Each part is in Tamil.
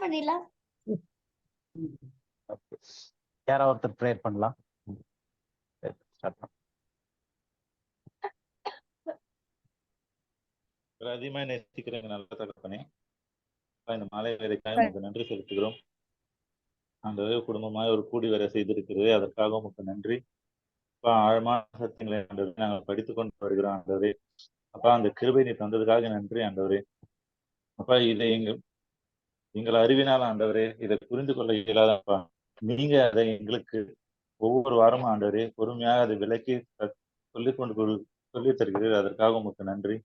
பண்ணிடலாம். யாராவது ஒருத்தர் ப்ரேயர் பண்ணலாம். அதிகமாக நேசிக்கிறேன் நல்ல தகப்பனே, இந்த மாலை வேலைக்காக உங்களுக்கு நன்றி செலுத்துகிறோம். அந்த குடும்பமாக ஒரு கூடி வர செய்திருக்கிறது, அதற்காக உங்களுக்கு நன்றி. அப்பா, ஆழமான சத்தியங்களை ஆண்டவரே நாங்கள் படித்துக் கொண்டு வருகிறோம் ஆண்டவரே. அப்பா, அந்த கிருபை நீ தந்ததுக்காக நன்றி ஆண்டவரே. அப்பா, இதை எங்கள் அறிவினால் ஆண்டவரே இதை புரிந்து கொள்ள இயலாதப்பா, நீங்க அதை எங்களுக்கு ஒவ்வொரு வாரமும் ஆண்டவரே பொறுமையாக அதை விலக்கி சொல்லி தருகிறீர்கள், அதற்காக உங்களுக்கு நன்றி.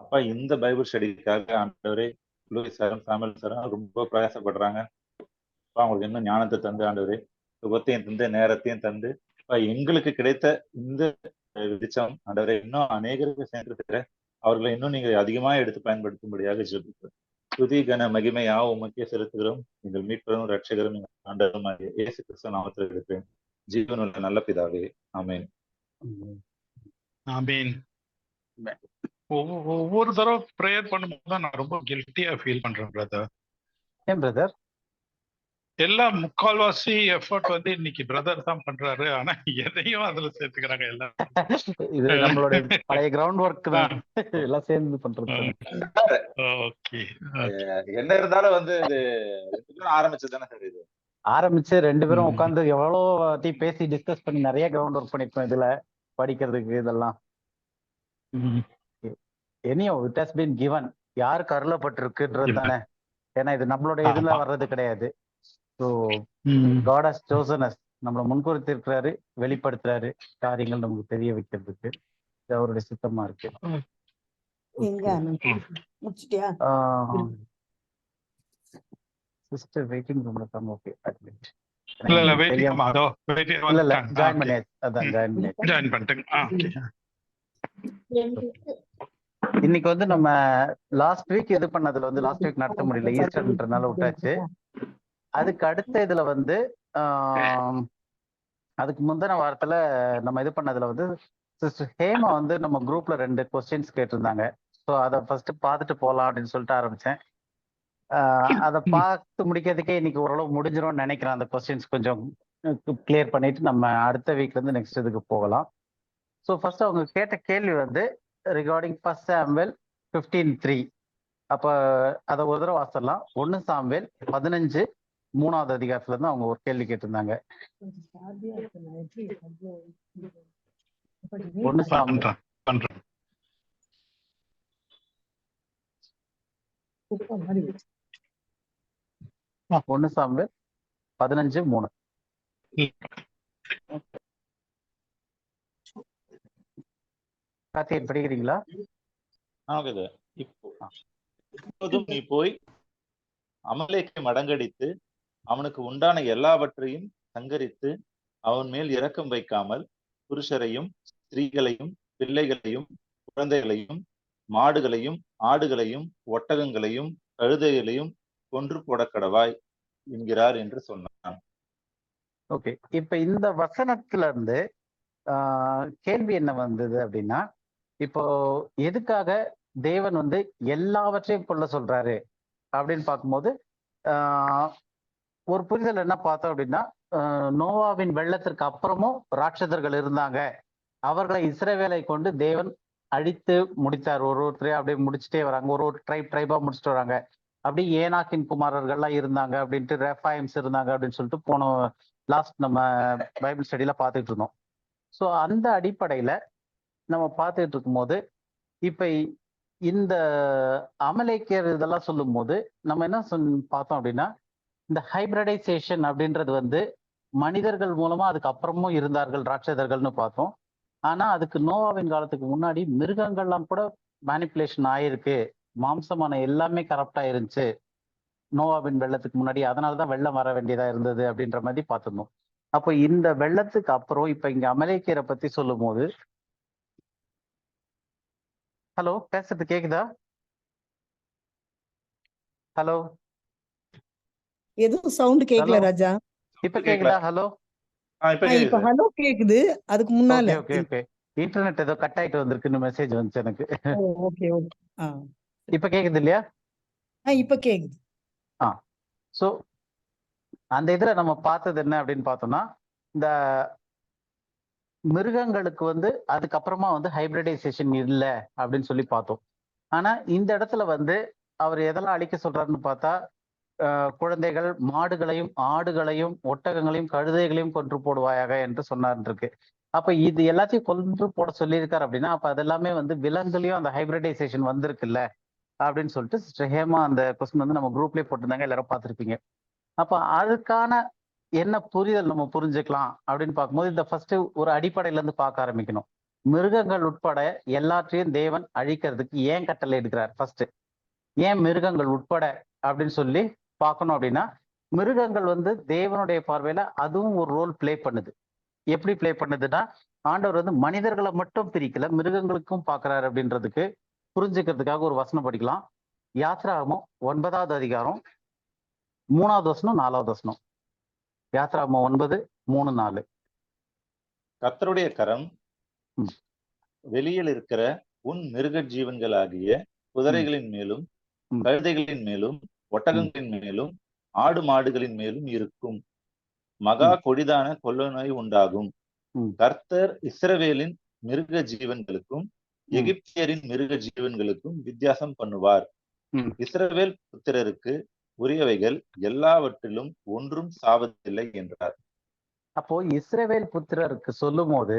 அப்பா, இந்த பைபிள் ஸ்டடிக்காக ஆண்டவரே லூயிஸ் சாரும் சாமுவேல் சாரும் ரொம்ப பிரயாசப்படுறாங்க. அப்பா, அவங்களுக்கு இன்னும் ஞானத்தை தந்து ஆண்டவரே சுகத்தையும் தந்து நேரத்தையும் தந்து எங்களுக்கு கிடைத்த இந்த வெளிச்சம் ஆண்டவரை இன்னும் அநேகருக்கு சேர்ந்திருக்கிற அவர்களை இன்னும் நீங்க அதிகமாக எடுத்து பயன்படுத்தும்படியாக ஜெபிக்கிறோம். துதி கன மகிமையா உமக்கே செலுத்துகிறோம். எங்கள் மீட்பரும் ரட்சகரும் ஆண்டவரும் இயேசு கிறிஸ்து நாமத்தில் இருக்கிறேன். ஜீவனுள்ள நல்ல பிதாவே, ஆமேன். ஆமேன். ஒவ்வொரு தடவை ப்ரேயர் பண்ணும்போது தான் நான் ரொம்ப கில்ட்டியா ஃபீல் பண்றேன் பிரதர். ஏன் பிரதர்? எல்லாம் முக்கால்வாசி எஃபர்ட் வந்து இன்னைக்கு பிரதர் தான் பண்றாரு. ஆனா எதையும் அதுல சேர்த்துக்கிறாங்க எல்லாம். இது நம்மளோட பழைய கிரவுண்ட் ஒர்க் தான், எல்லாம் சேர்ந்து பண்றது. ஓகே, என்ன இருந்தாலும் வந்து இது ஆரம்பிச்சது தானே சார். இது ஆரம்பிச்சு 2 பேரும் உட்கார்ந்து எவ்வளவு வாட்டி பேசி டிஸ்கஸ் பண்ணி நிறைய கிரவுண்ட் ஒர்க் பண்ணிருக்கோம் இதுல படிக்கிறதுக்கு இதெல்லாம். எனியோ இட் ஹஸ் பீன் கிவன். யாருக்கு அருளப்பட்டிருக்குன்றது தானே. ஏன்னா இது நம்மளோட இதுல வர்றது கிடையாது. So God has chosen us. நம்மளை முன்குறித்திருக்கிறாரு, வெளிப்படுத்துறாரு காரியங்கள் நமக்கு தெரிய வைக்கிறதுக்கு. இது அவருடைய சித்தமா இருக்கு. சிஸ்டர் வெயிட்டிங் ரூம்ல தான். Okay, admit. இல்ல வெயிட்டிங் அதோ வெயிட்டிங் இல்ல ஜாயின் பண்ணியாச்சு. அதான் ஜாயின் பண்ணிட்டேன். இன்னைக்கு வந்து நம்ம லாஸ்ட் வீக் இது பண்ணதுல வந்து லாஸ்ட் வீக் நடத்த முடியல, ஈஸ்டர்ன்றனால விட்டாச்சு. அதுக்கு அடுத்த இதுல வந்து அதுக்கு முந்தின வாரத்துல நம்ம இது பண்ணதுல வந்து சிஸ்டர் ஹேமா வந்து நம்ம குரூப்ல 2 கொஸ்டின்ஸ் கேட்டிருந்தாங்க. ஸோ அதை ஃபர்ஸ்ட் பார்த்துட்டு போகலாம் அப்படின்னு சொல்லிட்டு ஆரம்பிச்சேன். அதை பார்த்து முடிக்கிறதுக்கே இன்னைக்கு ஓரளவு முடிஞ்சிரும்னு நினைக்கிறேன். அந்த கொஸ்டின்ஸ் கொஞ்சம் கிளியர் பண்ணிட்டு நம்ம அடுத்த வீக்ல இருந்து நெக்ஸ்ட் இதுக்கு போகலாம். ஸோ ஃபர்ஸ்ட் அவங்க கேட்ட கேள்வி வந்து ரிகார்டிங் 1 சாமுவேல் 15:3. அப்ப அதை ஒரு தடவை வாசிடலாம். 1 சாமுவேல் 15 3வது அதிகாரத்துல இருந்து அவங்க ஒரு கேள்வி கேட்டிருந்தாங்க. 1 சாமுவேல் 15:3. கார்த்திகேயன் படிக்கிறீங்களா? இப்போதும் நீ போய் அமலேக்கை மடங்கடித்து அவனுக்கு உண்டான எல்லாவற்றையும் சங்கரித்து அவன் மேல் இரக்கம் வைக்காமல் புருஷரையும் ஸ்திரீகளையும் பிள்ளைகளையும் குழந்தைகளையும் மாடுகளையும் ஆடுகளையும் ஒட்டகங்களையும் கழுதைகளையும் கொன்று போட கடவாய் என்கிறார் என்று சொன்னான். ஓகே, இப்ப இந்த வசனத்துல இருந்து கேள்வி என்ன வந்தது அப்படின்னா, இப்போ எதுக்காக தேவன் வந்து எல்லாவற்றையும் கொள்ள சொல்றாரு அப்படின்னு பார்க்கும்போது ஒரு புரிதல் என்ன பார்த்தோம் அப்படின்னா, நோவாவின் வெள்ளத்திற்கு அப்புறமும் ராட்சதர்கள் இருந்தாங்க. அவர்களை இஸ்ரவேலை கொண்டு தேவன் அழித்து முடித்தார். ஒருத்தரையும் அப்படியே முடிச்சுட்டே வராங்க. ஒரு ட்ரைபா முடிச்சுட்டு வராங்க. அப்படி ஏனாக்கின் குமாரர்கள்லாம் இருந்தாங்க அப்படின்ட்டு, ரெஃபாயிம்ஸ் இருந்தாங்க அப்படின்னு சொல்லிட்டு போன லாஸ்ட் நம்ம பைபிள் ஸ்டடியில பார்த்துட்டு இருந்தோம். ஸோ அந்த அடிப்படையில நம்ம பார்த்துட்டு இருக்கும்போது இப்ப இந்த அமலேக்கியர் இதெல்லாம் சொல்லும் போது நம்ம என்ன பார்த்தோம் அப்படின்னா, இந்த ஹைபிரடைசேஷன் அப்படின்றது வந்து மனிதர்கள் மூலமா அதுக்கு அப்புறமும் இருந்தார்கள் ராட்சதர்கள்னு பார்த்தோம். ஆனா அதுக்கு நோவாவின் காலத்துக்கு முன்னாடி மிருகங்கள்லாம் கூட மேனிப்புலேஷன் ஆயிருக்கு. மாம்சமான எல்லாமே கரப்டா இருந்துச்சு நோவாவின் வெள்ளத்துக்கு முன்னாடி. அதனாலதான் வெள்ளம் வர வேண்டியதா இருந்தது அப்படின்ற மாதிரி பார்த்துருந்தோம். அப்போ இந்த வெள்ளத்துக்கு அப்புறம் இப்ப இங்க அமலேக்கியரை பத்தி சொல்லும் போது, ஹலோ பேசுறது கேக்குதா? ஹலோ, எதுவும் சவுண்ட் கேக்கல ராஜா. இப்ப கேக்குதா? ஹலோ, இப்ப ஹலோ கேக்குது. அதுக்கு முன்னால ஓகே ஓகே இன்டர்நெட் ஏதோ கட் ஆயிட்டு வந்திருக்குன்னு மெசேஜ் வந்துச்சு எனக்கு. Okay okay. இப்ப கேக்குது இல்லையா? இப்ப கேக்குது. ஸோ அந்த இதுல நம்ம பார்த்தது என்ன அப்படின்னு பார்த்தோம்னா, இந்த மிருகங்களுக்கு வந்து அதுக்கப்புறமா வந்து ஹைபிரிடைசேஷன் இல்ல அப்படின்னு சொல்லி பார்த்தோம். ஆனா இந்த இடத்துல வந்து அவர் எதெல்லாம் அழிக்க சொல்றாருன்னு பார்த்தா, குழந்தைகள், மாடுகளையும், ஆடுகளையும், ஒட்டகங்களையும், கழுதைகளையும் கொன்று போடுவாயாக என்று சொன்னார் இருக்கு. அப்ப இது எல்லாத்தையும் கொன்று போட சொல்லியிருக்காரு அப்படின்னா, அப்ப அதெல்லாமே வந்து விலங்குலயும் அந்த ஹைபிரிடைசேஷன் வந்திருக்குல்ல அப்படின்னு சொல்லிட்டு சிஸ்டர் ஹேமா அந்த கொஸ்டின் வந்து நம்ம குரூப்லயே போட்டிருந்தாங்க, எல்லாரும் பார்த்திருப்பீங்க. அப்ப அதுக்கான என்ன புரிதல் நம்ம புரிஞ்சுக்கலாம் அப்படின்னு பார்க்கும்போது, இந்த ஃபர்ஸ்ட் ஒரு அடிப்படையில இருந்து பார்க்க ஆரம்பிக்கணும். மிருகங்கள் உட்பட எல்லாற்றையும் தேவன் அழிக்கிறதுக்கு ஏன் கட்டளை எடுக்கிறார்? ஃபர்ஸ்ட் ஏன் மிருகங்கள் உட்பட அப்படின்னு சொல்லி பார்க்கணும் அப்படின்னா, மிருகங்கள் வந்து தேவனுடைய பார்வையில அதுவும் ஒரு ரோல் பிளே பண்ணுது. எப்படி பிளே பண்ணுதுன்னா, ஆண்டவர் வந்து மனிதர்களை மட்டும் பிரிக்கல, மிருகங்களுக்கும் பார்க்கிறாரு அப்படின்றதுக்கு புரிஞ்சுக்கிறதுக்காக ஒரு வசனம் படிக்கலாம். யாத்ராகமம் 9வது அதிகாரம் 3வது வசனம் 4வது வசனம். யாத்ராகமம் 9:3-4. கர்த்தருடைய கரம் ம். வெளியில் இருக்கிற உன் மிருக ஜீவன்களாகிய குதிரைகளின் மேலும், ம். கழுதைகளின் மேலும், ஒட்டகங்களின் மேலும், ஆடு மாடுகளின் மேலும் இருக்கும். மகா கொடிதான கொள்ளை நோய் உண்டாகும். ம். கர்த்தர் இஸ்ரவேலின் மிருக ஜீவன்களுக்கும் எகிப்தியரின் மிருக ஜீவன்களுக்கும் வித்தியாசம் பண்ணுவார். ம். இஸ்ரவேல் புத்திரருக்கு உரியவைகள் எல்லாவற்றிலும் ஒன்றும் சாவதில்லை என்றார். அப்போ இஸ்ரவேல் புத்திரருக்கு சொல்லும் போது,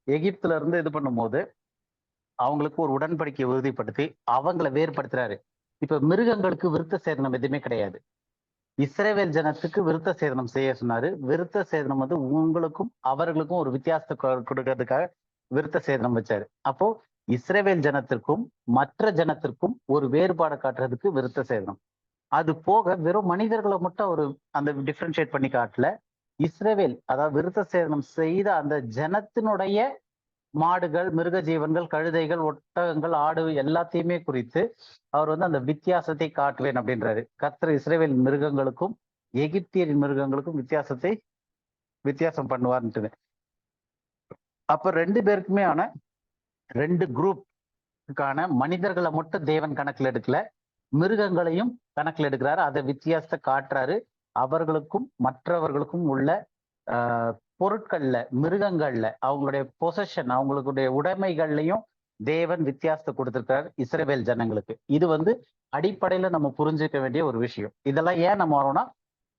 எகிப்துல இருந்து இது பண்ணும்போது அவங்களுக்கு ஒரு உடன்படிக்கையை உறுதிப்படுத்தி அவங்கள வேறுபடுத்துறாரு. இப்ப மிருகங்களுக்கு விருத்த சேதனம் எதுவுமே கிடையாது. இஸ்ரவேல் ஜனத்துக்கு விருத்த சேதனம் செய்ய சொன்னாரு. விருத்த சேதனம் வந்து உங்களுக்கும் அவர்களுக்கும் ஒரு வித்தியாசத்தை கொடுக்கறதுக்காக விருத்த சேதனம் வச்சாரு. அப்போ இஸ்ரவேல் ஜனத்திற்கும் மற்ற ஜனத்திற்கும் ஒரு வேறுபாடு காட்டுறதுக்கு விருத்த சேதனம். அது போக வெறும் மனிதர்களை மட்டும் ஒரு அந்த டிஃபரன்ஷியேட் பண்ணி காட்டல. இஸ்ரவேல் அதாவது விருத்த சேதனம் செய்த அந்த ஜனத்தினுடைய மாடுகள், மிருக ஜீவன்கள், கழுதைகள், ஒட்டகங்கள், ஆடு எல்லாத்தையுமே குறித்து அவர் வந்து அந்த வித்தியாசத்தை காட்டுவேன் அப்படின்றாரு. கர்த்தர் இஸ்ரவேல் மிருகங்களுக்கும் எகிப்தியரின் மிருகங்களுக்கும் வித்தியாசம் பண்ணுவார்ன்ட்டு. அப்ப 2 பேருக்குமே ஆன 2 குரூப்புக்கான மனிதர்களை மட்டும் தேவன் கணக்குல எடுக்கல, மிருகங்களையும் கணக்குல எடுக்கிறாரு. அதை வித்தியாசத்தை காட்டுறாரு. அவர்களுக்கும் மற்றவர்களுக்கும் உள்ள பொருட்கள்ல, மிருகங்கள்ல, அவங்களுடைய பொசஷன், அவங்களுடைய உடைமைகள்லையும் தேவன் வித்தியாசத்தை கொடுத்திருக்காரு இஸ்ரவேல் ஜனங்களுக்கு. இது வந்து அடிப்படையில நம்ம புரிஞ்சுக்க வேண்டிய ஒரு விஷயம். இதெல்லாம் ஏன் நம்ம வரோம்னா,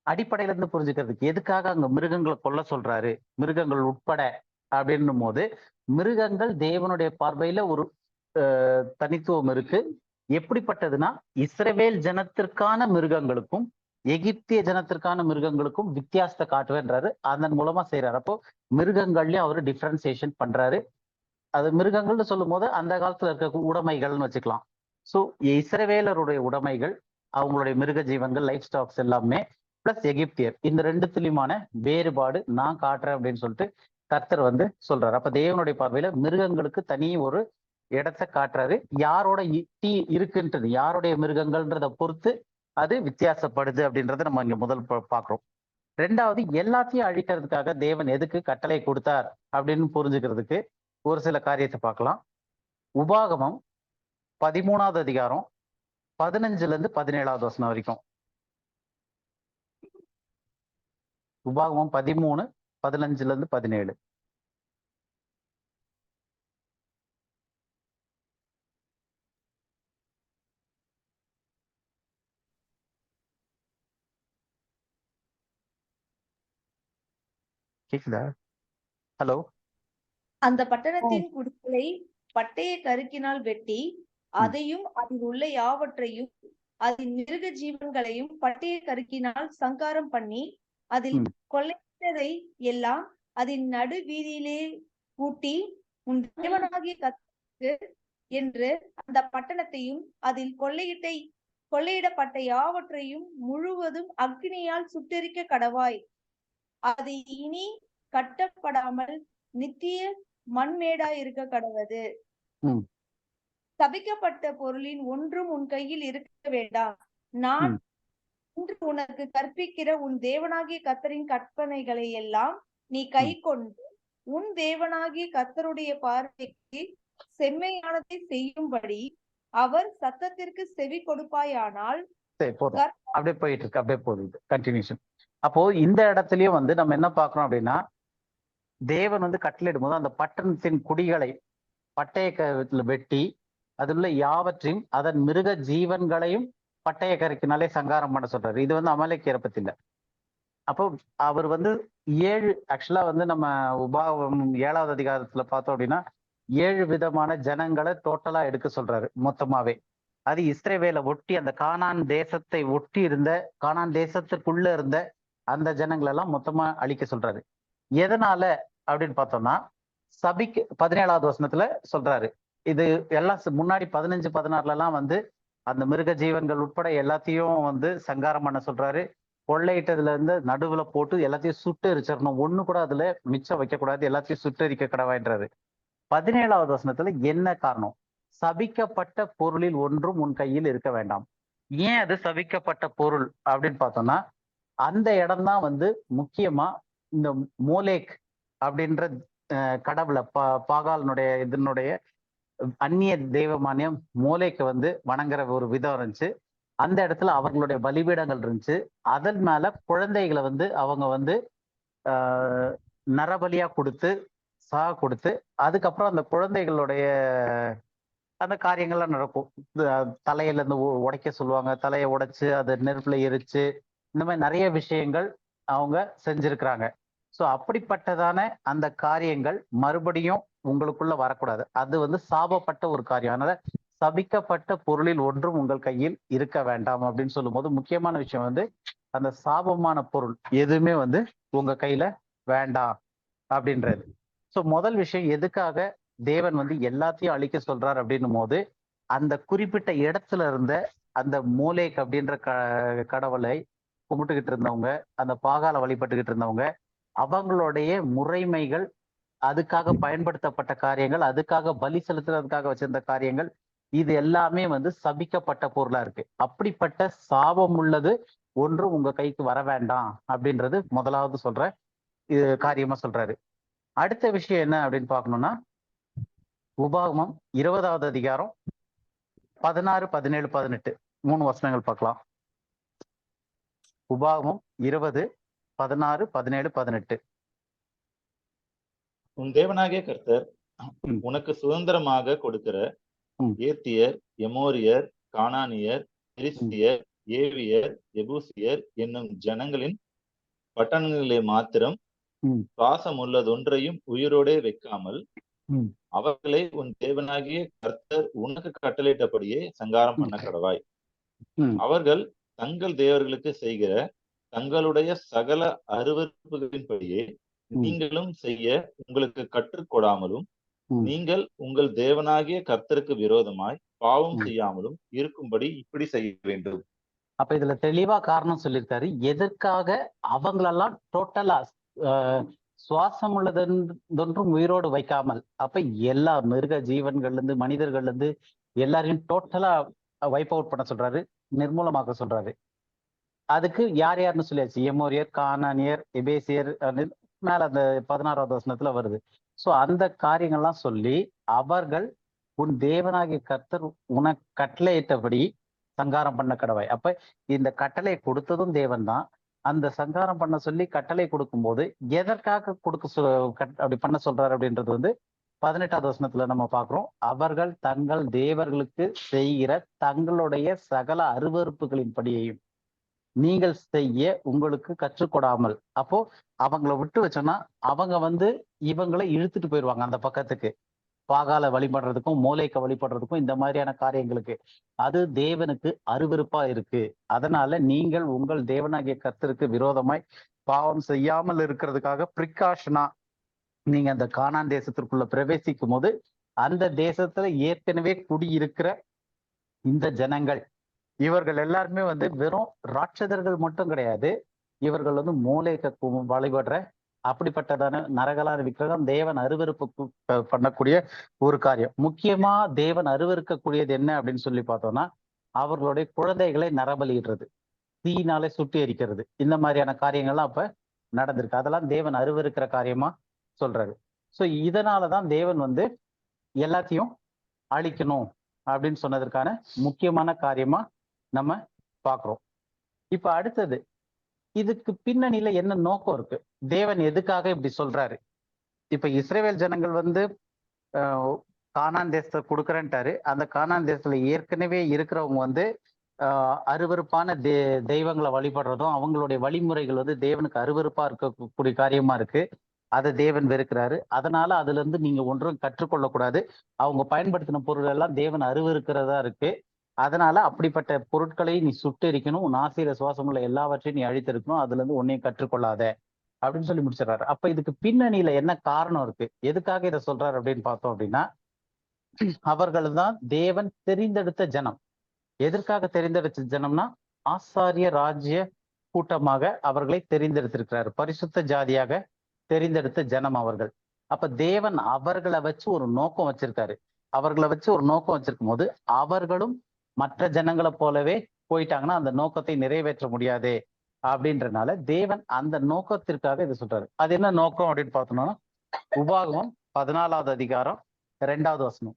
அடிப்படையில இருந்து புரிஞ்சுக்கிறதுக்கு. எதுக்காக அங்க மிருகங்களை கொல்ல சொல்றாரு, மிருகங்கள் உட்பட அப்படின்னும் போது, மிருகங்கள் தேவனுடைய பார்வையில ஒரு தனித்துவம் இருக்கு. எப்படிப்பட்டதுன்னா, இஸ்ரவேல் ஜனத்திற்கான மிருகங்களுக்கும் எகிப்திய ஜனத்திற்கான மிருகங்களுக்கும் வித்தியாசத்தை காட்டுவேன்றாரு. அதன் மூலமா செய்யறாரு. அப்போ மிருகங்கள்லயும் அவரு டிஃபரன்சியேஷன் பண்றாரு. அது மிருகங்கள்னு சொல்லும் போது அந்த காலத்துல இருக்க உடைமைகள்னு வச்சுக்கலாம். ஸோ இஸ்ரவேலருடைய உடைமைகள், அவங்களுடைய மிருக ஜீவன்கள், லைஃப் ஸ்டாக்ஸ் எல்லாமே பிளஸ் எகிப்தியர், இந்த 2த்துலயுமான வேறுபாடு நான் காட்டுறேன் அப்படின்னு சொல்லிட்டு கர்த்தர் வந்து சொல்றாரு. அப்ப தேவனுடைய பார்வையில மிருகங்களுக்கு தனி ஒரு இடத்தை காட்டுறாரு. யாரோட இருக்குன்றது, யாருடைய மிருகங்கள்ன்றதை பொறுத்து அது வித்தியாசப்படுது அப்படின்றத நம்ம இங்க முதல் பாக்குறோம். 2வது, எல்லாத்தையும் அழிக்கிறதுக்காக தேவன் எதுக்கு கட்டளை கொடுத்தார் அப்படின்னு புரிஞ்சுக்கிறதுக்கு ஒரு சில காரியத்தை பார்க்கலாம். உபாகமம் 13வது அதிகாரம் 15-லேருந்து 17வது வசனம் வரைக்கும். உபாகமம் 13, 15-லேருந்து 17. கேக்குதா? ஹலோ. அந்த பட்டணத்தின் குடிகளை பட்டய கருக்கினால் வெட்டி, அதையும் அதில் உள்ள யாவற்றையும் அதில் மிருக ஜீவன்களையும் பட்டய கருக்கினால் சங்காரம் பண்ணி, அதில் கொள்ளையிட்டதை எல்லாம் அதன் நடு வீதியிலே கூட்டி, உன் தேவனாகிய கர்த்தருக்கு என்று அந்த பட்டணத்தையும் அதில் கொள்ளையிடப்பட்ட யாவற்றையும் முழுவதும் அக்னியால் சுட்டெரிக்க கடவாய். அது இனி கட்டப்படாமல் நித்திய மண்மேடா இருக்க கடவது. சபிக்கப்பட்ட பொருளின் ஒன்றும் உன் கையில் இருக்க வேண்டாம். நான் இன்று உனக்கு கற்பிக்கிற உன் தேவனாகிய கர்த்தரின் கற்பனைகளை எல்லாம் நீ கை கொண்டு உன் தேவனாகிய கர்த்தருடைய பார்வைக்கு செம்மையானதை செய்யும்படி அவர் சத்தத்திற்கு செவி கொடுப்பாயானால் சரி போதும், அப்படியே போயிட்டு இருக்கு, அப்படியே போகுது கண்டினியூஷன். அப்போ இந்த இடத்துலயும் வந்து நம்ம என்ன பார்க்கறோம் அப்படின்னா, தேவன் வந்து கட்டளையிடும் போது அந்த பட்டணத்தின் குடிகளை பட்டயக்கரத்துல வெட்டி அதுள்ள யாவற்றையும் அதன் மிருக ஜீவன்களையும் பட்டய கரைக்கினாலே சங்காரம் பண்ண சொல்றாரு. இது வந்து அமலேக்கியரை பத்தி இல்ல. அப்போ அவர் வந்து 7 ஆக்சுவலா வந்து நம்ம உபாகமம் 7வது அதிகாரத்துல பார்த்தோம் அப்படின்னா 7 விதமான ஜனங்களை டோட்டலா எடுக்க சொல்றாரு மொத்தமாவே. அது இஸ்ரவேலை ஒட்டி அந்த கானான் தேசத்தை ஒட்டி இருந்த கானான் தேசத்துக்குள்ள இருந்த அந்த ஜனங்களை எல்லாம் மொத்தமா அழிக்க சொல்றாரு. எதனால அப்படின்னு பார்த்தோம்னா சபிக்கு 17வது வசனத்துல சொல்றாரு. இது எல்லாம் முன்னாடி 15, 16ல எல்லாம் வந்து அந்த மிருக ஜீவன்கள் உட்பட எல்லாத்தையும் வந்து சங்காரம் பண்ண சொல்றாரு. கொள்ளையிட்டதுல இருந்து நடுவுல போட்டு எல்லாத்தையும் சுட்டு எரிச்சிடணும், ஒண்ணு கூட அதுல மிச்சம் வைக்க கூடாது, எல்லாத்தையும் சுட்டு எரிக்க கடவான்றாரு. 17வது வசனத்துல என்ன காரணம்? சபிக்கப்பட்ட பொருளில் ஒன்றும் உன் கையில் இருக்க வேண்டாம். ஏன் அது சபிக்கப்பட்ட பொருள் அப்படின்னு பார்த்தோம்னா அந்த இடம்தான் வந்து முக்கியமா இந்த மோலேக் அப்படின்ற கடவுளை பாகாலனுடைய இதனுடைய அந்நிய தெய்வமானியம் மோலேக்கு வந்து வணங்குற ஒரு விதம் இருந்துச்சு. அந்த இடத்துல அவர்களுடைய பலிபீடங்கள் இருந்துச்சு. அதன் மேல குழந்தைகளை வந்து அவங்க வந்து நரபலியா கொடுத்து கொடுத்து அதுக்கப்புறம் அந்த குழந்தைகளுடைய அந்த காரியங்கள்லாம் நடக்கும். தலையில இருந்து உடைக்க சொல்லுவாங்க, தலையை உடைச்சு அதை நெருப்புல எரிச்சு இந்த மாதிரி நிறைய விஷயங்கள் அவங்க செஞ்சிருக்கிறாங்க. ஸோ அப்படிப்பட்டதான அந்த காரியங்கள் மறுபடியும் உங்களுக்குள்ள வரக்கூடாது. அது வந்து சாபப்பட்ட ஒரு காரியம். அதனால சபிக்கப்பட்ட பொருளில் ஒன்றும் உங்கள் கையில் இருக்க வேண்டாம் அப்படின்னு சொல்லும் போது முக்கியமான விஷயம் வந்து அந்த சாபமான பொருள் எதுவுமே வந்து உங்க கையில வேண்டாம் அப்படின்றது. ஸோ முதல் விஷயம் எதுக்காக தேவன் வந்து எல்லாத்தையும் அழிக்க சொல்றார் அப்படின்னும் போது அந்த குறிப்பிட்ட இடத்துல இருந்த அந்த மோலேக் அப்படின்ற கடவுளை கும்பிட்டுக்கிட்டு இருந்தவங்க, அந்த பாகால வழிபட்டுக்கிட்டு இருந்தவங்க, அவங்களுடைய முறைமைகள், அதுக்காக பயன்படுத்தப்பட்ட காரியங்கள், அதுக்காக பலி செலுத்துறதுக்காக வச்சிருந்த காரியங்கள், இது எல்லாமே வந்து சபிக்கப்பட்ட பொருளா இருக்கு. அப்படிப்பட்ட சாபம் உள்ளது ஒன்றும் உங்க கைக்கு வர வேண்டாம் அப்படின்றது முதலாவது சொல்ற இது காரியமா சொல்றாரு. அடுத்த விஷயம் என்ன அப்படின்னு பார்க்கணும்னா உபாகமம் 20வது அதிகாரம் 16, 17, 18 3 வசனங்கள் பார்க்கலாம். உபாகமம் 20, 16, 17, 18. உன் தேவனாகிய கர்த்தர் உனக்கு சுதந்திரமாக கொடுக்கிற ஏத்தியர், எமோரியர், கானானியர், பெரிசியர், ஏவியர், எபூசியர் என்னும் ஜனங்களின் பட்டணங்களிலே மாத்திரம் சுவாசம் உள்ளதொன்றையும் உயிரோடே வைக்காமல் அவர்களை உன் தேவனாகிய கர்த்தர் உனக்கு கட்டளையிட்டபடியே சங்காரம் பண்ண கடவாய். அவர்கள் தங்கள் தேவர்களுக்கு செய்கிற தங்களுடைய சகல அருவருப்புகளின்படியே நீங்களும் செய்ய உங்களுக்கு கற்றுக்கொடாமலும் நீங்கள் உங்கள் தேவனாகிய கர்த்தருக்கு விரோதமாய் பாவம் செய்யாமலும் இருக்கும்படி இப்படி செய்ய வேண்டும். அப்ப இதுல தெளிவா காரணம் சொல்லியிருக்காரு. எதற்காக அவங்களெல்லாம் டோட்டலா சுவாசம் உள்ளதொன்றும் உயிரோடு வைக்காமல், அப்ப எல்லா மிருக ஜீவன்கள்ல இருந்து மனிதர்கள்ல இருந்து எல்லாரையும் டோட்டலா வைப் அவுட் பண்ண சொல்றாரு, நிர்மூலமாக்க சொல்றாரு. அதுக்கு யார் யாருன்னு சொல்லியாச்சு, எமோரியர், கானானியர், எபேசியர் மேல அந்த 16வது வசனத்துல வருது. சோ அந்த காரியங்கள்லாம் சொல்லி அவர்கள் உன் தேவனாகிய கர்த்தர் உனக்கு கட்டளையிட்டபடி சங்காரம் பண்ண கடவாய். அப்ப இந்த கட்டளை கொடுத்ததும் தேவன் தான். அந்த சங்காரம் பண்ண சொல்லி கட்டளை கொடுக்கும் போது எதற்காக அப்படி பண்ண சொல்றாரு அப்படின்றது வந்து 18வது வசனத்துல நம்ம பார்க்கிறோம். அவர்கள் தங்கள் தேவர்களுக்கு செய்கிற தங்களுடைய சகல அருவருப்புகளின் படியையும் நீங்கள் செய்ய உங்களுக்கு கற்றுக்கொடாமல். அப்போ அவங்கள விட்டு வச்சோன்னா அவங்க வந்து இவங்களை இழுத்துட்டு போயிடுவாங்க அந்த பக்கத்துக்கு, பாகால வழிபடுறதுக்கும் மூளைக்க வழிபடுறதுக்கும் இந்த மாதிரியான காரியங்களுக்கு. அது தேவனுக்கு அருவருப்பா இருக்கு. அதனால நீங்கள் உங்கள் தேவனாகிய கர்த்தருக்கு விரோதமாய் பாவம் செய்யாமல் இருக்கிறதுக்காக பிரிகாஷனா நீங்க அந்த கானான் தேசத்திற்குள்ள பிரவேசிக்கும் போது அந்த தேசத்துல ஏற்கனவே குடியிருக்கிற இந்த ஜனங்கள் இவர்கள் எல்லாருமே வந்து வெறும் ராட்சதர்கள் மட்டும் கிடையாது. இவர்கள் வந்து மூளைக்க வழிபடுற அப்படிப்பட்டதான நரகலான விக்கிரகம் தேவன் அருவருப்பு பண்ணக்கூடிய ஒரு காரியம். முக்கியமா தேவன் அருவருக்கக்கூடியது என்ன அப்படின்னு சொல்லி பார்த்தோம்னா அவர்களுடைய குழந்தைகளை நரபலியிடுறது, தீயினாலே சுட்டி எரிக்கிறது, இந்த மாதிரியான காரியங்கள்லாம் அப்ப நடந்திருக்கு. அதெல்லாம் தேவன் அருவருக்கிற காரியமா சொல்றாரு. ஸோ இதனாலதான் தேவன் வந்து எல்லாத்தையும் அழிக்கணும் அப்படின்னு சொன்னதற்கான முக்கியமான காரியமா நம்ம பாக்குறோம். இப்ப அடுத்தது, இதுக்கு பின்னணியில என்ன நோக்கம் இருக்கு? தேவன் எதுக்காக இப்படி சொல்றாரு? இப்ப இஸ்ரவேல் ஜனங்கள் வந்து கானான் தேசத்தை கொடுக்குறேன்ட்டாரு. அந்த கானான் தேசத்துல ஏற்கனவே இருக்கிறவங்க வந்து அருவருப்பான தெய்வங்களை வழிபடுறதும், அவங்களுடைய வழிமுறைகள் வந்து தேவனுக்கு அருவருப்பா இருக்கக்கூடிய காரியமா இருக்கு. அதை தேவன் வெறுக்கிறாரு. அதனால அதுல இருந்து நீங்க ஒன்றும் கற்றுக்கொள்ளக்கூடாது. அவங்க பயன்படுத்தின பொருள் எல்லாம் தேவன் அருவருக்கிறதா இருக்கு. அதனால அப்படிப்பட்ட பொருட்களை நீ சுட்டெரிக்கணும், உன் ஆசையில சுவாசமுள்ள எல்லாவற்றையும் நீ அழித்திருக்கணும், அதுல இருந்து ஒன்னையும் கற்றுக்கொள்ளாத அப்படின்னு சொல்லி முடிச்சிடறாரு. அப்ப இதுக்கு பின்னணியில என்ன காரணம் இருக்கு? எதுக்காக இதை சொல்றாரு அப்படின்னு பார்த்தோம் அப்படின்னா, அவர்கள் தான் தேவன் தெரிந்தெடுத்த ஜனம். எதற்காக தெரிந்தெடுத்த ஜனம்னா, ஆசாரிய ராஜ்ய கூட்டமாக அவர்களை தெரிந்தெடுத்திருக்கிறார். பரிசுத்த ஜாதியாக தெரிந்தெடுத்த ஜனம் அவர்கள். அப்ப தேவன் அவர்களை வச்சு ஒரு நோக்கம் வச்சிருக்காரு. அவர்களை வச்சு ஒரு நோக்கம் வச்சிருக்கும் போது அவர்களும் மற்ற ஜனங்களை போலவே போயிட்டாங்கன்னா அந்த நோக்கத்தை நிறைவேற்ற முடியாது அப்படின்றனால தேவன் அந்த நோக்கத்திற்காக இதை சொல்றாரு. அது என்ன நோக்கம் அப்படின்னு பார்த்தோம்னா, உபாகமம் 14வது அதிகாரம் 2வது வசனம்.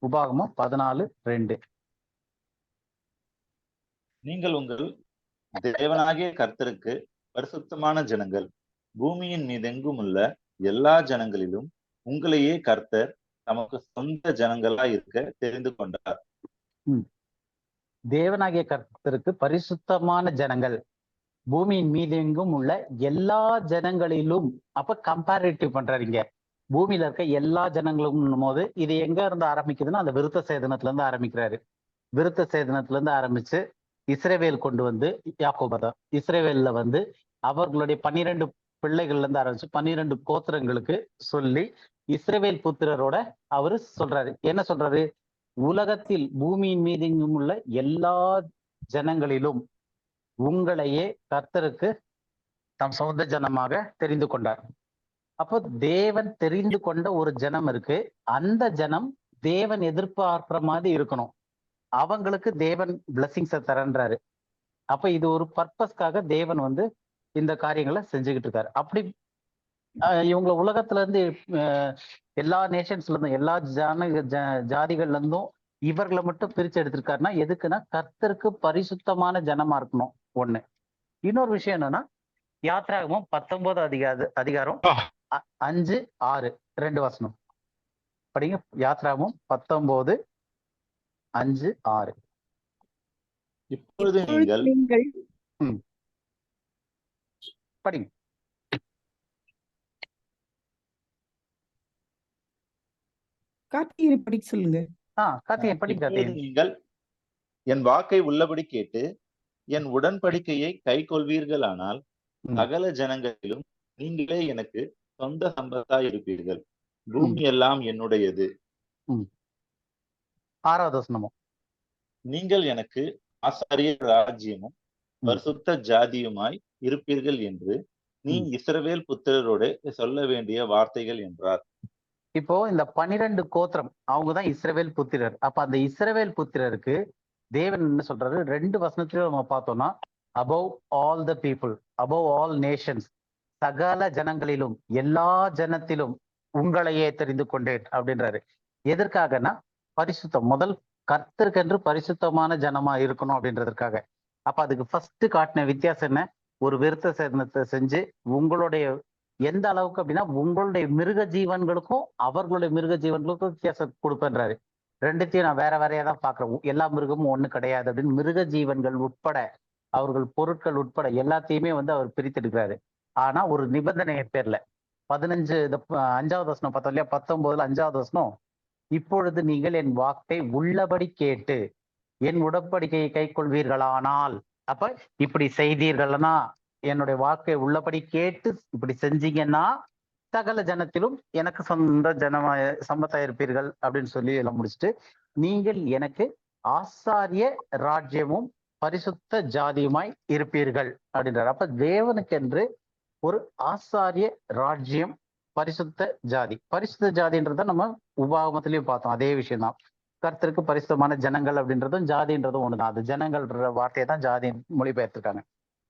உபாகமம் 14:2. நீங்கள் உங்கள் தேவனாகிய கர்த்தருக்கு பரிசுத்தமான ஜனங்கள், பூமியின் மீதெங்கும் உள்ள எல்லா ஜனங்களிலும் உங்களையே கர்த்தர் நமக்கு சொந்த ஜனங்களா இருக்க தெரிந்து கொண்டார். தேவனாகிய கர்த்தருக்கு பரிசுத்தமான ஜனங்கள், பூமியின் மீதெங்கும் உள்ள எல்லா ஜனங்களிலும். அப்ப கம்பேரிட்டிவ் பண்றாருங்க. பூமியில இருக்க எல்லா ஜனங்களும் போது இது எங்க இருந்து ஆரம்பிக்குதுன்னா, அந்த விருத்த சேதனத்துல இருந்து ஆரம்பிக்கிறாரு. விருத்த சேதனத்துல இருந்து ஆரம்பிச்சு இஸ்ரவேல் கொண்டு வந்து யாக்கோபதான் இஸ்ரவேல்ல வந்து அவர்களுடைய 12 பிள்ளைகள்ல இருந்து ஆரம்பிச்சு 12 கோத்திரங்களுக்கு சொல்லி இஸ்ரவேல் புத்திரரோட அவரு சொல்றாரு. என்ன சொல்றாரு? உலகத்தில் பூமியின் மீதெங்கும் உள்ள எல்லா ஜனங்களிலும் உங்களையே கர்த்தருக்கு தம் சொந்த ஜனமாக தெரிந்து கொண்டார். அப்போ தேவன் தெரிந்து கொண்ட ஒரு ஜனம் இருக்கு. அந்த ஜனம் தேவன் எதிர்பார்க்கிற மாதிரி இருக்கணும். அவங்களுக்கு தேவன் பிளஸிங்ஸை தரன்றாரு. அப்ப இது ஒரு பர்பஸ்க்காக தேவன் வந்து இந்த காரியங்களை செஞ்சுக்கிட்டு இருக்காரு. அப்படி இவங்க உலகத்துல இருந்து எல்லா நேஷன்ஸ்ல இருந்தும் எல்லா ஜாதிகள்ல இருந்தும் இவர்களை மட்டும் பிரிச்சு எடுத்திருக்காருன்னா எதுக்குன்னா கர்த்தருக்கு பரிசுத்தமான ஜனமா இருக்கணும் ஒண்ணு. இன்னொரு விஷயம் என்னன்னா, யாத்ராகமம் 19வது அதிகாரம் 5-6 2 வசனம் படிங்க. யாத்ராகமம் 19:5-6. இப்பொழுது நீங்கள் படிங்க. கார்த்திகை படிக்க சொல்லுங்க. கார்த்திகை படிங்க. நீங்கள் என் வாக்கை உள்ளபடி கேட்டு என் உடன்படிக்கையை கை கொள்வீர்களானால் சகல ஜனங்களிலும் நீங்களே எனக்கு சொந்த சம்பத்தா இருப்பீர்கள். பூமி எல்லாம் என்னுடையது. 6வது வசனமும், நீங்கள் எனக்கு ஆசாரிய ராஜ்யமும் பரிசுத்த ஜாதியுமாய் இருப்பீர்கள் என்று நீ இஸ்ரவேல் புத்திரரோடு சொல்ல வேண்டிய வார்த்தைகள் என்றார். இப்போ இந்த 12 கோத்திரம் அவங்கதான் இஸ்ரவேல் புத்திரர். அப்ப அந்த இஸ்ரவேல் புத்திரருக்கு தேவன் என்ன சொல்றாரு? 2 வசனத்திலும் நம்ம பார்த்தோம்னா, above all the people, above all nations, சகல ஜனங்களிலும் எல்லா ஜனத்திலும் உங்களையே தெரிந்து கொண்டேன் அப்படின்றாரு. எதற்காகனா பரிசுத்தம், முதல் கர்த்தருக்கென்று பரிசுத்தமான ஜனமா இருக்கணும் அப்படின்றதுக்காக. அப்ப அதுக்கு ஃபர்ஸ்ட் காட்டின வித்தியாசம் என்ன? ஒரு விருத்த சேதனத்தை செஞ்சு உங்களுடைய எந்த அளவுக்கு அப்படின்னா உங்களுடைய மிருக ஜீவன்களுக்கும் அவர்களுடைய மிருக ஜீவன்களுக்கும் வித்தியாசம் கொடுப்பேன்றாரு. ரெண்டுத்தையும் நான் வேற வேறையா தான் பாக்குறேன். எல்லா மிருகமும் ஒண்ணு கிடையாது அப்படின்னு மிருக ஜீவன்கள் உட்பட அவர்கள் பொருட்கள் உட்பட எல்லாத்தையுமே வந்து அவர் பிரித்தெடுக்கிறாரு. ஆனா ஒரு நிபந்தனைய பேர்ல 5வது வசனம் பார்த்தோம் இல்லையா? 19 5வது வசனம், இப்பொழுது நீங்கள் என் வாக்கை உள்ளபடி கேட்டு என் உடன்படிக்கையை கை கொள்வீர்களானால். அப்ப இப்படி செய்தீர்கள்னா, என்னுடைய வாக்கை உள்ளபடி கேட்டு இப்படி செஞ்சீங்கன்னா சகல ஜனத்திலும் எனக்கு சொந்த சம்பத்தா இருப்பீர்கள் அப்படின்னு சொல்லி எல்லாம் முடிச்சுட்டு, நீங்கள் எனக்கு ஆசாரிய ராஜ்யமும் பரிசுத்த ஜாதியுமாய் இருப்பீர்கள் அப்படின்றார். அப்ப தேவனுக்கென்று ஒரு ஆசாரிய ராஜ்யம், பரிசுத்த ஜாதி. பரிசுத்த ஜாதின்றத நம்ம உபாகமத்திலையும் பார்த்தோம். அதே விஷயம்தான். கர்த்தருக்கு பரிசுத்தமான ஜனங்கள் அப்படின்றதும் ஜாதின்றதும் ஒண்ணுதான். அது ஜனங்கள்ன்ற வார்த்தையை தான் ஜாதி மொழிபெயர்த்திருக்காங்க.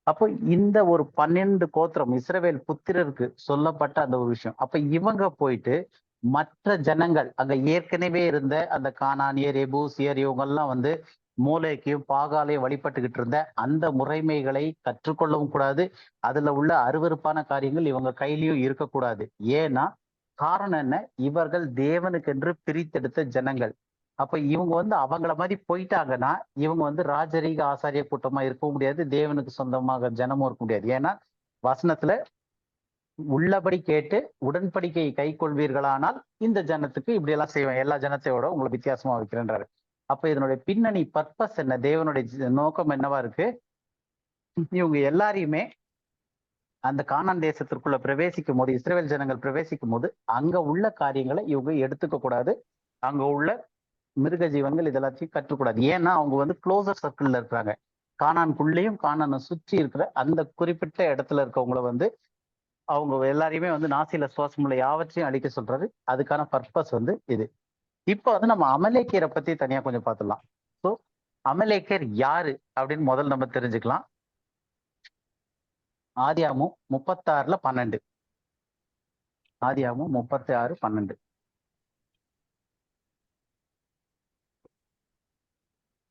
அப்போ இந்த ஒரு 12 கோத்திரம் இஸ்ரவேல் புத்திரருக்கு சொல்லப்பட்ட அந்த ஒரு விஷயம். அப்ப இவங்க போயிட்டு மற்ற ஜனங்கள் அங்க ஏற்கனவே இருந்த அந்த கானானியர், எபூசியர் இவங்கெல்லாம் வந்து மூளைக்கும் பாகாலையும் வழிபட்டுக்கிட்டு இருந்த அந்த முறைமைகளை கற்றுக்கொள்ளவும் கூடாது. அதுல உள்ள அருவருப்பான காரியங்கள் இவங்க கையிலயும் இருக்கக்கூடாது. ஏன்னா காரணம் என்ன? இவர்கள் தேவனுக்கென்று பிரித்தெடுத்த ஜனங்கள். அப்ப இவங்க வந்து அவங்கள மாதிரி போயிட்டாங்கன்னா இவங்க வந்து ராஜரீக ஆசாரிய கூட்டமா இருக்கவும் முடியாது, தேவனுக்கு சொந்தமாக ஜனமும் இருக்க முடியாது. ஏன்னா வசனத்துல உள்ளபடி கேட்டு உடன்படிக்கையை கை கொள்வீர்களானால் இந்த ஜனத்துக்கு இப்படி எல்லாம் செய்வேன், எல்லா ஜனத்தையோட உங்களை வித்தியாசமா வைக்கிறேன்றாரு. அப்ப இதனுடைய பின்னணி பர்பஸ் என்ன? தேவனுடைய நோக்கம் என்னவா இருக்கு? இவங்க எல்லாரையுமே அந்த கானான் தேசத்திற்குள்ள பிரவேசிக்கும் போது, இஸ்ரவேல் ஜனங்கள் பிரவேசிக்கும் போது அங்க உள்ள காரியங்களை இவங்க எடுத்துக்க கூடாது. அங்க உள்ள மிருக ஜீவன்கள் இதெல்லாத்தையும் கற்றுக்கூடாது. ஏன்னா அவங்க வந்து க்ளோசர் சர்க்கிள்ல இருக்கிறாங்க. கானானுக்குள்ளேயும் கானானை சுற்றி இருக்கிற அந்த குறிப்பிட்ட இடத்துல இருக்கவங்கள வந்து அவங்க எல்லாரையுமே வந்து நாசியில சுவாசமுள்ள யாவற்றையும் அழிக்க சொல்றாரு. அதுக்கான பர்பஸ் வந்து இது. இப்ப வந்து நம்ம அமலேக்கியரை பத்தி தனியா கொஞ்சம் பார்த்துடலாம். ஸோ அமலேக்கியர் யாரு அப்படின்னு முதல்ல நம்ம தெரிஞ்சுக்கலாம். ஆதியாகமம் 36:12. ஆதியாகமம் 36:12.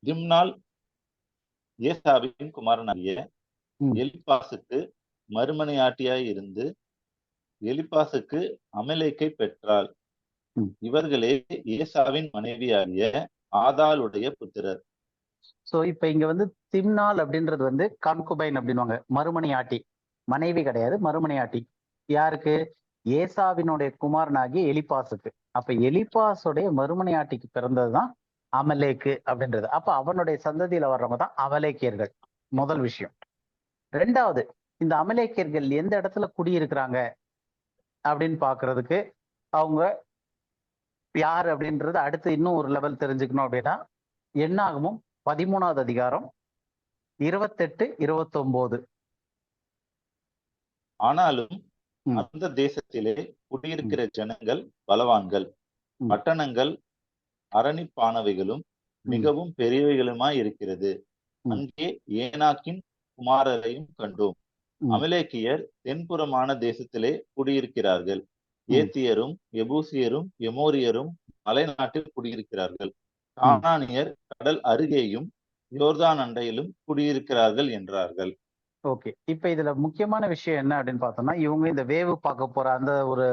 திம்னாள் ஏசாவின் குமாரனாகிய எலிப்பாசுக்கு மறுமனையாட்டியாய் இருந்து எலிப்பாசுக்கு அமலேக்கை பெற்றாள். இவர்களே ஏசாவின் மனைவியாகிய ஆதாளுடைய புத்திரர். சோ இப்ப இங்க வந்து திம்னாள் அப்படின்றது வந்து கான்குபைன் அப்படின்வாங்க, மறுமனையாட்டி. மனைவி கிடையாது, மறுமனையாட்டி. யாருக்கு? ஏசாவினுடைய குமாரனாகிய எலிப்பாசுக்கு. அப்ப எலிப்பாசுடைய மறுமனையாட்டிக்கு பிறந்ததுதான் அமலேக்கு அப்படின்றது. அப்ப அவனுடைய சந்ததியில வர்றவங்க தான் அமலேக்கியர்கள். முதல் விஷயம். ரெண்டாவது, இந்த அமலேக்கியர்கள் எந்த இடத்துல குடியிருக்கிறாங்க அப்படின்னு பாக்குறதுக்கு அவங்க யார் அப்படின்றது அடுத்து இன்னும் ஒரு லெவல் தெரிஞ்சுக்கணும். அப்படின்னா என்னாகமும் 13வது அதிகாரம் 28, 29. ஆனாலும் அந்த தேசத்திலே குடியிருக்கிற ஜனங்கள் பலவான்கள், பட்டணங்கள் அரணிப்பானவைகளும் மிகவும் பெரியவைகளுமாய் இருக்கிறது. அங்கே ஏனாக்கின் குமாரரையும் கண்டோம். அமலேக்கியர் தென்புறமான தேசத்திலே குடியிருக்கிறார்கள். ஏத்தியரும் எபூசியரும் எமோரியரும் மலைநாட்டில் குடியிருக்கிறார்கள். கானானியர் கடல் அருகேயும் யோர்தான் அண்டையிலும் குடியிருக்கிறார்கள் என்றார்கள். ஓகே, இப்ப இதுல முக்கியமான விஷயம் என்ன அப்படின்னு பார்த்தோம்னா, இவங்க இந்த வேவு பார்க்க போற அந்த ஒரு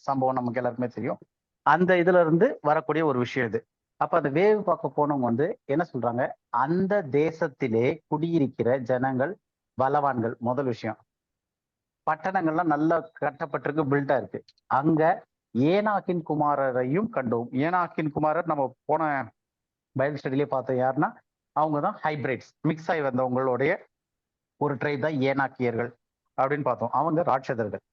சம்பவம் நமக்கு எல்லாருக்குமே தெரியும். அந்த இதுல இருந்து வரக்கூடிய ஒரு விஷயம் இது. அப்ப அந்த வேவு பார்க்க போனவங்க வந்து என்ன சொல்றாங்க? அந்த தேசத்திலே குடியிருக்கிற ஜனங்கள் பலவான்கள். முதல் விஷயம். பட்டணங்கள்லாம் நல்லா கட்டப்பட்டிருக்கு, பில்டா இருக்கு. அங்க ஏனாக்கின் குமாரரையும் கண்டோம். ஏனாக்கின் குமாரர் நம்ம போன பைபிள் ஸ்டடியிலே பார்த்தோம். யாருன்னா அவங்கதான் ஹைபிரிட்ஸ், மிக்ஸ் ஆகி வந்தவங்களுடைய ஒரு ட்ரைப் தான் ஏனாக்கியர்கள் அப்படின்னு பார்த்தோம். அவங்க ராட்சதர்கள்.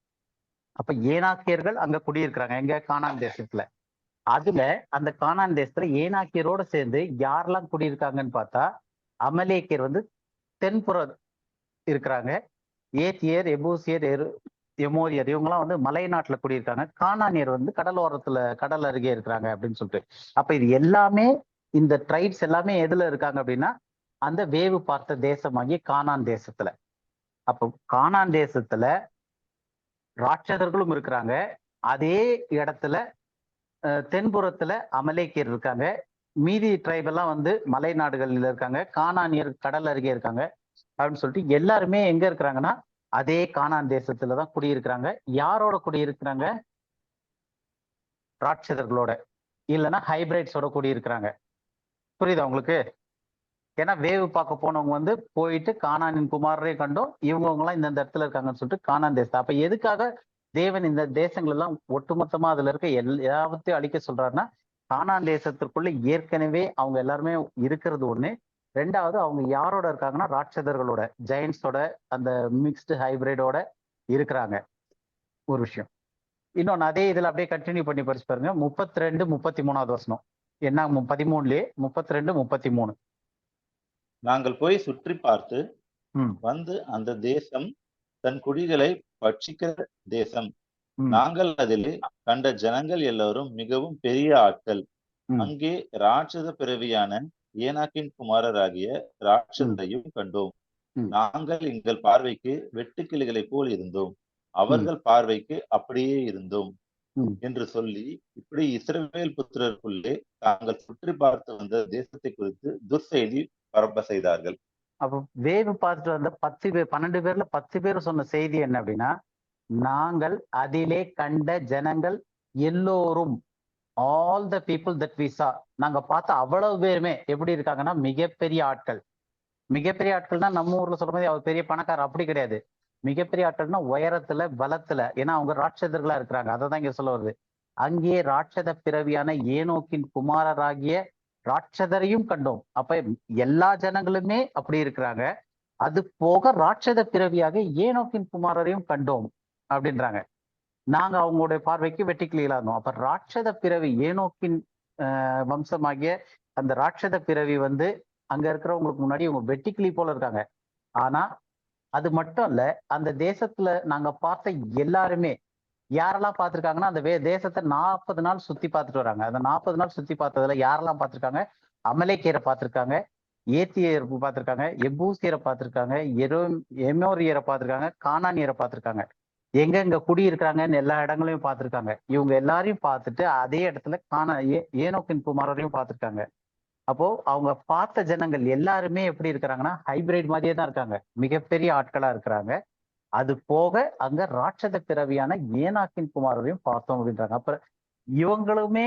அப்ப ஏனாக்கியர்கள் அங்க குடியிருக்கிறாங்க. எங்க? கானான் தேசத்துல. அதுல அந்த கானான் தேசத்துல ஏனாக்கியரோட சேர்ந்து யாரெல்லாம் குடியிருக்காங்கன்னு பார்த்தா, அமலேக்கியர் வந்து தென்புற இருக்கிறாங்க. ஏத்தியர், எபூசியர், எமோரியர் இவங்கெல்லாம் வந்து மலை நாட்டுல குடியிருக்காங்க. கானானியர் வந்து கடலோரத்துல, கடல் அருகே இருக்கிறாங்க அப்படின்னு சொல்லிட்டு. அப்ப இது எல்லாமே இந்த ட்ரைப்ஸ் எல்லாமே எதுல இருக்காங்க அப்படின்னா அந்த வேவு பார்த்த தேசமாகிய கானான் தேசத்துல. அப்போ கானான் தேசத்துல ராட்சதர்களும் இருக்கிறாங்க. அதே இடத்துல தென்புறத்துல அமலேக்கியர் இருக்காங்க. மீதி ட்ரைப் எல்லாம் வந்து மலை நாடுகள்ல இருக்காங்க. கானானியர் கடல் அருகே இருக்காங்க அப்படின்னு சொல்லிட்டு எல்லாருமே எங்க இருக்கிறாங்கன்னா அதே கானான் தேசத்துலதான் குடியிருக்கிறாங்க. யாரோட குடியிருக்கிறாங்க? ராட்சதர்களோட, இல்லைன்னா ஹைபிரைட்ஸோட குடியிருக்கிறாங்க. புரியுதா உங்களுக்கு? ஏன்னா வேவு பார்க்க போனவங்க வந்து போயிட்டு கானானின் குமாரரே கண்டோம், இவங்கெல்லாம் இந்த இடத்துல இருக்காங்கன்னு சொல்லிட்டு கானான் தேசம். அப்ப எதுக்காக தேவன் இந்த தேசங்கள் எல்லாம் ஒட்டுமொத்தமா அதுல இருக்க எல்லாத்தையும் அழிக்க சொல்றாருன்னா, கானான் தேசத்திற்குள்ள ஏற்கனவே அவங்க எல்லாருமே இருக்கிறது ஒண்ணு. ரெண்டாவது, அவங்க யாரோட இருக்காங்கன்னா ராட்சதர்களோட, ஜெயன்ஸோட, அந்த மிக்ஸ்டு ஹைபிரிடோட இருக்கிறாங்க. ஒரு விஷயம். இன்னொன்னு அதே இதுல அப்படியே கண்டினியூ பண்ணி படிச்சு பாருங்க. 32, 33வது வசனம். என்ன? 13லயே 32, 33. நாங்கள் போய் சுற்றி பார்த்து வந்து அந்த தேசம் தன் குடிகளை பட்சிக்கிற தேசம். நாங்கள் அதிலே கண்ட ஜனங்கள் எல்லோரும் மிகவும் பெரிய ஆட்கள். அங்கே ராட்சத பிறவியான ஏனாக்கின் குமாரராகிய ராட்சதையும் கண்டோம். நாங்கள் எங்கள் பார்வைக்கு வெட்டுக்கிளிகளை போல் இருந்தோம், அவர்கள் பார்வைக்கு அப்படியே இருந்தோம். என்று சொல்லி இப்படி இஸ்ரவேல் புத்திரருக்குள்ளே தாங்கள் சுற்றி பார்த்து வந்த தேசத்தை குறித்து துர்செய்தி பரப்ப செய்தார்கள். அப்போ வேவு பார்த்துட்டு வந்த 10 பேர் 12 பேர்ல 10 பேர் சொன்ன செய்தி என்ன அப்படின்னா, நாங்கள் அதிலே கண்ட ஜனங்கள் எல்லோரும், all the people that we saw, நாங்க பார்த்த அவ்வளவு பேருமே எப்படி இருக்காங்கன்னா மிகப்பெரிய ஆட்கள். மிகப்பெரிய ஆட்கள்னா நம்ம ஊர்ல சொல்ற மாதிரி அவர் பெரிய பணக்காரர் அப்படி கிடையாது. மிகப்பெரிய ஆட்கள்னா உயரத்துல பலத்துல, ஏன்னா அவங்க ராட்சதர்களா இருக்கிறாங்க. அதை தான் இங்க சொல்ல வருது. அங்கே ராட்சத பிறவியான ஏனோக்கின் குமாரராகிய ராட்சதரையும் கண்டோம். அப்ப எல்லா ஜனங்களுமே அப்படி இருக்கிறாங்க. அது போக ராட்சத பிறவியாக ஏனோக்கின் குமாரரையும் கண்டோம் அப்படின்றாங்க. நாங்க அவங்களுடைய பார்வைக்கு வெட்டிக்கிளிகளா இருந்தோம். அப்ப ராட்சத பிறவி ஏனோக்கின் வம்சமாகிய அந்த ராட்சத பிறவி வந்து அங்க இருக்கிறவங்களுக்கு முன்னாடி இவங்க வெட்டிக்கிளி போல இருக்காங்க. ஆனா அது மட்டும் இல்ல, அந்த தேசத்துல நாங்க பார்த்த எல்லாருமே யாரெல்லாம் பார்த்திருக்காங்கன்னா, அந்த தேசத்தை 40 நாள் சுத்தி பார்த்துட்டு வராங்க. அந்த 40 நாள் சுத்தி பார்த்ததுல யாரெல்லாம் பார்த்திருக்காங்க? அமலேக்கியரை பார்த்திருக்காங்க, ஏத்தியரை பார்த்திருக்காங்க, எபூசியரை பார்த்திருக்காங்க, எமோரியரை பார்த்திருக்காங்க, கானானியரை பார்த்திருக்காங்க. எங்க குடியிருக்கிறாங்கன்னு எல்லா இடங்களையும் பார்த்திருக்காங்க. இவங்க எல்லாரையும் பார்த்துட்டு அதே இடத்துல ஏனோக்கின் குமாரரையும் பார்த்திருக்காங்க. அப்போ அவங்க பார்த்த ஜனங்கள் எல்லாருமே எப்படி இருக்கிறாங்கன்னா ஹைபிரிட் மாதிரியே தான் இருக்காங்க. மிகப்பெரிய ஆட்களா இருக்கிறாங்க. அது போக அங்க ராட்சத பிறவியான ஏனாக்கின் குமாரரையும் பார்த்தோம் அப்படின்றாங்க. அப்புறம் இவங்களுமே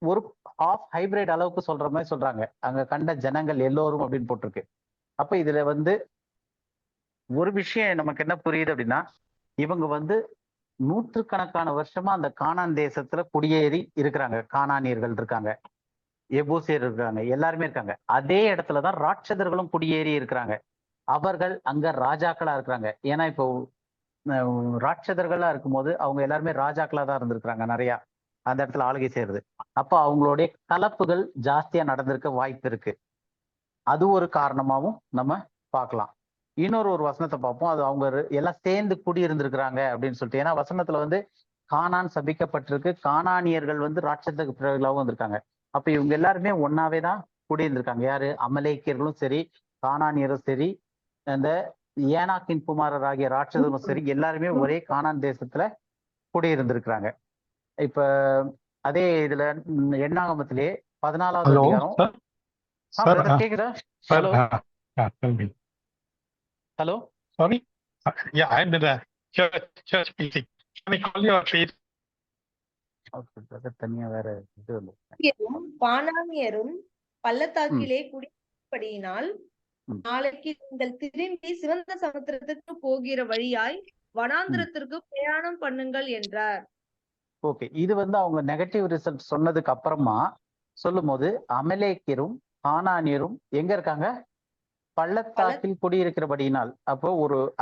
ஒரு ஆஃப் ஹைபிரிட் அளவுக்கு சொல்ற மாதிரி சொல்றாங்க. அங்க கண்ட ஜனங்கள் எல்லோரும் அப்படின்னு போட்டிருக்கு. அப்ப இதுல வந்து ஒரு விஷயம் நமக்கு என்ன புரியுது அப்படின்னா, இவங்க வந்து நூற்றுக்கணக்கான வருஷமா அந்த கானான் தேசத்துல குடியேறி இருக்கிறாங்க. கானானியர்கள் இருக்காங்க, எபூசியர் இருக்காங்க, எல்லாருமே இருக்காங்க. அதே இடத்துலதான் ராட்சதர்களும் குடியேறி இருக்கிறாங்க. அவர்கள் அங்க ராஜாக்களா இருக்கிறாங்க. ஏன்னா இப்போ ராட்சதர்களா இருக்கும்போது அவங்க எல்லாருமே ராஜாக்களா தான் இருந்திருக்கிறாங்க நிறைய அந்த இடத்துல ஆளுகை செய்யறது. அப்ப அவங்களுடைய கலப்புகள் ஜாஸ்தியா நடந்திருக்க வாய்ப்பு இருக்கு. அது ஒரு காரணமாவும் நம்ம பார்க்கலாம். இன்னொரு வசனத்தை பார்ப்போம். அது அவங்க எல்லாம் சேர்ந்து குடியிருந்திருக்கிறாங்க அப்படின்னு சொல்லிட்டு. ஏன்னா வசனத்துல வந்து கானான் சபிக்கப்பட்டிருக்கு, கானானியர்கள் வந்து ராட்சத பிறகுலாவும் வந்திருக்காங்க. அப்ப இவங்க எல்லாருமே ஒன்னாவே தான் குடியிருந்திருக்காங்க. யாரு? அமலேக்கியர்களும் சரி, கானானியரும் சரி, அந்த ஏனாக்கின் குமாரர் ஆகிய ராட்சதரும் சரி, எல்லாருமே ஒரே கானான் தேசத்துல குடியிருந்திருக்கிறாங்க. இப்ப அதே இதுல எண்ணாகமத்திலே 14வது அதிகாரம். கேக்குதா? Hello hello. Sorry. Yeah, I'm in the church meeting. Can I call you please? தனியா வேற இது வந்து கானானியரும் பள்ளத்தாக்கிலே குடியிருப்படியினால் நாளைக்கு நீங்கள் திரும்பி சிவந்த சமுத்திரத்துக்கு போகிற வழியாய் வனாந்திரத்திற்கு பிரயாணம் பண்ணுங்கள் என்றார். ஓகே, இது வந்து அவங்க நெகட்டிவ் ரிசல்ட் சொன்னதுக்கு அப்புறமா சொல்லும் போது அமலேக்கியரும் கானானியரும் எங்க இருக்காங்க? பள்ளத்தாக்கில் குடியிருக்கிறபடியினால். அப்போ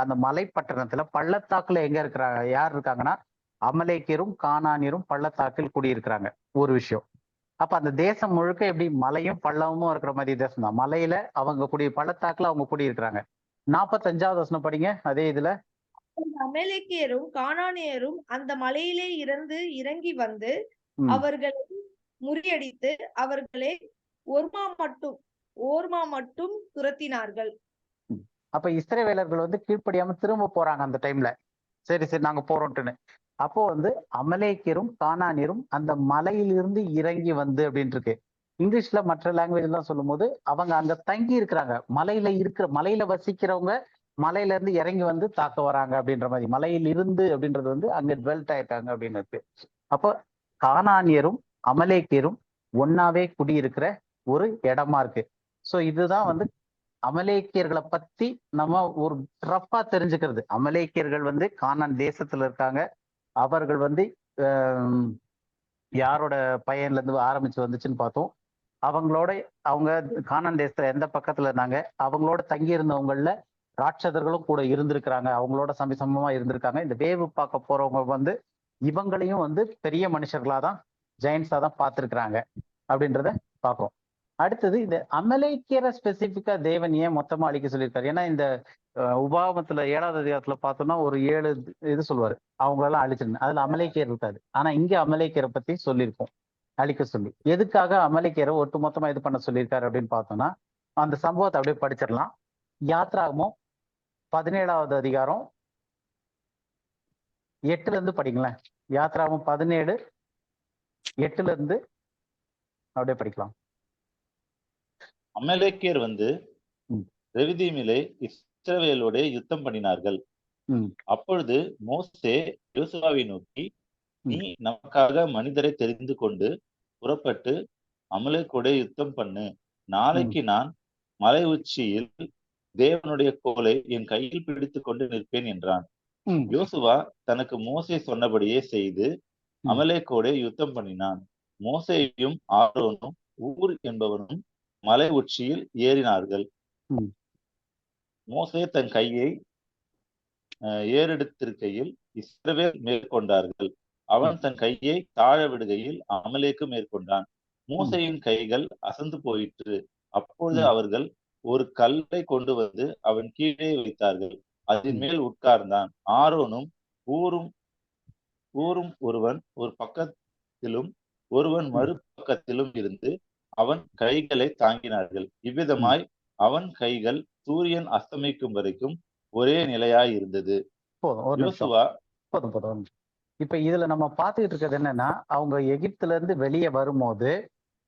அந்த மலைப்பட்டணத்துல பள்ளத்தாக்குல எங்க இருக்கிறாங்க? யார் இருக்காங்கன்னா அமலேக்கியரும் கானானியரும் பள்ளத்தாக்கில் குடியிருக்கிறாங்க. ஒரு விஷயம். அப்ப அந்த தேசம் முழுக்க எப்படி மலையும் பள்ளமும் இருக்கிற மாதிரி தேசம் தான். மலையில அவங்க பள்ளத்தாக்குல அவங்க குடியிருக்கிறாங்க. 45வது வசனம் படிங்க அதே இதுல. அமலேக்கியரும் கானானியரும் அந்த மலையிலே இறங்கி வந்து அவர்களை முறியடித்து அவர்களை ஓர்மா மட்டும் துரத்தினார்கள். அப்ப இஸ்ரவேலர்கள் வந்து கீழ்ப்படியாம திரும்ப போறாங்க அந்த டைம்ல. சரி நாங்க போறோம்ட்டுன்னு. அப்போ வந்து அமலேக்கியரும் கானானியரும் அந்த மலையிலிருந்து இறங்கி வந்து அப்படின்னு இருக்கு. இங்கிலீஷ்ல மற்ற லாங்குவேஜ் எல்லாம் சொல்லும் போது அவங்க அங்க தங்கி இருக்கிறாங்க. மலையில வசிக்கிறவங்க மலையில இருந்து இறங்கி வந்து தாக்க வராங்க அப்படின்ற மாதிரி. மலையில் இருந்து அப்படின்றது வந்து அங்க டுவெல்ட் ஆயிருக்காங்க அப்படின்னு இருக்கு. அப்போ கானானியரும் அமலேக்கியரும் ஒன்னாவே குடியிருக்கிற ஒரு இடமா இருக்கு. சோ இதுதான் வந்து அமலேக்கியர்களை பத்தி நம்ம ஒரு ரஃபா தெரிஞ்சுக்கிறது. அமலேக்கியர்கள் வந்து கானான் தேசத்துல இருக்காங்க. அவர்கள் வந்து யாரோட பையன்ல இருந்து ஆரம்பிச்சு வந்துச்சுன்னு பார்த்தோம். அவங்க கானான் தேசத்துல எந்த பக்கத்துல இருந்தாங்க, அவங்களோட தங்கி இருந்தவங்கள ராட்சதர்களும் கூட இருந்திருக்கிறாங்க. அவங்களோட சமமா இருந்திருக்காங்க. இந்த வேவு பார்க்க போறவங்க வந்து இவங்களையும் வந்து பெரிய மனுஷர்களாதான் ஜெயின்ஸா தான் பார்த்திருக்கிறாங்க அப்படின்றத பார்க்கிறோம். அடுத்தது இந்த அமலேக்கியரை ஸ்பெசிபிக்கா தேவன் ஏன் மொத்தமா அழிக்க சொல்லியிருக்காரு? ஏன்னா இந்த உபாகமத்துல 7வது அதிகாரத்துல பார்த்தோம்னா ஒரு 7 இது சொல்லுவாரு, அவங்களெல்லாம் அழிச்சிருந்தேன். அதுல அமலேக்கியர் இருக்காது. ஆனா இங்க அமலேக்கியரை பத்தி சொல்லியிருக்கோம் அழிக்க சொல்லி. எதுக்காக அமலேக்கியரை ஒட்டு மொத்தமா இது பண்ண சொல்லியிருக்காரு அப்படின்னு பார்த்தோம்னா அந்த சம்பவத்தை அப்படியே படிச்சிடலாம். யாத்ராகமம் 17வது அதிகாரம் 8ல இருந்து படிங்களேன். யாத்ராகமம் 17:8 அப்படியே படிக்கலாம். அமலேக்கியர் வந்து ம். ரெவிதீமிலே இஸ்ரவேலோட யுத்தம் பண்ணினார்கள். ம். அப்பொழுது மோசே யோசுவாவை நோக்கி, ம். நீ நமக்காக மனிதரை தெரிந்து கொண்டு புறப்பட்டு அமலேக்கோட யுத்தம் பண்ணு. நாளைக்கு நான் மலை உச்சியில் தேவனுடைய கோலை என் கையில் பிடித்துக் கொண்டு நிற்பேன் என்றான். ம். யோசுவா தனக்கு மோசே சொன்னபடியே செய்து ம். அமலேக்கோட யுத்தம் பண்ணினான். மோசேயும் ஆரோனும் ஊர் என்பவனும் மலை உச்சியில் ஏறினார்கள். ம். மோசே தன் கையை ஏறெடுத்திருக்கையில் இஸ்ரவேல் மேற்கொண்டார்கள். அவன் தன் கையை தாழ விடுகையில் அமலேக்கு மேற்கொண்டான். மோசேயின் கைகள் அசந்து போயிற்று. அப்பொழுது அவர்கள் ஒரு கல்லை கொண்டு வந்து அவன் கீழே வைத்தார்கள். அதன் மேல் உட்கார்ந்தான். ஆரோனும் ஊரும் ஒருவன் ஒரு பக்கத்திலும் ஒருவன் மறுபக்கத்திலும் இருந்து அவன் கைகளை தாங்கினார்கள். இவ்விதமாய் அவன் கைகள் சூரியன் அஸ்தமிக்கும் வரைக்கும் ஒரே நிலையாய் இருந்தது. யோசுவா போதும். இப்ப இதுல நம்ம பார்த்துக்கிட்டு இருக்கிறது என்னன்னா, அவங்க எகிப்துல இருந்து வெளியே வரும்போது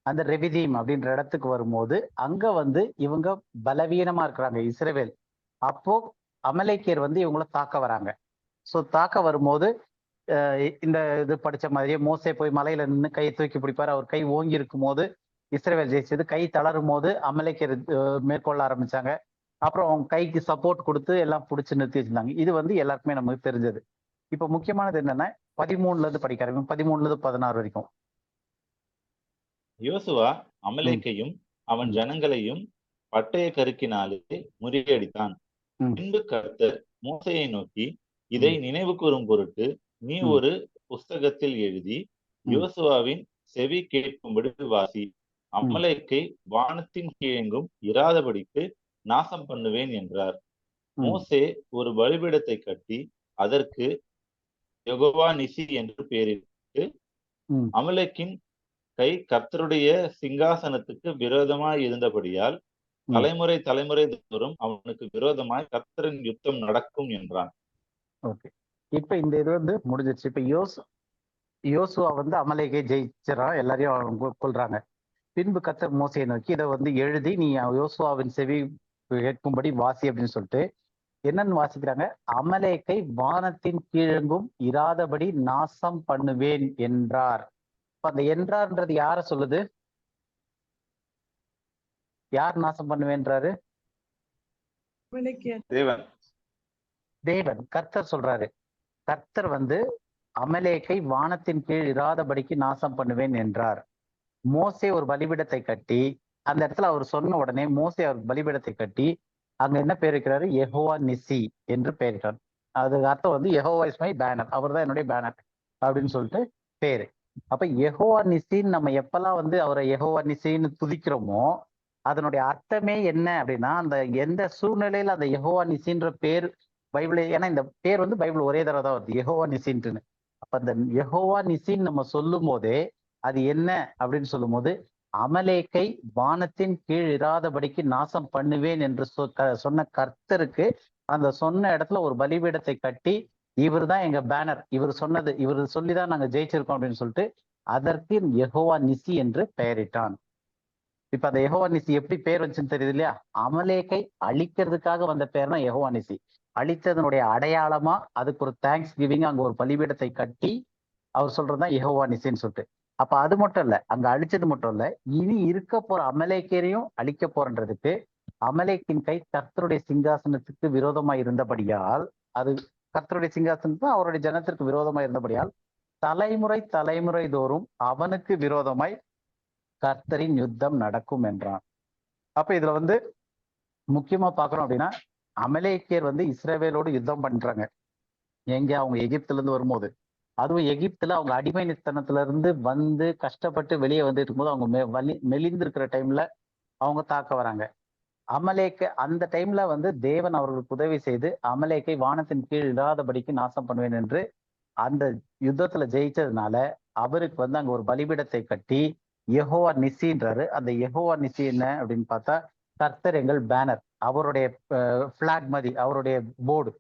அந்த ரெவிதீம் அப்படின்ற இடத்துக்கு வரும்போது அங்க வந்து இவங்க பலவீனமா இருக்கிறாங்க இஸ்ரவேல். அப்போ அமலேக்கியர் வந்து இவங்கள தாக்க வராங்க. ஸோ தாக்க வரும்போது இந்த இது படிச்ச மாதிரியே மோசே போய் மலையில நின்று கையை தூக்கி பிடிப்பாரு. அவர் கை ஓங்கி இருக்கும் போது இஸ்ரவேல் ஜெயிச்சது. கை தளரும் போது அமலேக்கியர் மேற்கொள்ள ஆரம்பிச்சாங்க. அப்புறம் அவங்க கைக்கு சப்போர்ட் கொடுத்து எல்லாம் பிடிச்சி நிறுத்தி வச்சிருந்தாங்க. இது வந்து எல்லாருக்குமே நமக்கு தெரிஞ்சது. இப்ப முக்கியமானது என்னன்னா 13ல இருந்து படிக்கிறோம், 13-16 வரைக்கும். யோசுவா அமலேக்கையும் அவன் ஜனங்களையும் பட்டய கருக்கினாலே முறியடித்தான். பின்பு கர்த்தர் மோசேயை நோக்கி, இதை நினைவு கூறும் பொருட்டு நீ ஒரு புஸ்தகத்தில் எழுதி யோசுவாவின் செவி கேட்கும்படி வாசி. அமலேக்கை வானத்தின் கீழெங்கும் இராதபடிக்கு நாசம் பண்ணுவேன் என்றார். மோசே ஒரு பலிபீடத்தை கட்டி அதற்கு யெகோவா நிசி என்று பெயரிட்டு, அமலேக்கின் கை கர்த்தருடைய சிங்காசனத்துக்கு விரோதமாய் இருந்தபடியால் தலைமுறை தோறும் அவனுக்கு விரோதமாய் கர்த்தரின் யுத்தம் நடக்கும் என்றான். ஓகே, இப்ப இந்த இது வந்து முடிஞ்சிருச்சு. இப்ப யோசுவா வந்து அமலேக்கை ஜெயிச்சிடறான், எல்லாரையும் கொல்றாங்க. பின்பு கர்த்தர் மோசையை நோக்கி இதை வந்து எழுதி நீ யோசுவாவின் செவி கேட்கும்படி வாசி அப்படின்னு சொல்லிட்டு என்னன்னு வாசிக்கிறாங்க, அமலேக்கை வானத்தின் கீழெங்கும் இராதபடி நாசம் பண்ணுவேன் என்றார். அந்த என்றார்ன்றது யார சொல்லுது? யார் நாசம் பண்ணுவேன்றாரு? தேவன், கர்த்தர் சொல்றாரு. கர்த்தர் வந்து அமலேக்கை வானத்தின் கீழ் இராதபடிக்கு நாசம் பண்ணுவேன் என்றார். மோசே ஒரு பலிபீடத்தை கட்டி அந்த இடத்துல அவர் சொன்ன உடனே மோசே அவர் பலிபீடத்தை கட்டி அங்க என்ன பேர் வைக்கிறாரு? யெகோவா நிசி என்று பெயரிட்டார். அதுக்கு அர்த்தம் வந்து யெகோவா இஸ் மை பேனர், அவர் தான் என்னுடைய பேனர் அப்படின்னு சொல்லிட்டு பேரு. அப்ப யெகோவா நிசின்னு நம்ம எப்பெல்லாம் வந்து அவரை யெகோவா நிசின்னு துதிக்கிறோமோ அதனுடைய அர்த்தமே என்ன அப்படின்னா, அந்த எந்த சூழ்நிலையில அந்த யெகோவா நிசின்ற பேர் பைபிள், ஏன்னா இந்த பேர் வந்து பைபிள் ஒரே தடவை தான் வருது, யெகோவா நிசின்ட்டுன்னு. அப்ப அந்த யெகோவா நிசின்னு நம்ம சொல்லும் போதே அது என்ன அப்படின்னு சொல்லும் போது, அமலேக்கை வானத்தின் கீழ் இராதபடிக்கு நாசம் பண்ணுவேன் என்று சொன்ன கர்த்தருக்கு அந்த சொன்ன இடத்துல ஒரு பலிபீடத்தை கட்டி இவர் தான் எங்க பேனர், இவர் சொன்னது, இவர் சொல்லிதான் நாங்க ஜெயிச்சிருக்கோம் அப்படின்னு சொல்லிட்டு அதற்கு யெகோவா நிசி என்று பெயரிட்டான். இப்ப அந்த யெகோவா நிசி எப்படி பேர் வச்சுன்னு தெரியுது இல்லையா? அமலேக்கை அழிக்கிறதுக்காக வந்த பேர் தான் யெகோவா நிசி. அழித்ததனுடைய அடையாளமா அதுக்கு ஒரு தேங்க்ஸ் கிவிங் அங்க ஒரு பலிபீடத்தை கட்டி அவர் சொல்றதுதான் யெகோவா நிசின்னு சொல்லிட்டு. அப்ப அது மட்டும் இல்ல, அங்க அழிச்சது மட்டும் இல்ல, இனி இருக்க போற அமலேக்கரையும் அழிக்க போறன்றதுக்கு அமலேக்கின் கை கர்த்தருடைய சிங்காசனத்துக்கு விரோதமா இருந்தபடியால், அது கர்த்தருடைய சிங்காசனத்துக்கு அவருடைய ஜனத்திற்கு விரோதமா இருந்தபடியால் தலைமுறை தோறும் அவனுக்கு விரோதமாய் கர்த்தரின் யுத்தம் நடக்கும் என்றான். அப்ப இதுல வந்து முக்கியமா பாக்குறோம் அப்படின்னா, அமலேக்கியர் வந்து இஸ்ரவேலோடு யுத்தம் பண்றாங்க. எங்க? அவங்க எகிப்துல இருந்து வரும்போது. அதுவும் எகிப்துல அவங்க அடிமைத்தனத்துல இருந்து வந்து கஷ்டப்பட்டு வெளியே வந்துட்டு இருக்கும்போது அவங்க மெலிந்து இருக்கிற டைம்ல அவங்க தாக்க வராங்க. அமலேக்கு அந்த டைம்ல வந்து தேவன் அவர்களுக்கு உதவி செய்து அமலேக்கை வானத்தின் கீழ் இடாதபடிக்கு நாசம் பண்ணுவேன் என்று அந்த யுத்தத்துல ஜெயிச்சதுனால அவருக்கு வந்து அங்க ஒரு பலிபீடத்தை கட்டி யெகோவா நிசின்றாரு. அந்த யெகோவா நிசி என்ன அப்படின்னு பார்த்தா, கர்த்தர் எங்கள் பேனர், அவருடைய பிளாக் மாதிரி, அவருடைய போர்டு,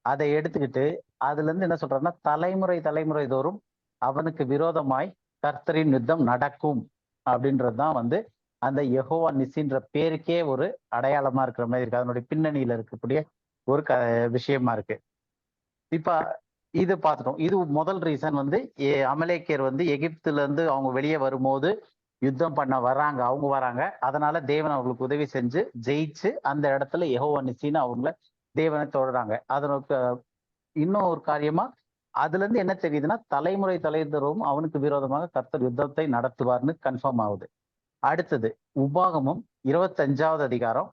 அதை எடுத்துக்கிட்டு அதுல இருந்து என்ன சொல்றாருன்னா, தலைமுறை தோறும் அவனுக்கு விரோதமாய் கர்த்தரின் யுத்தம் நடக்கும் அப்படின்றதுதான் வந்து அந்த யெகோவா நிசின்ற பேருக்கே ஒரு அடையாளமா இருக்கிற மாதிரி இருக்கு. அதனுடைய பின்னணியில இருக்கக்கூடிய ஒரு விஷயமா இருக்கு. இப்ப இது பார்த்துட்டோம். இது முதல் ரீசன் வந்து அமலேக்கியர் வந்து எகிப்துல இருந்து அவங்க வெளியே வரும்போது யுத்தம் பண்ண வராங்க, அவங்க வராங்க. அதனால தேவன் அவங்களுக்கு உதவி செஞ்சு ஜெயிச்சு அந்த இடத்துல யெகோவா நிசின்னு அவங்கள தேவனை தொடராங்க. அதற்கு இன்னும் ஒரு காரியமா அதுல இருந்து என்ன தெரியுதுன்னா, தலைமுறை தலைமுறையும் அவனுக்கு விரோதமாக கர்த்தர் யுத்தத்தை நடத்துவார்னு கன்ஃபார்ம் ஆகுது. அடுத்தது உபாகமம் 25வது அதிகாரம்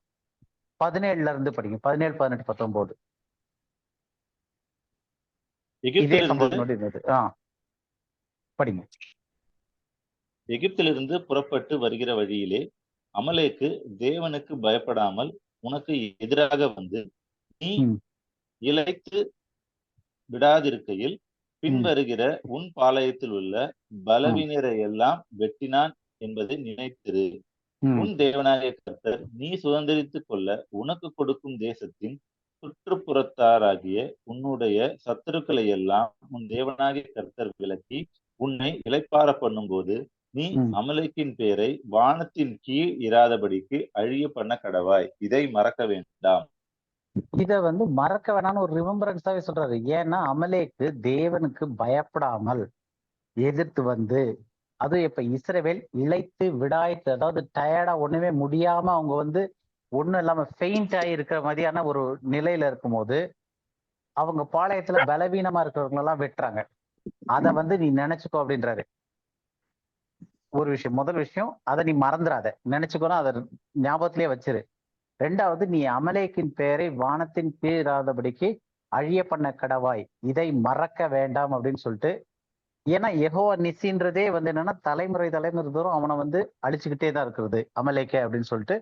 17ல இருந்து படிங்க. 17, 18, 19 இதே சம்பவத்தினுடைய இருந்தது. படிங்க. எகிப்திலிருந்து புறப்பட்டு வருகிற வழியிலே அமலேக்கு தேவனுக்கு பயப்படாமல் உனக்கு எதிராக வந்து நீ இளைத்து விடாதிருக்கையில் பின்வருகிற உன் பாளையத்தில் உள்ள பலவீனரை எல்லாம் வெட்டினான் என்பதை நினைத்திரு. உன் தேவனாகிய கர்த்தர் நீ சுதந்திரித்துக் கொள்ள உனக்கு கொடுக்கும் தேசத்தின் சுற்றுப்புறத்தாராகிய உன்னுடைய சத்துருக்களை எல்லாம் உன் தேவனாகிய கர்த்தர் விலக்கி உன்னை இளைப்பார பண்ணும் போது நீ அமலேக்கின் பேரை வானத்தின் கீழ் இராதபடிக்கு அழிய பண்ண கடவாய். இதை மறக்க வேண்டாம். இத வந்து மறக்க வேணாம்னு ஒரு ரிமெம்பரன்ஸாவே சொல்றாரு. ஏன்னா அமலேக்கு தேவனுக்கு பயப்படாமல் எதிர்த்து வந்து, அது இப்ப இஸ்ரவேல் இளைத்து விடாய்த்து, அதாவது டயர்டா ஒண்ணுமே முடியாம அவங்க வந்து ஒண்ணும் இல்லாம ஃபெயிண்ட் ஆகி இருக்கிற மாதிரியான ஒரு நிலையில இருக்கும்போது அவங்க பாளையத்துல பலவீனமா இருக்கிறவங்க எல்லாம் வெட்டுறாங்க. அத வந்து நீ நினைச்சுக்கோ அப்படின்றாரு. ஒரு விஷயம், முதல் விஷயம், அதை நீ மறந்துடாத, நினைச்சுக்கோனா அதை ஞாபகத்திலேயே வச்சிரு. ரெண்டாவது, நீ அமலேக்கின் பெயரை வானத்தின் கீழாதபடிக்கு அழிய பண்ண கடவாய், இதை மறக்க வேண்டாம் அப்படின்னு சொல்லிட்டு. ஏன்னா யெகோவா நிசின்றதே வந்து என்னன்னா தலைமுறை தலைமுறை தூரம் அவனை வந்து அழிச்சுக்கிட்டே தான் இருக்கிறது அமலேக்கே அப்படின்னு சொல்லிட்டு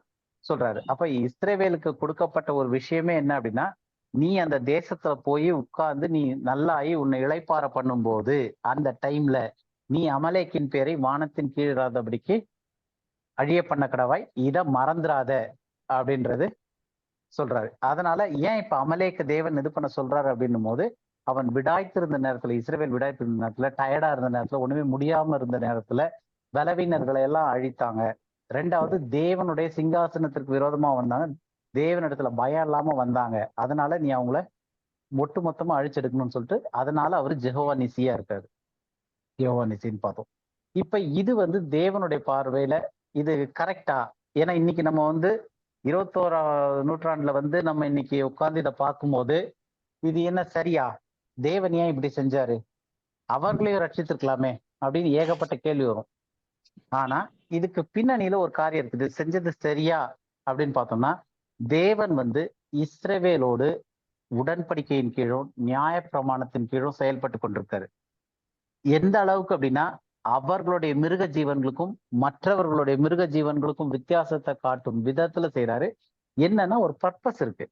சொல்றாரு. அப்ப இஸ்ரவேலுக்கு கொடுக்கப்பட்ட ஒரு விஷயமே என்ன அப்படின்னா, நீ அந்த தேசத்துல போய் உட்கார்ந்து நீ நல்லாயி உன்னை இளைப்பார பண்ணும் போது அந்த டைம்ல நீ அமலேக்கின் பேரை வானத்தின் கீழாதபடிக்கு அழிய பண்ண கடவாய், இதை மறந்துடாத அப்படின்றது சொல்றாரு. அதனால ஏன் இப்ப அமலேக்க தேவன் இது பண்ண சொல்றாரு அப்படின்னும் போது, அவன் விடாய்த்திருந்த நேரத்துல, இஸ்ரவேல் விடாய்த்திருந்த நேரத்துல, டயர்டா இருந்த நேரத்துல, ஒண்ணுமே முடியாம இருந்த நேரத்துல பலவீனர்களை எல்லாம் அழித்தாங்க. ரெண்டாவது, தேவனுடைய சிங்காசனத்திற்கு விரோதமா வந்தாங்க, தேவனிடத்துல பயம் இல்லாம வந்தாங்க. அதனால நீ அவங்கள ஒட்டு மொத்தமா அழிச்செடுக்கணும்னு சொல்லிட்டு, அதனால அவர் ஜெகோவா நிசியா இருக்காரு. யெகோவா நிசின்னு பார்த்தோம். இப்ப இது வந்து தேவனுடைய பார்வையில இது கரெக்டா? ஏன்னா இன்னைக்கு நம்ம வந்து 21ஆம் நூற்றாண்டுல வந்து நம்ம இன்னைக்கு உட்கார்ந்து இதை பார்க்கும்போது இது என்ன சரியா? தேவன் ஏன் இப்படி செஞ்சாரு? அவர்களையும் ரட்சித்திருக்கலாமே அப்படின்னு ஏகப்பட்ட கேள்வி வரும். ஆனா இதுக்கு பின்னணியில ஒரு காரியம் இருக்குது. செஞ்சது சரியா அப்படின்னு பார்த்தோம்னா, தேவன் வந்து இஸ்ரவேலோடு உடன்படிக்கையின் கீழும் நியாய பிரமாணத்தின் கீழும் செயல்பட்டு கொண்டிருக்காரு. எந்த அளவுக்கு அப்படின்னா, அவர்களுடைய மிருக ஜீவன்களுக்கும் மற்றவர்களுடைய மிருக ஜீவன்களுக்கும் வித்தியாசத்தை காட்டும் விதத்துல செய்யறாரு. என்னன்னா ஒரு பர்பஸ் இருக்கு.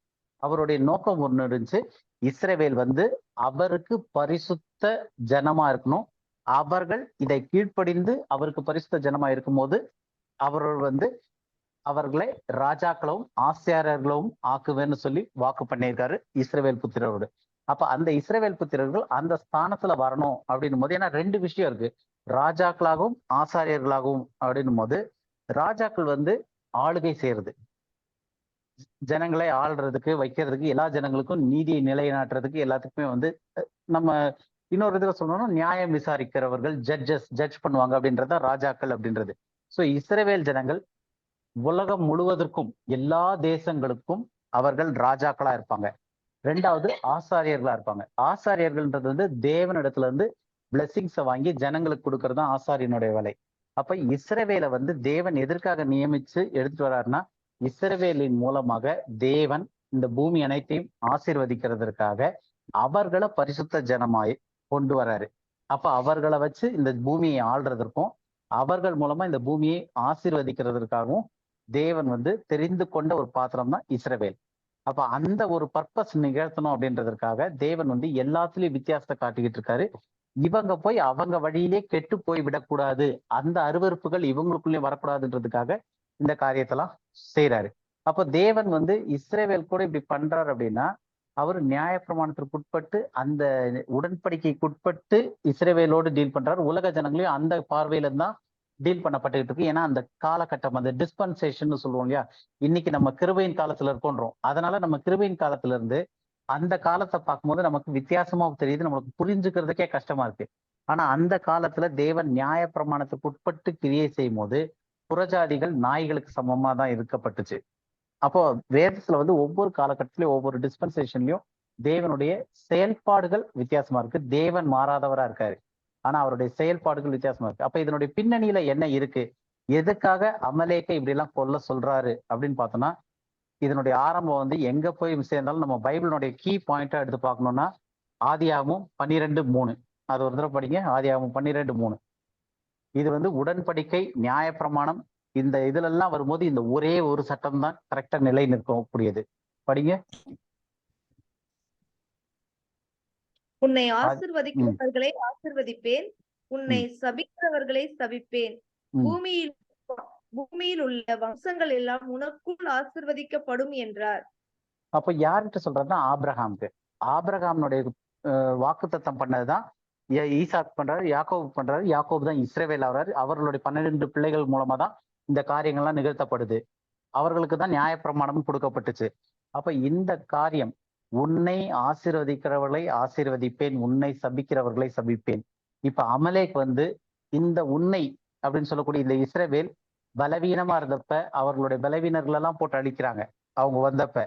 அவருடைய நோக்கம் ஒண்ணு இருந்துச்சு. இஸ்ரவேல் வந்து அவருக்கு பரிசுத்த ஜனமா இருக்கணும். அவர்கள் இதை கீழ்ப்படிந்து அவருக்கு பரிசுத்த ஜனமா இருக்கும்போது அவர்கள் வந்து அவர்களை ராஜாக்களும் ஆசிரியர்களும் ஆக்குவேன்னு சொல்லி வாக்கு பண்ணியிருக்காரு இஸ்ரவேல் புத்திரரோடு. அப்ப அந்த இஸ்ரவேல் புத்திரர்கள் அந்த ஸ்தானத்துல வரணும் அப்படின்னும் போது, ஏன்னா ரெண்டு விஷயம் இருக்கு, ராஜாக்களாகவும் ஆசாரியர்களாகவும் அப்படின்னும் போது, ராஜாக்கள் வந்து ஆளுகை செய்யறது, ஜனங்களை ஆள்றதுக்கு வைக்கிறதுக்கு, எல்லா ஜனங்களுக்கும் நீதியை நிலைநாட்டுறதுக்கு, எல்லாத்துக்குமே வந்து நம்ம இன்னொரு இதுல சொல்லணும்னா நியாயம் விசாரிக்கிறவர்கள், ஜட்ஜ் பண்ணுவாங்க அப்படின்றத ராஜாக்கள் அப்படின்றது. சோ இஸ்ரவேல் ஜனங்கள் உலகம் முழுவதற்கும் எல்லா தேசங்களுக்கும் அவர்கள் ராஜாக்களா இருப்பாங்க. ரெண்டாவது ஆசாரியர்களா இருப்பாங்க. ஆசாரியர்கள்ன்றது வந்து தேவனிடத்துல இருந்து பிளெஸிங்ஸை வாங்கி ஜனங்களுக்கு கொடுக்கறது தான் ஆசாரியனுடைய வேலை. அப்ப இஸ்ரவேலை வந்து தேவன் எதற்காக நியமிச்சு எடுத்துட்டு வர்றாருன்னா, இஸ்ரவேலின் மூலமாக தேவன் இந்த பூமி அனைத்தையும் ஆசீர்வதிக்கிறதுக்காக அவர்களை பரிசுத்த ஜனமாய் கொண்டு வர்றாரு. அப்ப அவர்களை வச்சு இந்த பூமியை ஆள்றதற்கும் அவர்கள் மூலமா இந்த பூமியை ஆசீர்வதிக்கிறதுக்காகவும் தேவன் வந்து தெரிந்து கொண்ட ஒரு பாத்திரம் தான் இஸ்ரவேல். அப்ப அந்த ஒரு பர்பஸ் நிகழ்த்தணும் அப்படின்றதுக்காக தேவன் வந்து எல்லாத்துலயும் வித்தியாசத்தை காட்டிக்கிட்டு இருக்காரு. இவங்க போய் அவங்க வழியிலே கெட்டு போய் விடக்கூடாது, அந்த அருவருப்புகள் இவங்களுக்குள்ளே வரக்கூடாதுன்றதுக்காக இந்த காரியத்தெல்லாம் செய்யறாரு. அப்ப தேவன் வந்து இஸ்ரவேல் கூட இப்படி பண்றாரு அப்படின்னா, அவர் நியாயப்பிரமாணத்திற்கு உட்பட்டு அந்த உடன்படிக்கைக்குட்பட்டு இஸ்ரவேலோடு டீல் பண்றாரு. உலக ஜனங்களையும் அந்த பார்வையில தான் டீல் பண்ணப்பட்டுக்கிட்டு இருக்கு. ஏன்னா அந்த காலகட்டம், அந்த டிஸ்பென்சேஷன் சொல்லுவோம் இல்லையா, இன்னைக்கு நம்ம கிருபையின் காலத்துல இருக்கோன்றோம். அதனால நம்ம கிருபையின் காலத்துல இருந்து அந்த காலத்தை பார்க்கும்போது நமக்கு வித்தியாசமா தெரியுது, நம்மளுக்கு புரிஞ்சுக்கிறதுக்கே கஷ்டமா இருக்கு. ஆனா அந்த காலத்துல தேவன் நியாயப்பிரமாணத்துக்கு உட்பட்டு கிரியை செய்யும் போது புறஜாதிகள் நாய்களுக்கு சமமா தான் இருக்கப்பட்டுச்சு. அப்போ வேதத்துல வந்து ஒவ்வொரு காலகட்டத்திலயும் ஒவ்வொரு டிஸ்பென்சேஷன்லயும் தேவனுடைய செயல்பாடுகள் வித்தியாசமா இருக்கு. தேவன் மாறாதவரா இருக்காரு, ஆனா அவருடைய செயல்பாடுகள் வித்தியாசமா இருக்கு. அப்ப இதனுடைய பின்னணியில என்ன இருக்கு, எதுக்காக அமலேக்கை இப்படி எல்லாம் கொல்ல சொல்றாரு அப்படின்னு பார்த்தோம்னா, இதனுடைய ஆரம்பம் வந்து எங்க போய் சேர்ந்தாலும் நம்ம பைபிளுடைய கீ பாயிண்டா எடுத்து பார்க்கணும்னா ஆதியாகமம் 12:3. அது ஒரு தடவை படிங்க. ஆதியாகமம் 12:3. இது வந்து உடன்படிக்கை, நியாயப்பிரமாணம், இந்த இதுல எல்லாம் வரும்போது இந்த ஒரே ஒரு சட்டம் தான் கரெக்டா நிலை நிற்கக்கூடியது. படிங்க. உன்னை ஆசிர்வதிக்கிறவர்களை ஆசிர்வதிப்பேன், உன்னை சபிக்கிறவர்களை சபிப்பேன். பூமியில் உள்ள வம்சங்கள் எல்லாம் உனக்குள் ஆசிர்வதிக்கப்படும் என்றார். அப்ப யார்கிட்ட சொல்றதுன்னா ஆபிரகாமுக்கு. ஆபிரகாமுடைய வாக்குத்தத்தம் பண்ணதுதான் ஈசாக் பண்றாரு, யாக்கோபு பண்றாரு. யாக்கோபு தான் இஸ்ரவேல் ஆகிறாரு. அவர்களுடைய 12 பிள்ளைகள் மூலமா தான் இந்த காரியங்கள்லாம் நிகழ்த்தப்படுது. அவர்களுக்கு தான் நியாயப்பிரமாணமும் கொடுக்கப்பட்டுச்சு. அப்ப இந்த காரியம், உன்னை ஆசீர்வதிக்கிறவர்களை ஆசீர்வதிப்பேன், உன்னை சபிக்கிறவர்களை சபிப்பேன். இப்ப அமலேக் வந்து இந்த உன்னை அப்படின்னு சொல்லக்கூடிய இந்த இஸ்ரவேல் பலவீனமா இருந்தப்ப அவர்களுடைய பலவீனர்கள் எல்லாம் போட்டு அடிக்கிறாங்க அவங்க வந்தப்ப.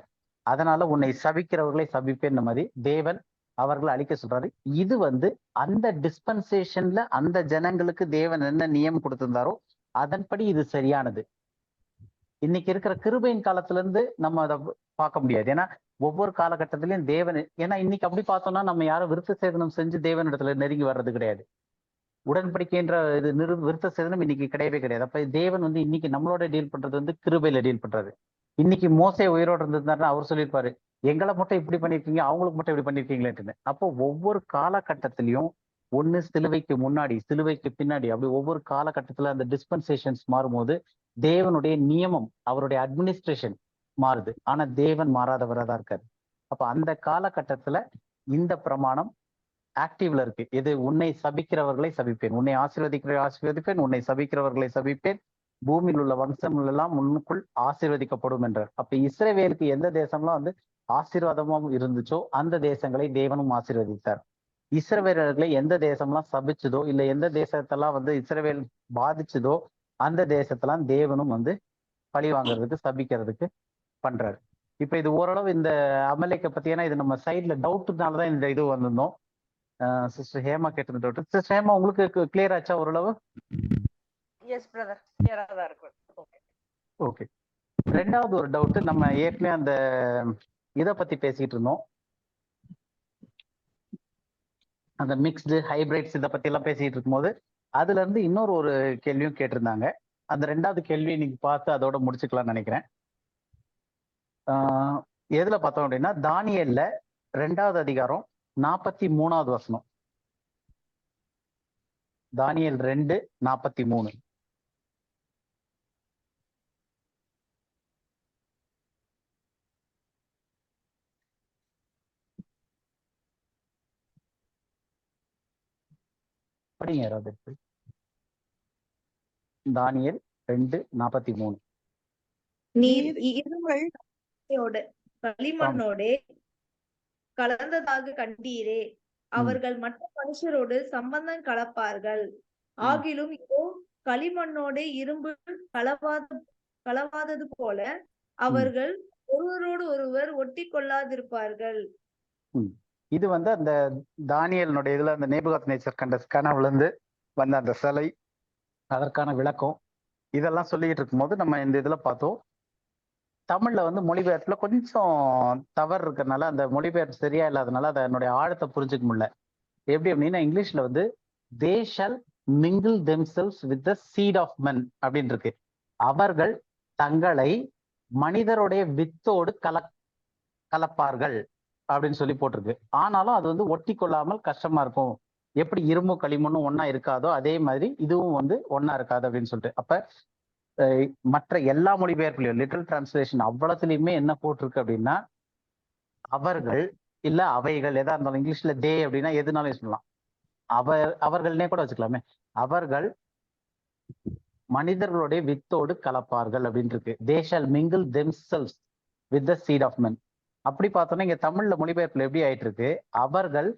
அதனால உன்னை சபிக்கிறவர்களை சபிப்பேன் மாதிரி தேவன் அவர்களை அழிக்க சொல்றாரு. இது வந்து அந்த டிஸ்பென்சேஷன்ல அந்த ஜனங்களுக்கு தேவன் என்ன நியமம் கொடுத்திருந்தாரோ அதன்படி இது சரியானது. இன்னைக்கு இருக்கிற கிருபையின் காலத்துல இருந்து நம்ம அதை பார்க்க முடியாது. ஏன்னா ஒவ்வொரு காலகட்டத்திலையும் தேவன், ஏன்னா இன்னைக்கு அப்படி பார்த்தோம்னா நம்ம யாரும் விருத்த சேதனம் செஞ்சு தேவனிடத்துல நெருங்கி வர்றது கிடையாது. உடன்படிக்கைன்ற இது விருத்த சேதனம் இன்னைக்கு கிடையவே கிடையாது. அப்ப தேவன் வந்து இன்னைக்கு நம்மளோட டீல் பண்றது வந்து கிருபையில டீல் பண்றது. இன்னைக்கு மோசே உயிரோடு இருந்திருந்தாருன்னா அவர் சொல்லியிருப்பாரு, எங்களை மட்டும் இப்படி பண்ணிருக்கீங்க, அவங்களுக்கு மட்டும் இப்படி பண்ணிருக்கீங்களேன்னு. அப்போ ஒவ்வொரு காலகட்டத்திலையும் ஒண்ணு சிலுவைக்கு முன்னாடி, சிலுவைக்கு பின்னாடி, அப்படி ஒவ்வொரு காலகட்டத்துல அந்த டிஸ்பென்சேஷன்ஸ் மாறும்போது தேவனுடைய நியமம், அவருடைய அட்மினிஸ்ட்ரேஷன் மாறுது. ஆனா தேவன் மாறாதவரா தான் இருக்காரு. அப்ப அந்த காலகட்டத்துல இந்த பிரமாணம் ஆக்டிவ்ல இருக்கு. இது உன்னை சபிக்கிறவர்களை சபிப்பேன், உன்னை ஆசீர்வதிப்பேன், உன்னை சபிக்கிறவர்களை சபிப்பேன், பூமியில் உள்ள வம்சங்கள் எல்லாம் முன்னுக்குள் ஆசீர்வதிக்கப்படும் என்றார். அப்ப இஸ்ரவேலுக்கு எந்த தேசம்லாம் வந்து ஆசீர்வாதமும் இருந்துச்சோ அந்த தேசங்களை தேவனும் ஆசீர்வதித்தார். இஸ்ரவேலர்களை எந்த தேசம்லாம் சபிச்சதோ இல்ல எந்த தேசத்தெல்லாம் வந்து இஸ்ரவேல் பாதிச்சதோ அந்த தேசத்தெல்லாம் தேவனும் வந்து பழி வாங்குறதுக்கு சபிக்கிறதுக்கு பண்றாரு. இப்ப இது ஓரளவு இந்த அமலேக்க பத்தியான இது நம்ம சைட்ல டவுட்னாலதான் இந்த இது வந்திருந்தோம். சிஸ்டர் ஹேமா கேட்டிருந்த டவுட். சிஸ்டர் ஹேமா உங்களுக்கு கிளியர் ஆச்சா ஓரளவு? எஸ் பிரதர், கிளியரா தான் இருக்கு. ஓகே. ரெண்டாவது ஒரு டவுட், நம்ம ஏற்கனவே அந்த இதை பத்தி பேசிட்டு இருந்தோம், அந்த மிக்ஸ்டு ஹைபிரிட்ஸ் இதை பத்தி எல்லாம் பேசிட்டு இருக்கும்போது அதுல இருந்து இன்னொரு ஒரு கேள்வியும் கேட்டிருந்தாங்க. அந்த ரெண்டாவது கேள்வி இன்னைக்கு பார்த்து அதோட முடிச்சுக்கலாம்னு நினைக்கிறேன். எதுல பார்த்தோம் அப்படின்னா தானியேல்ல 2வது அதிகாரம் 43வது வசனம். தானியேல் 2:43. படிங்க யாராவது. தானியேல் 2:43. நீர் இருமண்ணோடு களிமண்ணோடு கலந்ததாக கண்டீரே, அவர்கள் மற்ற மனுஷரோடு சம்பந்தம் கலப்பார்கள். ஆகிலும் இதோ களிமண்ணோடு இரும்பு கலவாதது போல அவர்கள் ஒருவரோடு ஒருவர் ஒட்டி கொள்ளாதிருப்பார்கள். இது வந்து அந்த தானியேலினுடைய இதுல அந்த நேபுகாத்நேச்சர் கண்ட கனவுல இருந்து வந்த அந்த சிலை, அதற்கான விளக்கம் இதெல்லாம் சொல்லிட்டு இருக்கும்போது நம்ம இந்த இதுல பார்த்தோம். தமிழ்ல வந்து மொழிபெயர்ப்புல கொஞ்சம் தவறு இருக்கிறதுனால, அந்த மொழிபெயர்ப்பு சரியா இல்லாதனால அதனுடைய ஆழத்தை புரிஞ்சுக்க முடியல. எப்படி அப்படின்னா இங்கிலீஷ்ல வந்து they shall mingle themselves with the seed of men அப்படின்னு இருக்கு. அவர்கள் தங்களை மனிதருடைய வித்தோடு கலப்பார்கள் அப்படின்னு சொல்லி போட்டிருக்கு. ஆனாலும் அது வந்து ஒட்டி கொள்ளாமல் கஷ்டமா இருக்கும். எப்படி இரும்பு களிமண்ணும் ஒன்னா இருக்காதோ அதே மாதிரி இதுவும் வந்து ஒன்னா இருக்காது அப்படின்னு சொல்லிட்டு. அப்ப மற்ற எல்லா மொழிபெயர்ப்புலையும் லிட்டரல் டிரான்ஸ்லேஷன் அவ்வளவுலயுமே என்ன போட்டிருக்கு அப்படின்னா அவர்கள் இல்ல அவைகள் எதா இருந்தாலும் இங்கிலீஷ்ல தே அப்படின்னா எதுனாலும் யூஸ் பண்ணலாம். அவர்கள்னே கூட வச்சுக்கலாமே. அவர்கள் மனிதர்களுடைய வித்தோடு கலப்பார்கள் அப்படின்னு இருக்கு. They shall mingle themselves with the seed of men. அப்படி பார்த்தோம்னா இங்க தமிழ்ல மொழிபெயர்ப்புல எப்படி ஆயிட்டு இருக்கு, அவர்கள்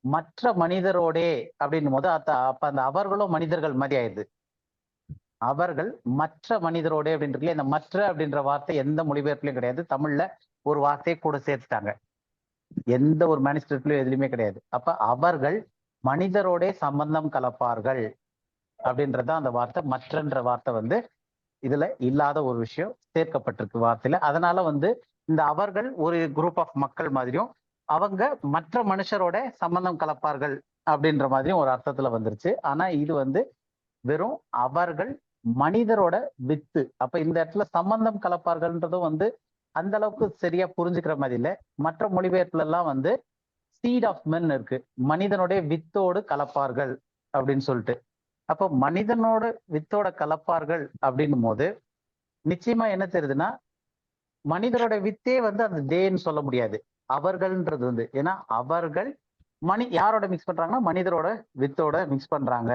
மற்ற மனிதரோடே அப்படின்னும் போது அப்ப அந்த அவர்களும் மனிதர்கள் மாதிரி ஆயிடுது. அவர்கள் மற்ற மனிதரோடே அப்படின்னு இருக்குல்ல, இந்த மற்ற அப்படின்ற வார்த்தை எந்த மொழிபெயர்ப்புலயும் கிடையாது. தமிழ்ல ஒரு வார்த்தையை கூட சேர்த்துட்டாங்க, எந்த ஒரு மேனுஸ்கிரிப்ட்லயும் எதுலையுமே கிடையாது. அப்ப அவர்கள் மனிதரோடே சம்பந்தம் கலப்பார்கள் அப்படின்றதான் அந்த வார்த்தை. மற்றன்ற வார்த்தை வந்து இதுல இல்லாத ஒரு விஷயம் சேர்க்கப்பட்டிருக்கு வார்த்தையில. அதனால வந்து இந்த அவர்கள் ஒரு குரூப் ஆஃப் மக்கள் மாதிரியும் அவங்க மற்ற மனுஷரோட சம்பந்தம் கலப்பார்கள் அப்படின்ற மாதிரியும் ஒரு அர்த்தத்துல வந்துருச்சு. ஆனா இது வந்து வெறும் அவர்கள் மனிதரோட வித்து. அப்ப இந்த இடத்துல சம்பந்தம் கலப்பார்கள்ன்றதும் வந்து அந்த அளவுக்கு சரியா புரிஞ்சுக்கிற மாதிரி இல்லை. மற்ற மொழிபெயர்ப்புல எல்லாம் வந்து சீட் ஆஃப் மென் இருக்கு, மனிதனுடைய வித்தோடு கலப்பார்கள் அப்படின்னு சொல்லிட்டு. அப்போ மனிதனோட வித்தோட கலப்பார்கள் அப்படின்னும் போது நிச்சயமா என்ன தெரியுதுன்னா, மனிதரோட வித்தே வந்து அந்த தேன்னு சொல்ல முடியாது, அவர்கள்ன்றது வந்து. ஏன்னா அவர்கள் யாரோட மிக்ஸ் பண்றாங்கன்னா மனிதரோட வித்தோட மிக்ஸ் பண்றாங்க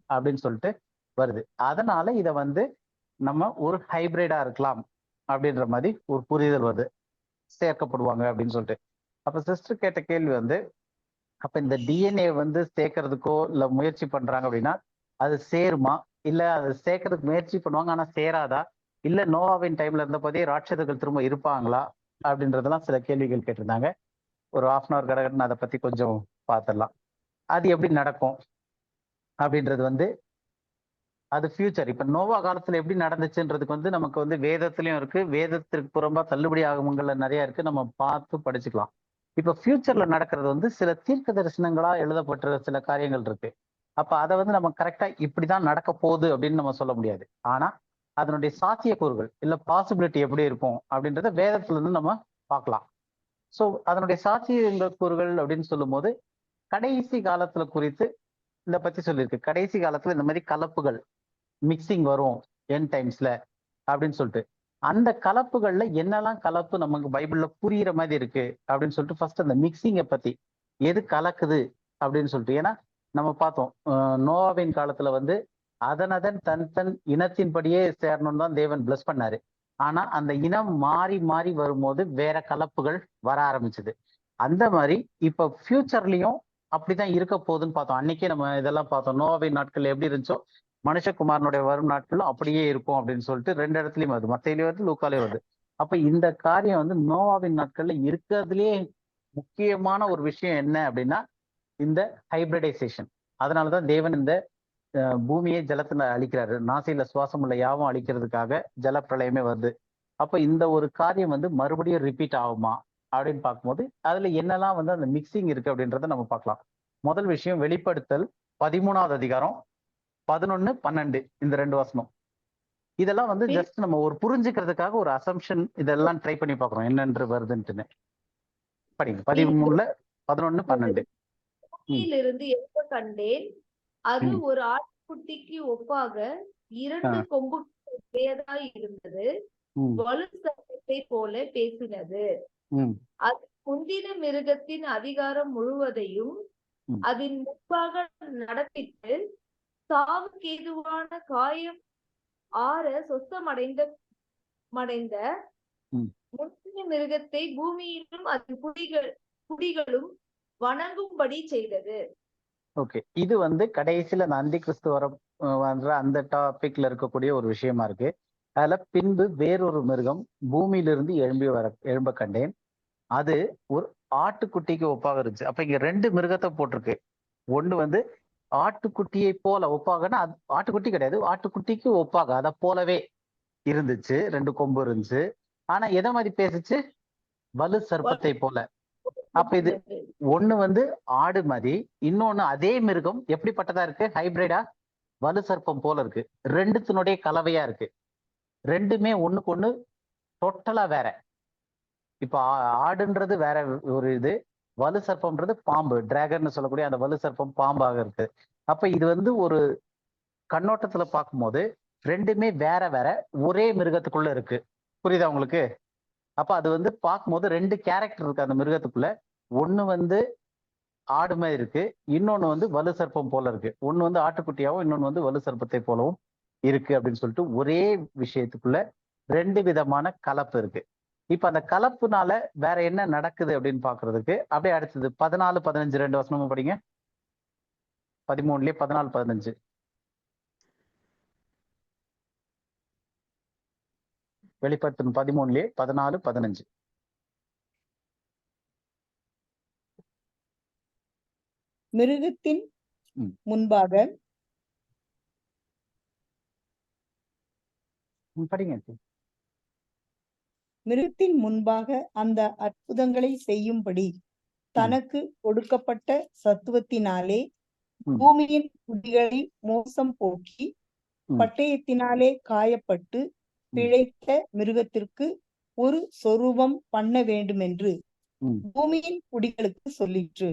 அப்படின்னு சொல்லிட்டு வருது. அதனால இத வந்து நம்ம ஒரு ஹைபிரிடா இருக்கலாம் அப்படின்ற மாதிரி ஒரு புரிதல் வருது, சேர்க்கப்படுவாங்க அப்படின்னு சொல்லிட்டு. அப்ப சிஸ்டர் கேட்ட கேள்வி வந்து, அப்ப இந்த டிஎன்ஏ வந்து சேர்க்கறதுக்கோ இல்ல முயற்சி பண்றாங்க அப்படின்னா அது சேருமா, இல்ல அது சேர்க்கறதுக்கு முயற்சி பண்ணுவாங்க ஆனா சேராதா, இல்ல நோவாவின் டைம்ல இருந்த போதே ராட்சதர்கள் திரும்ப இருப்பாங்களா அப்படின்றதெல்லாம் சில கேள்விகள் கேட்டிருந்தாங்க. ஒரு 1/2 hour கடகடன்னு அதை பத்தி கொஞ்சம் பார்த்துடலாம். அது எப்படி நடக்கும் அப்படின்றது வந்து அது ஃபியூச்சர். இப்ப நோவா காலத்துல எப்படி நடந்துச்சுன்றதுக்கு வந்து நமக்கு வந்து வேதத்திலயும் இருக்கு, வேதத்திற்கு புறம்பா தள்ளுபடி ஆகமங்கள்ல நிறைய இருக்கு, நம்ம பார்த்து படிச்சுக்கலாம். இப்ப ஃபியூச்சர்ல நடக்கிறது வந்து சில தீர்க்க தரிசனங்களா எழுதப்பட்ட சில காரியங்கள் இருக்கு. அப்ப அதை வந்து நம்ம கரெக்டா இப்படிதான் நடக்க போகுது அப்படின்னு நம்ம சொல்ல முடியாது. ஆனா அதனுடைய சாத்தியக்கூறுகள் இல்ல பாசிபிலிட்டி எப்படி இருக்கும் அப்படின்றத வேதத்துல இருந்து நம்ம பார்க்கலாம். ஸோ அதனுடைய சாத்தியக்கூறுகள் அப்படின்னு சொல்லும் போது கடைசி காலத்துல குறித்து இதை பத்தி சொல்லியிருக்கு. கடைசி காலத்துல இந்த மாதிரி கலப்புகள் மிக்சிங் வரும் என் டைம்ஸ்ல அப்படின்னு சொல்லிட்டு. அந்த கலப்புகள்ல என்னெல்லாம் கலப்பு நமக்கு பைபிள்ல புரியுற மாதிரி இருக்கு அப்படின்னு சொல்லிட்டு ஃபர்ஸ்ட் அந்த மிக்சிங்கை பத்தி, எது கலக்குது அப்படின்னு சொல்லிட்டு. ஏன்னா நம்ம பார்த்தோம் நோவாவின் காலத்துல வந்து அதன் தன் தன் இனத்தின்படியே சேரணும்னு தான் தேவன் பிளஸ் பண்ணாரு. ஆனா அந்த இனம் மாறி மாறி வரும்போது வேற கலப்புகள் வர ஆரம்பிச்சது. அந்த மாதிரி இப்ப ஃபியூச்சர்லயும் அப்படிதான் இருக்க போகுதுன்னு பார்த்தோம். அன்னைக்கே நம்ம இதெல்லாம் பார்த்தோம், நோவாவின் நாட்கள் எப்படி இருந்துச்சோ மனுஷகுமாரனுடைய வரும் நாட்களும் அப்படியே இருக்கும் அப்படின்னு சொல்லிட்டு 2 இடத்துலயும் வருது, மத்தையிலே வருது, லூக்காலே வருது. அப்ப இந்த காரியம் வந்து நோவாவின் நாட்கள்ல இருக்கிறதுலயே முக்கியமான ஒரு விஷயம் என்ன அப்படின்னா இந்த ஹைபிரிடைசேஷன். அதனாலதான் தேவன் இந்த பூமியை ஜலத்துல அழிக்கிறாரு, நாசியில சுவாசம் உள்ள யாவும் அழிக்கிறதுக்காக ஜலப்பிரளயமே வருது. அப்ப இந்த ஒரு காரியம் வந்து மறுபடியும் ரிப்பீட் ஆகுமா அப்படின்னு பார்க்கும்போது அதுல என்னெல்லாம் வந்து அந்த மிக்சிங் இருக்கு அப்படின்றத நம்ம பார்க்கலாம். முதல் விஷயம் வெளிப்படுத்தல் 13வது அதிகாரம் 11, 12 இந்த 2 வசனம். இதெல்லாம் வந்து ஜஸ்ட் நம்ம ஒரு புரிஞ்சுக்கிறதுக்காக ஒரு அசம்ஷன் இதெல்லாம் ட்ரை பண்ணி பார்க்குறோம் என்னன்று வருதுன்ட்டுன்னு. படிங்க 13ல 11, 12. இருந்து எப்ப கண்டேன், அது ஒரு ஆட்டுக்குட்டிக்கு ஒப்பாக 2 கொம்புகள் உடையதாய் இருந்தது, வலு சர்ப்பத்தை போல பேசினது. அது முந்தின மிருகத்தின் அதிகாரம் முழுவதையும் அதன் முன்பாக நடத்திட்டு சாவுக்கு ஏதுவான காயம் ஆற சொஸ்தமடைந்த முந்தின மிருகத்தை பூமியிலும் அதன் குடிகளும் வணங்கும்படி செய்தது. ஓகே, இது வந்து கடைசியில அந்த அந்தி கிறிஸ்து வர அந்த டாபிக்ல இருக்கக்கூடிய ஒரு விஷயமா இருக்கு. அதுல பின்பு வேறொரு மிருகம் பூமியிலிருந்து எழும்ப கண்டேன், அது ஒரு ஆட்டுக்குட்டிக்கு ஒப்பாக இருந்துச்சு. அப்ப இங்க 2 மிருகத்தை போட்டிருக்கு. ஒண்ணு வந்து ஆட்டுக்குட்டியை போல ஒப்பாகனா ஆட்டுக்குட்டி கிடையாது, ஆட்டுக்குட்டிக்கு ஒப்பாக அதை போலவே இருந்துச்சு, 2 கொம்பு இருந்துச்சு. ஆனா எதை மாதிரி பேசுச்சு, வலு சர்ப்பத்தை போல. அப்ப இது ஒண்ணு வந்து ஆடு மாதிரி, இன்னொன்னு அதே மிருகம் எப்படிப்பட்டதா இருக்கு, ஹைபிரிடா வலு சர்ப்பம் போல இருக்கு. 2த்தினுடைய கலவையா இருக்கு. 2மே ஒண்ணுக்கு ஒண்ணு டோட்டலா வேற. இப்ப ஆடுன்றது வேற ஒரு இது, வலு சர்ப்பம்ன்றது பாம்பு, டிராகன் சொல்லக்கூடிய அந்த வலு சர்ப்பம் பாம்பாக இருக்கு. அப்ப இது வந்து ஒரு கண்ணோட்டத்துல பார்க்கும்போது 2மே வேற வேற ஒரே மிருகத்துக்குள்ள இருக்கு. புரியுதா உங்களுக்கு? அப்ப அது வந்து பார்க்கும்போது 2 கேரக்டர் இருக்கு அந்த மிருகத்துக்குள்ள. ஒண்ணு வந்து ஆடு மாதிரி இருக்கு, இன்னொன்னு வந்து வலு சர்ப்பம் போல இருக்கு. ஒண்ணு வந்து ஆட்டுக்குட்டியாவும் இன்னொன்னு வந்து வலு சர்ப்பத்தை போலவும் இருக்கு அப்படின்னு சொல்லிட்டு ஒரே விஷயத்துக்குள்ள 2 விதமான கலப்பு இருக்கு. இப்ப அந்த கலப்புனால வேற என்ன நடக்குது அப்படின்னு பாக்குறதுக்கு அப்படியே அடுத்தது 14, 15 2 வசனமும் படிங்க. 13லயே 14, 15. வெளிப்படுத்தின 13லயே 14, 15. மிருகத்தின் முன்பாக படிங்க. மிருகத்தின் முன்பாக அந்த அற்புதங்களை செய்யும்படி தனக்கு கொடுக்கப்பட்ட சத்துவத்தினாலே பூமியின் குடிகளை மோசம் போக்கி பட்டயத்தினாலே காயப்பட்டு பிழைத்த மிருகத்திற்கு ஒரு சொரூபம் பண்ண வேண்டுமென்று பூமியின் குடிகளுக்கு சொல்லிற்று.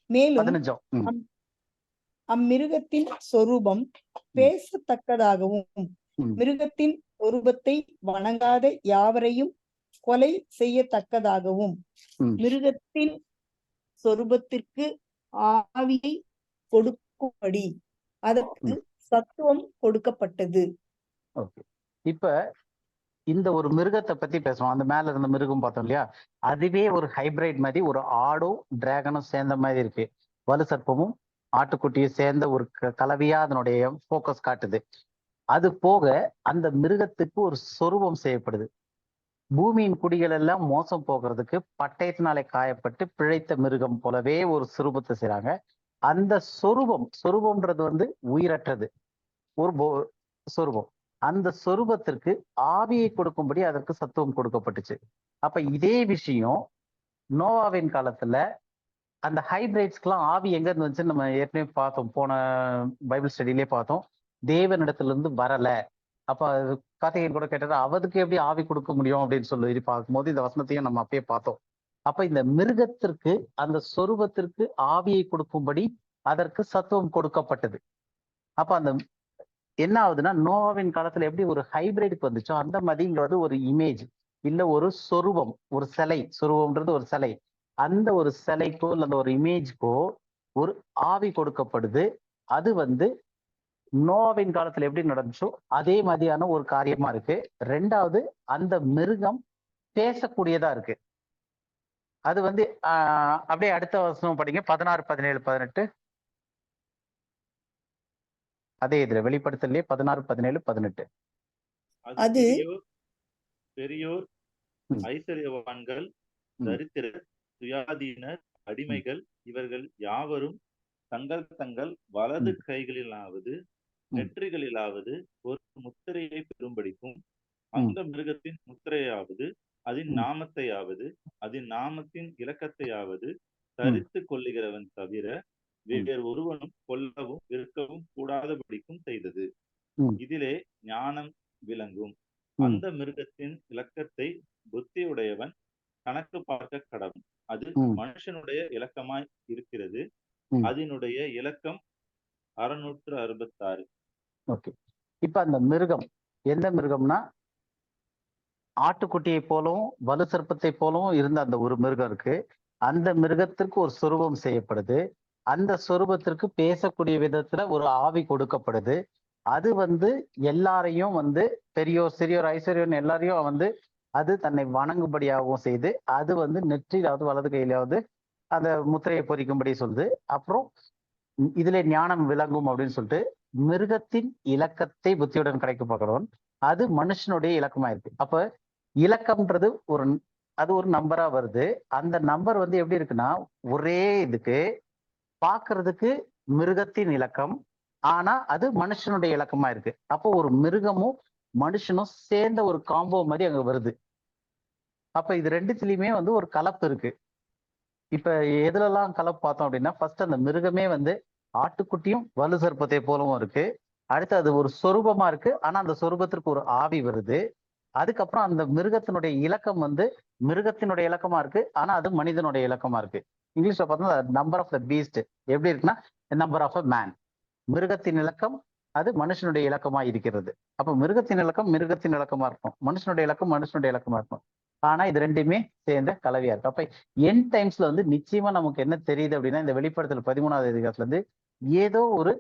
மேலும் அம்மிருகத்தின் சொரூபம் பேசத்தக்கதாகவும் மிருகத்தின் சொரூபத்தை வணங்காத யாவரையும் கொலை செய்யத்தக்கதாகவும் மிருகத்தின் சொரூபத்திற்கு ஆவியை கொடுக்கும்படி அதற்கு சத்துவம் கொடுக்கப்பட்டது. இப்ப இந்த ஒரு மிருகத்தை பத்தி பேசுவோம். அந்த மேல இருந்த மிருகம் பார்த்தோம் இல்லையா, அதுவே ஒரு ஹைபிரைட் மாதிரி, ஒரு ஆடும் டிராகனும் சேர்ந்த மாதிரி இருக்கு. வலு சர்ப்பமும் ஆட்டுக்குட்டியும் சேர்ந்த ஒரு கலவையா அதனுடைய போக்கஸ் காட்டுது. அது போக அந்த மிருகத்துக்கு ஒரு சொரூபம் செய்யப்படுது. பூமியின் குடிகள் எல்லாம் மோசம் போகிறதுக்கு பட்டயத்தினாலே காயப்பட்டு பிழைத்த மிருகம் போலவே ஒரு சொரூபத்தை செய்றாங்க. அந்த சொரூபம்ன்றது வந்து உயிரற்றது ஒரு சொரூபம். அந்த சொரூபத்திற்கு ஆவியை கொடுக்கும்படி அதற்கு சத்துவம் கொடுக்கப்பட்டுச்சு. அப்ப இதே விஷயம் நோவாவின் காலத்துல அந்த ஹைபிரைட்ஸ்க்கெல்லாம் ஆவி எங்க இருந்து வந்துச்சுன்னு நம்ம ஏற்கனவே பார்த்தோம், போன பைபிள் ஸ்டடியிலே பார்த்தோம். தேவனிடத்துல இருந்து வரல. அப்ப கார்த்திகேயன் கூட கேட்டது, அவதுக்கு எப்படி ஆவி கொடுக்க முடியும் அப்படின்னு சொல்லி பார்க்கும்போது இந்த வசனத்தையும் நம்ம அப்பயே பார்த்தோம். அப்ப இந்த மிருகத்திற்கு அந்த சொரூபத்திற்கு ஆவியை கொடுக்கும்படி அதற்கு சத்துவம் கொடுக்கப்பட்டது. அப்ப அந்த என்ன ஆகுதுன்னா, நோவாவின் காலத்துல எப்படி ஒரு ஹைபிரைடுக்கு வந்துச்சோ அந்த மாதிரி இங்க வந்து ஒரு இமேஜ் இல்ல ஒரு சொரூபம், ஒரு சிலை. சொரூபம்ன்றது ஒரு சிலை. அந்த ஒரு சிலைக்கோ இல்ல அந்த ஒரு இமேஜ்க்கோ ஒரு ஆவி கொடுக்கப்படுது. அது வந்து நோவாவின் காலத்துல எப்படி நடந்துச்சோ அதே மாதிரியான ஒரு காரியமா இருக்கு. ரெண்டாவது, அந்த மிருகம் பேசக்கூடியதா இருக்கு. அது வந்து அப்படியே அடுத்த வசனம் படிங்க, 16, 17, 18. அதே இதுல வெளிப்படுத்தலையே 16, 17, 18. அது பெரியோர், ஐஸ்வர்யவான்கள், தரித்திரர், சுயாதீனர், அடிமைகள் இவர்கள் யாவரும் தங்கள் வலது கைகளிலாவது நெற்றிகளிலாவது ஒரு முத்திரையை பெறும்படிக்கும் அந்த மிருகத்தின் முத்திரையாவது அதன் நாமத்தையாவது அதன் நாமத்தின் இலக்கத்தையாவது தரித்து கொள்ளுகிறவன் தவிர வேறு ஒருவனும் கொல்லவும் இருக்கவும் கூடாதபடிக்கும் செய்தது. இதிலே ஞானம் விளங்கும். அந்த மிருகத்தின் இலக்கத்தை புத்தியுடையவன் கணக்கு பார்க்க கடவும். அது மனுஷனுடைய இலக்கமாய் இருக்கிறது. அதனுடைய இலக்கம் 666. ஓகே. இப்ப அந்த மிருகம் எந்த மிருகம்னா, ஆட்டுக்குட்டியை போலவும் வலு சர்ப்பத்தை போலவும் இருந்த அந்த ஒரு மிருகம் இருக்கு. அந்த மிருகத்திற்கு ஒரு சொரூபம் செய்யப்படுது. அந்த சொரூபத்திற்கு பேசக்கூடிய விதத்துல ஒரு ஆவி கொடுக்கப்படுது. அது வந்து எல்லாரையும் வந்து பெரியோர் சிறியோர் ஐஸ்வர்யோர் எல்லாரையும் வந்து அது தன்னை வணங்கும்படியாகவும் செய்து, அது வந்து நெற்றிலாவது வலது கையிலாவது அந்த முத்திரையை பொறிக்கும்படி சொல்லுது. அப்புறம் இதுல ஞானம் விளங்கும் அப்படின்னு சொல்லிட்டு மிருகத்தின் இலக்கத்தை புத்தியுடன் கிடைக்க பார்க்கிறோம். அது மனுஷனுடைய இலக்கமா இருக்கு. அப்ப இலக்கம்ன்றது அது ஒரு நம்பரா வருது. அந்த நம்பர் வந்து எப்படி இருக்குன்னா, ஒரே இதுக்கு பார்க்கிறதுக்கு மிருகத்தின் இலக்கம், ஆனா அது மனுஷனுடைய இலக்கமா இருக்கு. அப்போ ஒரு மிருகமும் மனுஷனும் சேர்ந்த ஒரு காம்போ மாதிரி அங்க வருது. அப்ப இது ரெண்டுத்திலயுமே வந்து ஒரு கலப்பு இருக்கு. இப்ப எதுலெல்லாம் கலப்பு பார்த்தோம் அப்படின்னா, ஃபர்ஸ்ட் அந்த மிருகமே வந்து ஆட்டுக்குட்டியும் வலு சர்ப்பத்தை போலவும் இருக்கு. அடுத்து அது ஒரு சொரூபமா இருக்கு, ஆனா அந்த சொரூபத்திற்கு ஒரு ஆவி வருது. அதுக்கப்புறம் அந்த மிருகத்தினுடைய இலக்கம் வந்து மிருகத்தினுடைய இலக்கமா இருக்கு, ஆனா அது மனிதனுடைய இலக்கமா இருக்கு. இங்கிலீஷ்ல பார்த்தோம்னா நம்பர் ஆஃப் த பீஸ்ட் எப்படி இருக்குன்னா நம்பர் ஆஃப் அ மேன். மிருகத்தின் இலக்கம் அது மனுஷனுடைய இலக்கமா இருக்கிறது. அப்ப மிருகத்தின் இலக்கம் மிருகத்தின் இலக்கமா இருக்கும், மனுஷனுடைய இலக்கம் மனுஷனுடைய இலக்கமா இருக்கும். ஆனா இது ரெண்டுமே சேர்ந்த கலவையா இருக்கு. அப்ப என் டைம்ஸ்ல வந்து நிச்சயமா நமக்கு என்ன தெரியுது அப்படின்னா, இந்த வெளிப்படுத்தல் 13வது அதிகாரத்துல இருந்து ஏதோ ஒரு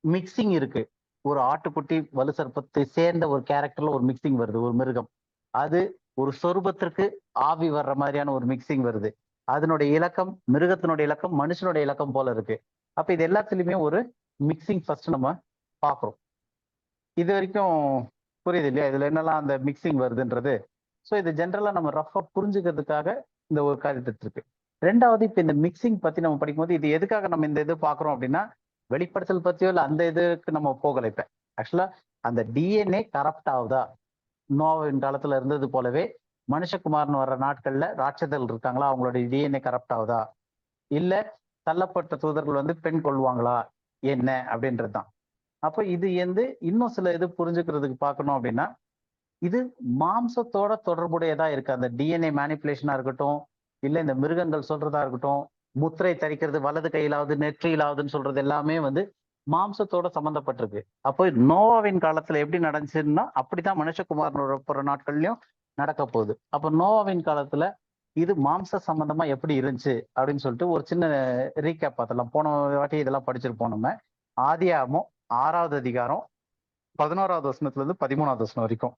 மிக்சிங் இருக்கு. ஒரு ஆட்டுக்குட்டி வலு சர்ப்பத்தை சேர்ந்த ஒரு கேரக்டர்ல ஒரு மிக்சிங் வருது, ஒரு மிருகம். அது ஒரு சொரூபத்திற்கு ஆவி வர்ற மாதிரியான ஒரு மிக்சிங் வருது. அதனுடைய இலக்கம் மிருகத்தினுடைய இலக்கம் மனுஷனுடைய இலக்கம் போல இருக்கு. அப்ப இது எல்லாத்துலயுமே ஒரு மிக்சிங் ஃபர்ஸ்ட் நம்ம பாக்குறோம். இது வரைக்கும் புரியுது இல்லையா? இதுல என்னெல்லாம் அந்த மிக்சிங் வருதுன்றது. ஸோ இது ஜென்ரலா நம்ம ரஃபா புரிஞ்சுக்கிறதுக்காக இந்த ஒரு காரியத்தை இருக்கு. ரெண்டாவது, இப்ப இந்த மிக்சிங் பத்தி நம்ம படிக்கும்போது இது எதுக்காக நம்ம இந்த இது பாக்குறோம் அப்படின்னா, வெளிப்படுத்தல் பத்தியோ இல்ல அந்த இதுக்கு நம்ம போகல. இப்ப ஆக்சுவலா அந்த டிஎன்ஏ கரப்ட் ஆகுதா? நோவின் காலத்துல இருந்தது போலவே மனுஷகுமாரன் வர்ற நாட்கள்ல ராட்சதர்கள் இருக்காங்களா, அவங்களுடைய டிஎன்ஏ கரப்ட் ஆகுதா, இல்ல தள்ளப்பட்ட தூதர்கள் வந்து பெண் கொள்வாங்களா என்ன அப்படின்றதுதான். அப்ப இது வந்து இன்னும் சில இது புரிஞ்சுக்கிறதுக்கு பார்க்கணும் அப்படின்னா, இது மாம்சத்தோட தொடர்புடையதா இருக்கு. அந்த டிஎன்ஏ மேனிப்புலேஷனா இருக்கட்டும், இல்ல இந்த மிருகங்கள் சொல்றதா இருக்கட்டும், முத்திரை தரிக்கிறது வலது கையிலாவது நெற்றியிலாவதுன்னு சொல்றது எல்லாமே வந்து மாம்சத்தோட சம்பந்தப்பட்டிருக்கு. அப்போ நோவாவின் காலத்துல எப்படி நடந்துச்சுன்னா அப்படித்தான் மனுஷகுமாரனோட போற நாட்கள்லயும் நடக்க போகுது. அப்ப நோவாவின் காலத்துல இது மாம்ச சம்பந்தமா எப்படி இருந்துச்சு அப்படின்னு சொல்லிட்டு ஒரு சின்ன ரீகேப் பார்த்தலாம். போன வாட்டி இதெல்லாம் படிச்சிருப்போம் நம்ம. ஆதியாகமம் 6வது அதிகாரம் 11வது வசனத்துல இருந்து 13வது வசனம் வரைக்கும்.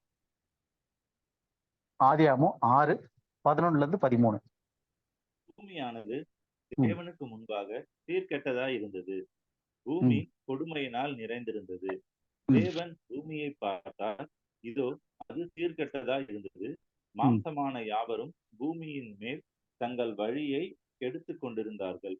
ஆதியாகமம் 6, 11ல இருந்து 13. பூமியானது தேவனுக்கு முன்பாக சீர்கெட்டதாய் இருந்தது. பூமி கொடுமையினால் நிறைந்திருந்தது. தேவன் பூமியை பார்த்தால், இதோ அது சீர்கெட்டதாய் இருந்தது. மாம்சமான யாவரும் பூமியின் மேல் தங்கள் வழியை கெடுத்துக் கொண்டிருந்தார்கள்.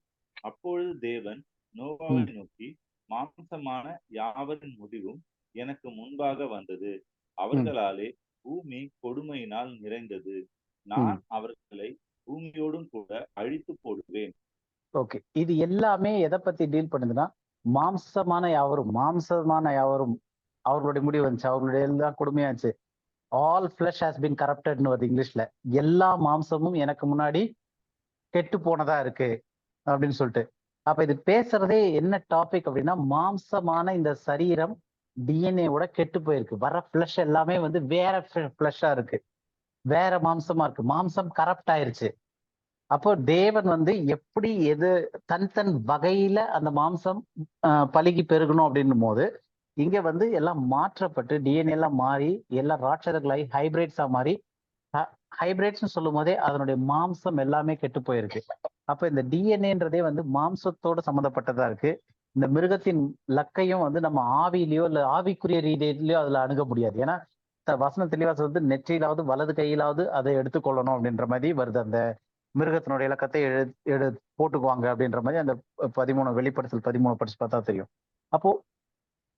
அப்பொழுது தேவன் நோவாவை நோக்கி, மாம்சமான யாவரின் முடிவும் எனக்கு முன்பாக வந்தது. அவர்களாலே பூமி கொடுமையினால் நிறைந்தது. நான் அவர்களை பூமியோடும் கூட அழித்து போடுவேன். ஓகே, இது எல்லாமே எதை பத்தி டீல் பண்ணுதுன்னா, மாம்சமான யாவரும் அவர்களுடைய முடிவு வந்துச்சு, அவர்களுடைய எல்லாம் கொடுமையாச்சு. ஆல் ஃபிளஷ் ஹாஸ் பீன் கரப்டட்னு வருது இங்கிலீஷ்ல. எல்லா மாம்சமும் எனக்கு முன்னாடி கெட்டு போனதா இருக்கு அப்படின்னு சொல்லிட்டு. அப்ப இது பேசுறதே என்ன டாபிக் அப்படின்னா, மாம்சமான இந்த சரீரம் டிஎன்ஏவோட கெட்டு போயிருக்கு. வர ஃபிளஷ் எல்லாமே வந்து வேற ஃபிளஷா இருக்கு, வேற மாம்சமா இருக்கு. மாம்சம் கரப்ட் ஆயிருச்சு. அப்போ தேவன் வந்து எப்படி எது தன் வகையில அந்த மாம்சம் பழுகி பெருகணும் அப்படின்னும் போது இங்க வந்து எல்லாம் மாற்றப்பட்டு டிஎன்ஏ எல்லாம் மாறி எல்லாம் ராட்சதர்களாகி ஹைபிரிட்ஸா மாறி, ஹைபிரிட்ஸ்னு சொல்லும் போதே அதனுடைய மாம்சம் எல்லாமே கெட்டு போயிருக்கு. அப்ப இந்த டிஎன்ஏன்றதே வந்து மாம்சத்தோட சம்மந்தப்பட்டதா இருக்கு. இந்த மிருகத்தின் லக்கையும் வந்து நம்ம ஆவியிலையோ இல்ல ஆவிக்குரிய ரீதியிலையோ அதுல அணுக முடியாது. ஏன்னா வசனம் தெளிவா வந்து நெற்றியிலாவது வலது கையிலாவது அதை எடுத்துக்கொள்ளணும் அப்படின்ற மாதிரி வருது. அந்த மிருகத்தினுடைய இலக்கத்தை போட்டுக்குவாங்க அப்படின்ற மாதிரி அந்த 13 வெளிப்படுத்தல் 13 படிச்சு பார்த்தா தெரியும். அப்போ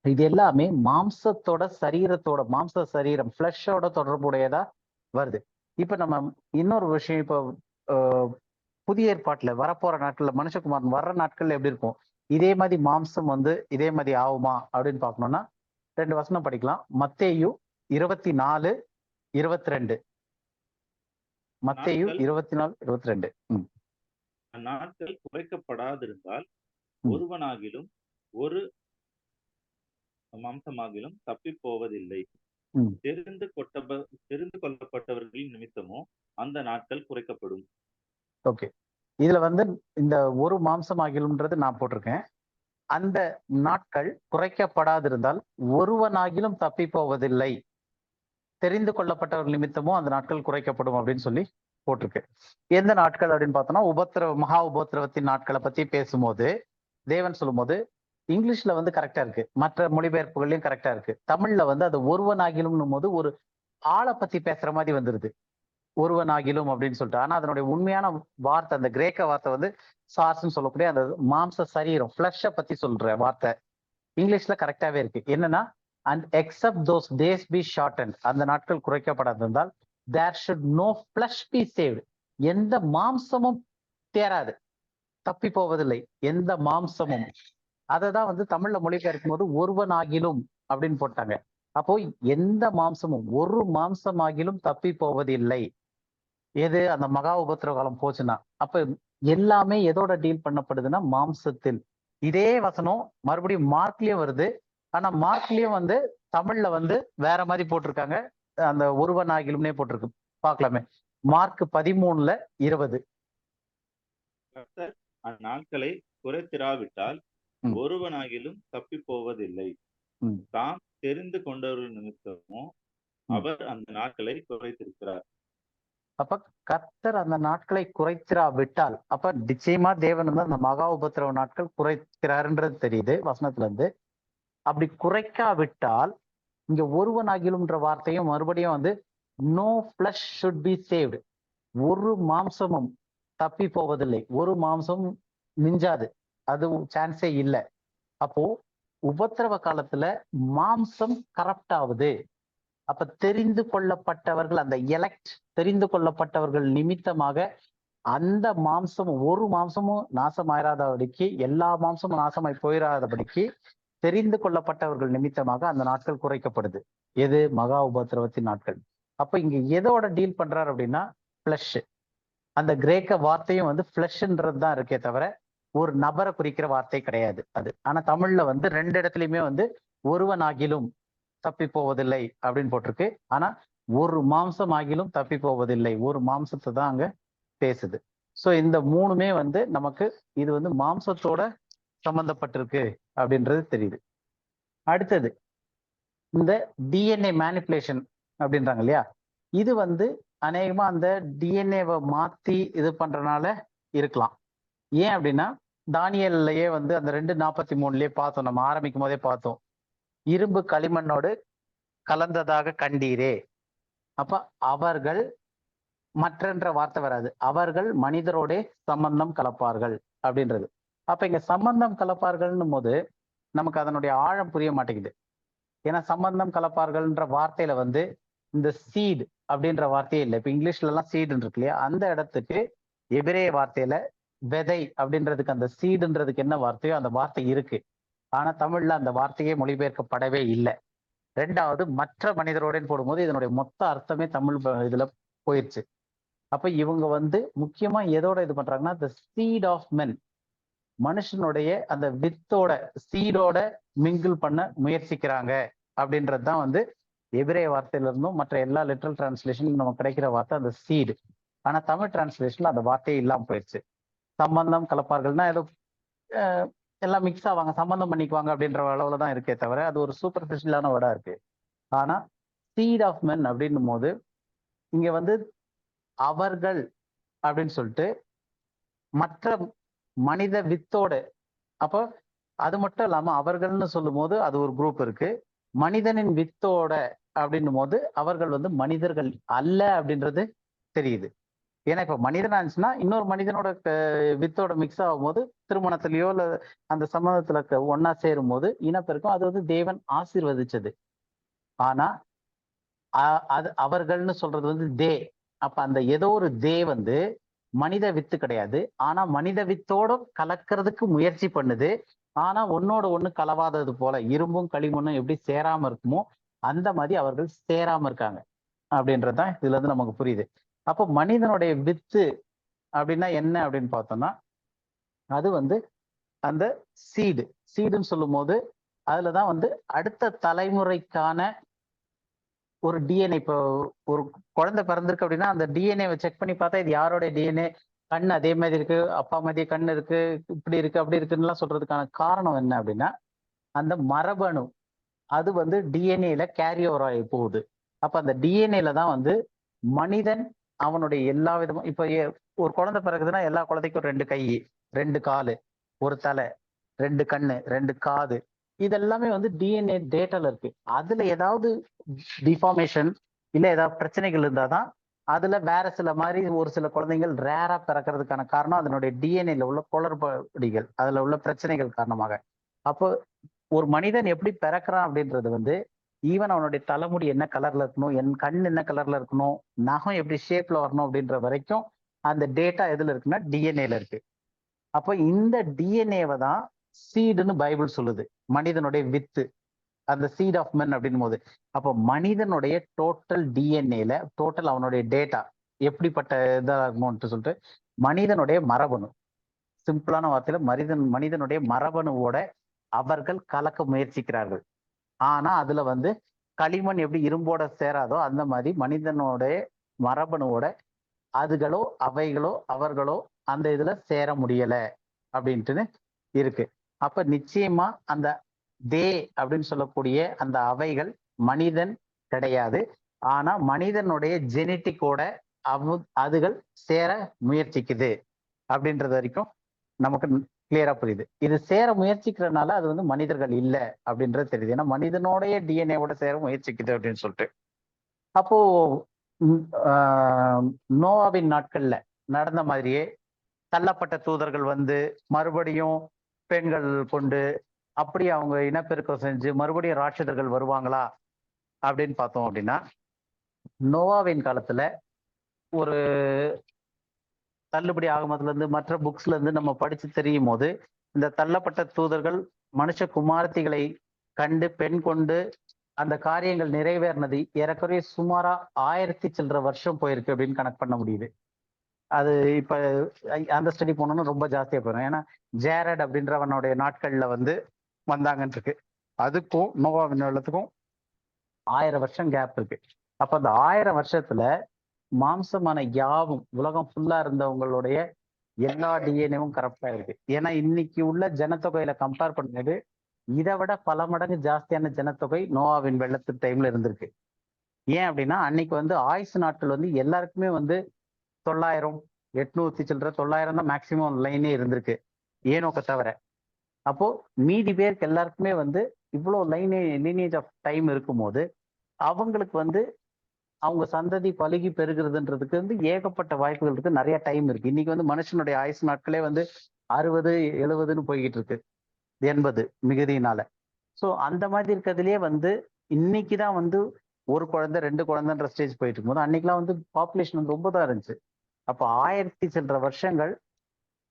இது எல்லாமே மாம்சத்தோட சரீரத்தோட மாம்ச சரீரம் ஃபிளஷோட தொடர்புடையதா வருது. இப்ப நம்ம இன்னொரு விஷயம், இப்போ புதிய ஏற்பாட்டுல வரப்போற நாட்கள்ல மனுஷகுமாரன் வர்ற நாட்கள்ல எப்படி இருக்கும், இதே மாதிரி மாம்சம் வந்து இதே மாதிரி ஆகுமா அப்படின்னு பாக்கணும்னா 2 வசனம் படிக்கலாம். மத்தேயு 24, 22. மத்தேயு 24, 22. அந்நாட்கள் குறைக்கப்படாதிருந்தால் ஒருவனாகிலும் ஒரு மாம்சமாகிலும் தப்பி போவதில்லை. தெரிந்து கொள்ளப்பட்டவர்களின் நிமித்தமோ அந்த நாட்கள் குறைக்கப்படும். ஓகே, இதுல வந்து இந்த ஒரு மாம்சமாகிலும்ன்றது நான் போட்டிருக்கேன். அந்த நாட்கள் குறைக்கப்படாதிருந்தால் ஒருவனாகிலும் தப்பி போவதில்லை, தெரிந்து கொள்ளப்பட்டவர்கள் நிமித்தமும் அந்த நாட்கள் குறைக்கப்படும் அப்படின்னு சொல்லி போட்டிருக்கு. எந்த நாட்கள் அப்படின்னு பார்த்தோம்னா மகா உபத்திரவத்தின் நாட்களை பத்தி பேசும்போது தேவன் சொல்லும் போது இங்கிலீஷ்ல வந்து கரெக்டா இருக்கு, மற்ற மொழிபெயர்ப்புகள்லயும் கரெக்டா இருக்கு. தமிழ்ல வந்து அது ஒருவனாகிலும் போது ஒரு ஆளை பத்தி பேசுற மாதிரி வந்துருது, ஒருவனாகிலும் அப்படின்னு சொல்லிட்டு. ஆனா அதனுடைய உண்மையான வார்த்தை, அந்த கிரேக்க வார்த்தை வந்து சார்ஸ்ன்னு சொல்லக்கூடிய அந்த மாம்ச சரீரம் ஃபிளஷ பத்தி சொல்ற வார்த்தை இங்கிலீஷ்ல கரெக்டாவே இருக்கு. என்னன்னா, and except those days be shortened, அந்த நாட்கள் குறைக்கப்படாதிருந்தால் there should no flesh be saved, எந்த மாம்சமும் தேராது, தப்பி போவதில்லை எந்த மாம்சமும். அததான் வந்து தமிழ்ல மொழிபெயர்க்கும் போது ஒருவனாகிலும் அப்படின்னு போட்டாங்க. அப்போ எந்த மாம்சமும் ஒரு மாம்சமாகிலும் தப்பி போவதில்லை. எது அந்த மகா உபத்திரவ காலம் போச்சுன்னா, அப்ப எல்லாமே எதோட டீல் பண்ணப்படுதுன்னா மாம்சத்தில். இதே வசனம் மறுபடியும் மார்க்லயும் வருது. ஆனா மார்க்லயும் வந்து தமிழ்ல வந்து வேற மாதிரி போட்டிருக்காங்க, அந்த ஒருவனாகிலும்னே போட்டிருக்கு. பார்க்கலாமே, மார்க் 13:20. கர்த்தர் அந்நாட்களை குறைத்திராவிட்டால் ம். ஒருவனாகிலும் தப்பி போவதில்லை. ம். தாம் தெரிந்து கொண்டவர்கள் நிமித்தமோ அவர் அந்த நாட்களை குறைத்திருக்கிறார். அப்ப கர்த்தர் அந்த நாட்களை குறைத்திராவிட்டால், அப்ப நிச்சயமா தேவன் வந்து அந்த மகா உபத்திரவ நாட்கள் குறைக்கிறாருன்றது தெரியுது வசனத்துல இருந்து. அப்படி குறைக்காவிட்டால், இங்க ஒருவனாகிலும்ன்ற வார்த்தையும் மறுபடியும் வந்து no flesh should be saved, ஒரு மாம்சமும் தப்பி போவதில்லை, ஒரு மாம்சமும் மிஞ்சாது, அது சான்ஸே இல்லை. அப்போ உபத்திரவ காலத்துல மாம்சம் கரப்ட் ஆகுது. அப்ப தெரிந்து கொள்ளப்பட்டவர்கள், அந்த தெரிந்து கொள்ளப்பட்டவர்கள் நிமித்தமாக அந்த மாம்சம், ஒரு மாம்சமும் நாசமாயிராதபடிக்கு, எல்லா மாம்சமும் நாசமாய் போயிடாதபடிக்கு தெரிந்து கொள்ளப்பட்டவர்கள் நிமித்தமாக அந்த நாட்கள் குறைக்கப்படுது. எது? மகா உபத்திரவத்தின் நாட்கள். அப்ப இங்க எதோட டீல் பண்றாரு அப்படின்னா பிளஷ். அந்த கிரேக்க வார்த்தையும் வந்து பிளஷ்ன்றது தான் இருக்கே தவிர ஒரு நபரை குறிக்கிற வார்த்தை கிடையாது அது. ஆனா தமிழ்ல வந்து 2 இடத்துலயுமே வந்து ஒருவனாகிலும் தப்பி போவதில்லை அப்படின்னு போட்டிருக்கு. ஆனா ஒரு மாம்சம் ஆகிலும் தப்பி போவதில்லை, ஒரு மாம்சத்தை தான் அங்க பேசுது. சோ இந்த 3மே வந்து நமக்கு இது வந்து மாம்சத்தோட சம்பந்தப்பட்டிருக்கு அப்படின்றது தெரியுது. அடுத்தது இந்த டிஎன்ஏ மேனிப்புலேஷன் அப்படின்றாங்க இல்லையா, இது வந்து அநேகமா அந்த டிஎன்ஏவை மாத்தி இது பண்றதுனால இருக்கலாம். ஏன் அப்படின்னா தானியல்லையே வந்து அந்த 2:43 பார்த்தோம், நம்ம ஆரம்பிக்கும் போதே பார்த்தோம், இரும்பு களிமண்ணோடு கலந்ததாக கண்டீரே. அப்ப அவர்கள், மற்றன்ற வார்த்தை வராது, அவர்கள் மனிதரோட சம்பந்தம் கலப்பார்கள் அப்படின்றது. அப்ப இங்க சம்பந்தம் கலப்பார்கள்னும் போது நமக்கு அதனுடைய ஆழம் புரிய மாட்டேங்குது. ஏன்னா சம்பந்தம் கலப்பார்கள்ன்ற வார்த்தையில வந்து இந்த சீட் அப்படின்ற வார்த்தையே இல்லை. இப்ப இங்கிலீஷ்ல எல்லாம் சீடுன்னு இருக்கு இல்லையா, அந்த இடத்துக்கு எபிரேய வார்த்தையில விதை அப்படின்றதுக்கு அந்த சீடுன்றதுக்கு என்ன வார்த்தையோ அந்த வார்த்தை இருக்கு. ஆனா தமிழ்ல அந்த வார்த்தையே மொழிபெயர்க்கப்படவே இல்லை. 2வது மற்ற மனிதரோடன்னு போடும்போது இதனுடைய மொத்த அர்த்தமே தமிழ் இதுல போயிடுச்சு. அப்ப இவங்க வந்து முக்கியமா எதோட இது பண்றாங்கன்னா the seed of men, மனுஷனுடைய அந்த வித்தோட சீடோட மிங்கிள் பண்ண முயற்சிக்கிறாங்க அப்படின்றது தான் வந்து எபிரேய வார்த்தையில இருந்தும் மற்ற எல்லா லிட்டரல் டிரான்ஸ்லேஷனும் நமக்கு கிடைக்கிற வார்த்தை அந்த சீடு. ஆனா தமிழ் டிரான்ஸ்லேஷன்ல அந்த வார்த்தையே இல்லாம போயிடுச்சு. சம்பந்தம் கலப்பார்கள்னா ஏதோ எல்லாம் மிக்ஸ் ஆவாங்க, சம்பந்தம் பண்ணிக்குவாங்க அப்படின்ற அளவுல தான் இருக்கே தவிர அது ஒரு சூப்பர்ஃபிஷியலான வேர்டா இருக்கு. ஆனா சீட் ஆஃப் மென் அப்படின்னும் போது இங்க வந்து அவர்கள் அப்படின்னு சொல்லிட்டு மற்ற மனித வித்தோடு, அப்போ அது மட்டும் இல்லாம அவர்கள்னு சொல்லும் போது அது ஒரு குரூப் இருக்கு, மனிதனின் வித்தோட அப்படின்னும் போது அவர்கள் வந்து மனிதர்கள் அல்ல அப்படின்றது தெரியுது. ஏன்னா இப்ப மனிதனா இருந்துச்சுன்னா இன்னொரு மனிதனோட வித்தோட மிக்ஸ் ஆகும் போது திருமணத்திலயோ இல்ல அந்த சம்பந்தத்துல ஒன்னா சேரும் போது இனப்பெருக்கம், அது வந்து தேவன் ஆசீர்வதிச்சது. ஆனா அது அவர்கள்னு சொல்றது வந்து தே. அப்ப அந்த ஏதோ ஒரு தே வந்து மனித வித்து கிடையாது, ஆனா மனித வித்தோட கலக்கிறதுக்கு முயற்சி பண்ணுது. ஆனா ஒன்னோட ஒண்ணு கலவாதது போல, இரும்பும் களிமண்ணும் எப்படி சேராம இருக்குமோ அந்த மாதிரி அவர்கள் சேராம இருக்காங்க அப்படின்றதுதான் இதுல இருந்து நமக்கு புரியுது. அப்போ மனிதனுடைய வித்து அப்படின்னா என்ன அப்படின்னு பார்த்தோம்னா அது வந்து அந்த சீடுன்னு சொல்லும் போது அதுலதான் வந்து அடுத்த தலைமுறைக்கான ஒரு டிஎன்ஏ. இப்போ ஒரு குழந்தை பிறந்திருக்கு அப்படின்னா அந்த டிஎன்ஏ செக் பண்ணி பார்த்தா இது யாரோட டிஎன்ஏ, கண் அதே மாதிரி இருக்கு, அப்பா மாதிரி கண் இருக்கு, இப்படி இருக்கு அப்படி இருக்குன்னு சொல்றதுக்கான காரணம் என்ன அப்படின்னா அந்த மரபணு அது வந்து டிஎன்ஏல கேரி ஓவர் ஆகி போகுது. அப்ப அந்த டிஎன்ஏல தான் வந்து மனிதன் அவனுடைய எல்லா விதமும், இப்ப ஒரு குழந்தை பிறகுதுன்னா எல்லா குழந்தைக்கும் 2 கை, 2 காலு, ஒரு தலை, 2 கண்ணு, 2 காது, இதெல்லாமே வந்து டிஎன்ஏ டேட்டால இருக்கு. அதுல ஏதாவது டிஃபார்மேஷன் இல்ல ஏதாவது பிரச்சனைகள் இருந்தாதான் அதுல வேற சில மாதிரி ஒரு சில குழந்தைகள் ரேரா பிறக்கிறதுக்கான காரணம் அதனுடைய டிஎன்ஏல உள்ள குளறுபடிகள், அதுல உள்ள பிரச்சனைகள் காரணமாக. அப்போ ஒரு மனிதன் எப்படி பிறக்கிறான் அப்படின்றது வந்து ஈவன் அவனுடைய தலைமுடி என்ன கலர்ல இருக்கணும், என் கண் என்ன கலர்ல இருக்கணும், நகம் எப்படி ஷேப்ல வரணும் அப்படின்ற வரைக்கும் அந்த டேட்டா எதுல இருக்குன்னா டிஎன்ஏல இருக்கு. அப்போ இந்த டிஎன்ஏவை தான் சீடுன்னு பைபிள் சொல்லுது, மனிதனுடைய வித்து, அந்த சீட் ஆஃப் மென் அப்படின் போது. அப்போ மனிதனுடைய டோட்டல் டிஎன்ஏல டோட்டல் அவனுடைய டேட்டா எப்படிப்பட்ட இதா இருக்கும்னு சொல்லிட்டு மனிதனுடைய மரபணு, சிம்பிளான வார்த்தையில மனிதனுடைய மரபணுவோட அவர்கள் கலக்க முயற்சிக்கிறார்கள். ஆனா அதுல வந்து களிமண் எப்படி இரும்போட சேராதோ அந்த மாதிரி மனிதனோட மரபணுவோட அதுகளோ அவைகளோ அவர்களோ அந்த இதுல சேர முடியல அப்படின்ட்டுன்னு இருக்கு. அப்ப நிச்சயமா அந்த தே அப்படின்னு சொல்லக்கூடிய அந்த அவைகள் மனிதன் கிடையாது. ஆனா மனிதனுடைய ஜெனட்டிக்கோட அதுகள் சேர முயற்சிக்குது அப்படின்றது வரைக்கும் நமக்கு கிளியரா புரியுது. இது சேர முயற்சிக்கிறதுனால அது வந்து மனிதர்கள் இல்ல அப்படின்றது தெரியுது. ஏன்னா மனிதனோடைய டிஎன்ஏவோட சேர முயற்சிக்குது அப்படின்னு சொல்லிட்டு. அப்போ நோவாவின் நாட்கள்ல நடந்த மாதிரியே தள்ளப்பட்ட தூதர்கள் வந்து மறுபடியும் பெண்கள் கொண்டு அப்படி அவங்க இனப்பெருக்கம் செஞ்சு மறுபடியும் ராட்சதர்கள் வருவாங்களா அப்படின்னு பார்த்தோம் அப்படின்னா, நோவாவின் காலத்துல ஒரு தள்ளுபடி ஆகமத்துல இருந்து மற்ற புக்ஸ்ல இருந்து நம்ம படிச்சு தெரியும் போது இந்த தள்ளப்பட்ட தூதர்கள் மனுஷ குமாரத்திகளை கண்டு பெண் கொண்டு அந்த காரியங்கள் நிறைவேறினது ஏறக்குறைய சுமாரா 1000 சில்லற வருஷம் போயிருக்கு அப்படின்னு கணக்கு பண்ண முடியுது. அது இப்ப அந்த ஸ்டடி போனோம்னா ரொம்ப ஜாஸ்தியா போயிடும். ஏன்னா ஜேரட் அப்படின்றவனுடைய நாட்கள்ல வந்து வந்தாங்கன்னு இருக்கு. அதுக்கும் நோவாவின் வெள்ளத்துக்கும் 1000 வருஷம் கேப் இருக்கு. அப்ப அந்த 1000 வருஷத்துல மாம்சமான யாவும் உலகம் ஃபுல்லா இருந்தவங்களுடைய எல்லா டிஎன்ஏவும் கரெக்டா இருக்கு. ஏன்னா இன்னைக்கு உள்ள ஜனத்தொகையில கம்பேர் பண்ணும்போது இதை விட பல மடங்கு ஜாஸ்தியான ஜனத்தொகை நோவாவின் வெள்ளத்து டைம்ல இருந்திருக்கு. ஏன் அப்படின்னா அன்னைக்கு வந்து ஆயுசு நாட்கள் வந்து எல்லாருக்குமே வந்து 900 800 சில்லற 900 தான் மேக்சிமம் லைனே இருந்திருக்கு ஏனோக்க தவிர. அப்போ மீதி பேருக்கு எல்லாருக்குமே வந்து இவ்வளோ லீனேஜ் ஆஃப் டைம் இருக்கும்போது அவங்களுக்கு வந்து அவங்க சந்ததி பழுகி பெருகிறதுன்றதுக்கு வந்து ஏகப்பட்ட வாய்ப்புகள் இருக்கு, நிறைய டைம் இருக்கு. இன்னைக்கு வந்து மனுஷனுடைய ஆயுசு நாட்களே வந்து 60 70ன்னு போய்கிட்டு இருக்கு, 80 மிகுதியினால. ஸோ அந்த மாதிரி இருக்கிறதுலயே வந்து இன்னைக்குதான் வந்து ஒரு குழந்தை 2 குழந்தைன்ற ஸ்டேஜ் போயிட்டு இருக்கும்போது அன்னைக்கெல்லாம் வந்து பாப்புலேஷன் வந்து ரொம்ப தான் இருந்துச்சு. அப்போ 1000 சில்லற வருஷங்கள்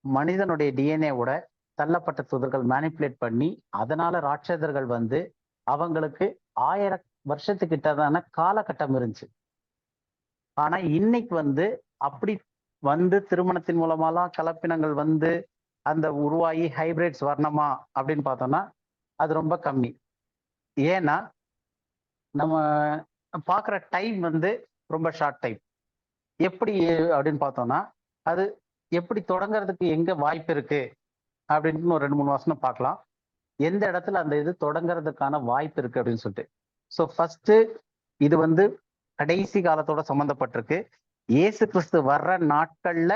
மனிதனுடைய டிஎன்ஏவோட தள்ளப்பட்ட தூதர்கள் மேனிப்புலேட் பண்ணி அதனால ராட்சதர்கள் வந்து அவங்களுக்கு 1000 வருஷத்துக்கிட்டதான காலகட்டம் இருந்துச்சு. ஆனா இன்னைக்கு வந்து அப்படி வந்து திருமணத்தின் மூலமாலாம் கலப்பினங்கள் வந்து அந்த உருவாகி ஹைபிரிட்ஸ் வரணுமா அப்படின்னு பார்த்தோம்னா அது ரொம்ப கம்மி. ஏன்னா நம்ம பார்க்குற டைம் வந்து ரொம்ப ஷார்ட் டைம். எப்படி அப்படின்னு பார்த்தோம்னா அது எப்படி தொடங்குறதுக்கு எங்க வாய்ப்பு இருக்கு அப்படின்னு ஒரு 2-3 வசனம் பார்க்கலாம். எந்த இடத்துல அந்த இது தொடங்குறதுக்கான வாய்ப்பு இருக்கு அப்படின்னு சொல்லிட்டு. ஸோ ஃபர்ஸ்ட் இது வந்து கடைசி காலத்தோட சம்பந்தப்பட்டிருக்கு. இயேசு கிறிஸ்து வர்ற நாட்கள்ல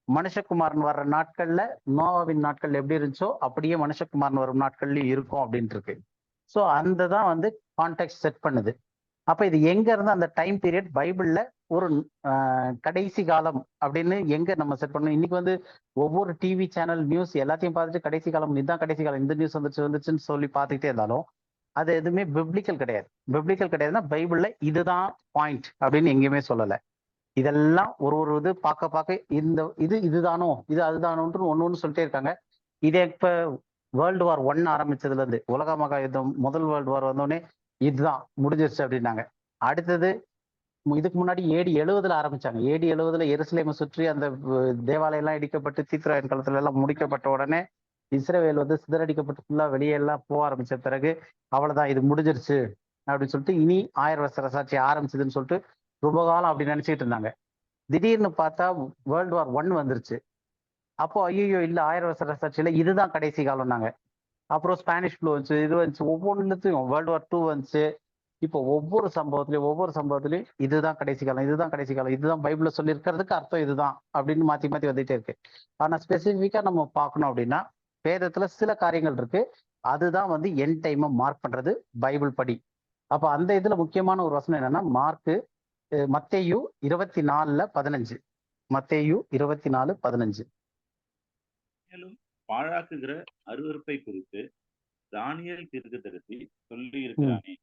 மனுஷகுமாரன் வர்ற நாட்கள்ல நோவாவின் நாட்கள் எப்படி இருந்துச்சோ அப்படியே மனுஷகுமாரன் வரும் நாட்கள்லயும் இருக்கும் அப்படின்ட்டு இருக்கு. ஸோ அந்த தான் வந்து கான்டெக்ட் செட் பண்ணுது. அப்ப இது எங்க இருந்து அந்த டைம் பீரியட் பைபிள்ல ஒரு கடைசி காலம் அப்படின்னு எங்க நம்ம செட் பண்ணணும். இன்னைக்கு வந்து ஒவ்வொரு டிவி சேனல் நியூஸ் எல்லாத்தையும் பார்த்துட்டு கடைசி காலம் இதுதான் கடைசி காலம் இந்த நியூஸ் வந்துச்சுன்னு சொல்லி பார்த்துக்கிட்டே இருந்தாலும் அது எதுவுமே பிப்ளிக்கல் கிடையாது. பிப்ளிக்கல் கிடையாதுன்னா பைபிள்ல இதுதான் பாயிண்ட் அப்படின்னு எங்கேயுமே சொல்லலை. இதெல்லாம் ஒரு இது பார்க்க இதுதானோ இது அதுதானோன்று ஒன்று சொல்லிட்டே இருக்காங்க. இதே இப்ப வேர்ல்டு வார் 1 ஆரம்பிச்சதுல இருந்து உலக மகா யுத்தம் முதல் வேர்ல்டு வார் வந்தோடனே இதுதான் முடிஞ்சிருச்சு அப்படின்னாங்க. அடுத்தது இதுக்கு முன்னாடி AD 70 ஆரம்பிச்சாங்க. AD 70 எருசலேமை சுற்றி அந்த தேவாலயம் எல்லாம் இடிக்கப்பட்டு தீத்துராயன் காலத்துல எல்லாம் முடிக்கப்பட்ட உடனே இஸ்ரவேல் வந்து சிதறடிக்கப்பட்டு ஃபுல்லா வெளியெல்லாம் போக ஆரம்பிச்ச பிறகு அவ்வளவுதான் இது முடிஞ்சிருச்சு அப்படின்னு சொல்லிட்டு இனி 1000 வருஷ அரசாட்சி ஆரம்பிச்சதுன்னு சொல்லிட்டு ரொம்ப காலம் அப்படி நினைச்சிட்டு இருந்தாங்க. திடீர்னு பார்த்தா வேர்ல்டு வார் 1 வந்துருச்சு. அப்போ ஐயோ இல்ல 1000 வருஷ அரசாட்சியில இதுதான் கடைசி காலம்னாங்க. அப்புறம் ஸ்பானிஷ் ஃப்ளூ வந்துச்சு, இது வந்துச்சு, ஒவ்வொன்றுத்தையும் வேர்ல்டு வார் 2 வந்துச்சு. இப்போ ஒவ்வொரு சம்பவத்திலையும் இதுதான் கடைசி காலம், இதுதான் கடைசி காலம், இதுதான் பைபிள்ல சொல்லி இருக்கிறதுக்கு அர்த்தம் இதுதான் அப்படின்னு மாத்தி வந்துட்டே இருக்கு. ஆனா ஸ்பெசிபிக்கா நம்ம பார்க்கணும் அப்படின்னா வேதத்துல சில காரியங்கள் இருக்கு, அதுதான் வந்து எண்ட் டைமை மார்க் பண்றது பைபிள் படி. அப்ப அந்த இதுல முக்கியமான ஒரு வசனம் என்னன்னா மத்தேயு 24:15. மத்தேயு 24:15. மேலும் பாழாக்குகிற அருவருப்பை குறித்து தானியேல் தீர்க்கதரிசி சொல்லி இருக்கிறானே,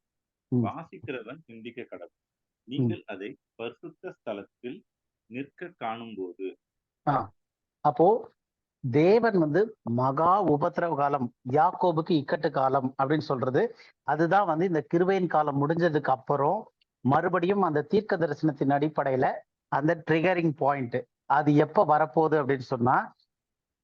வாசிக்கிறவன் சிந்திக்க கடவுள். நீங்கள் அதை பரிசுத்த ஸ்தலத்தில் நிற்க காணும் போது. அப்போ தேவன் வந்து மகா உபத்திரவ காலம், யாக்கோபுக்கு இக்கட்டு காலம் அப்படின்னு சொல்றது அதுதான் வந்து இந்த கிருபையின் காலம் முடிஞ்சதுக்கு அப்புறம் மறுபடியும் அந்த தீர்க்க தரிசனத்தின் அடிப்படையில அந்த ட்ரிகரிங் பாயிண்ட் அது எப்ப வரப்போகுது அப்படின்னு சொன்னா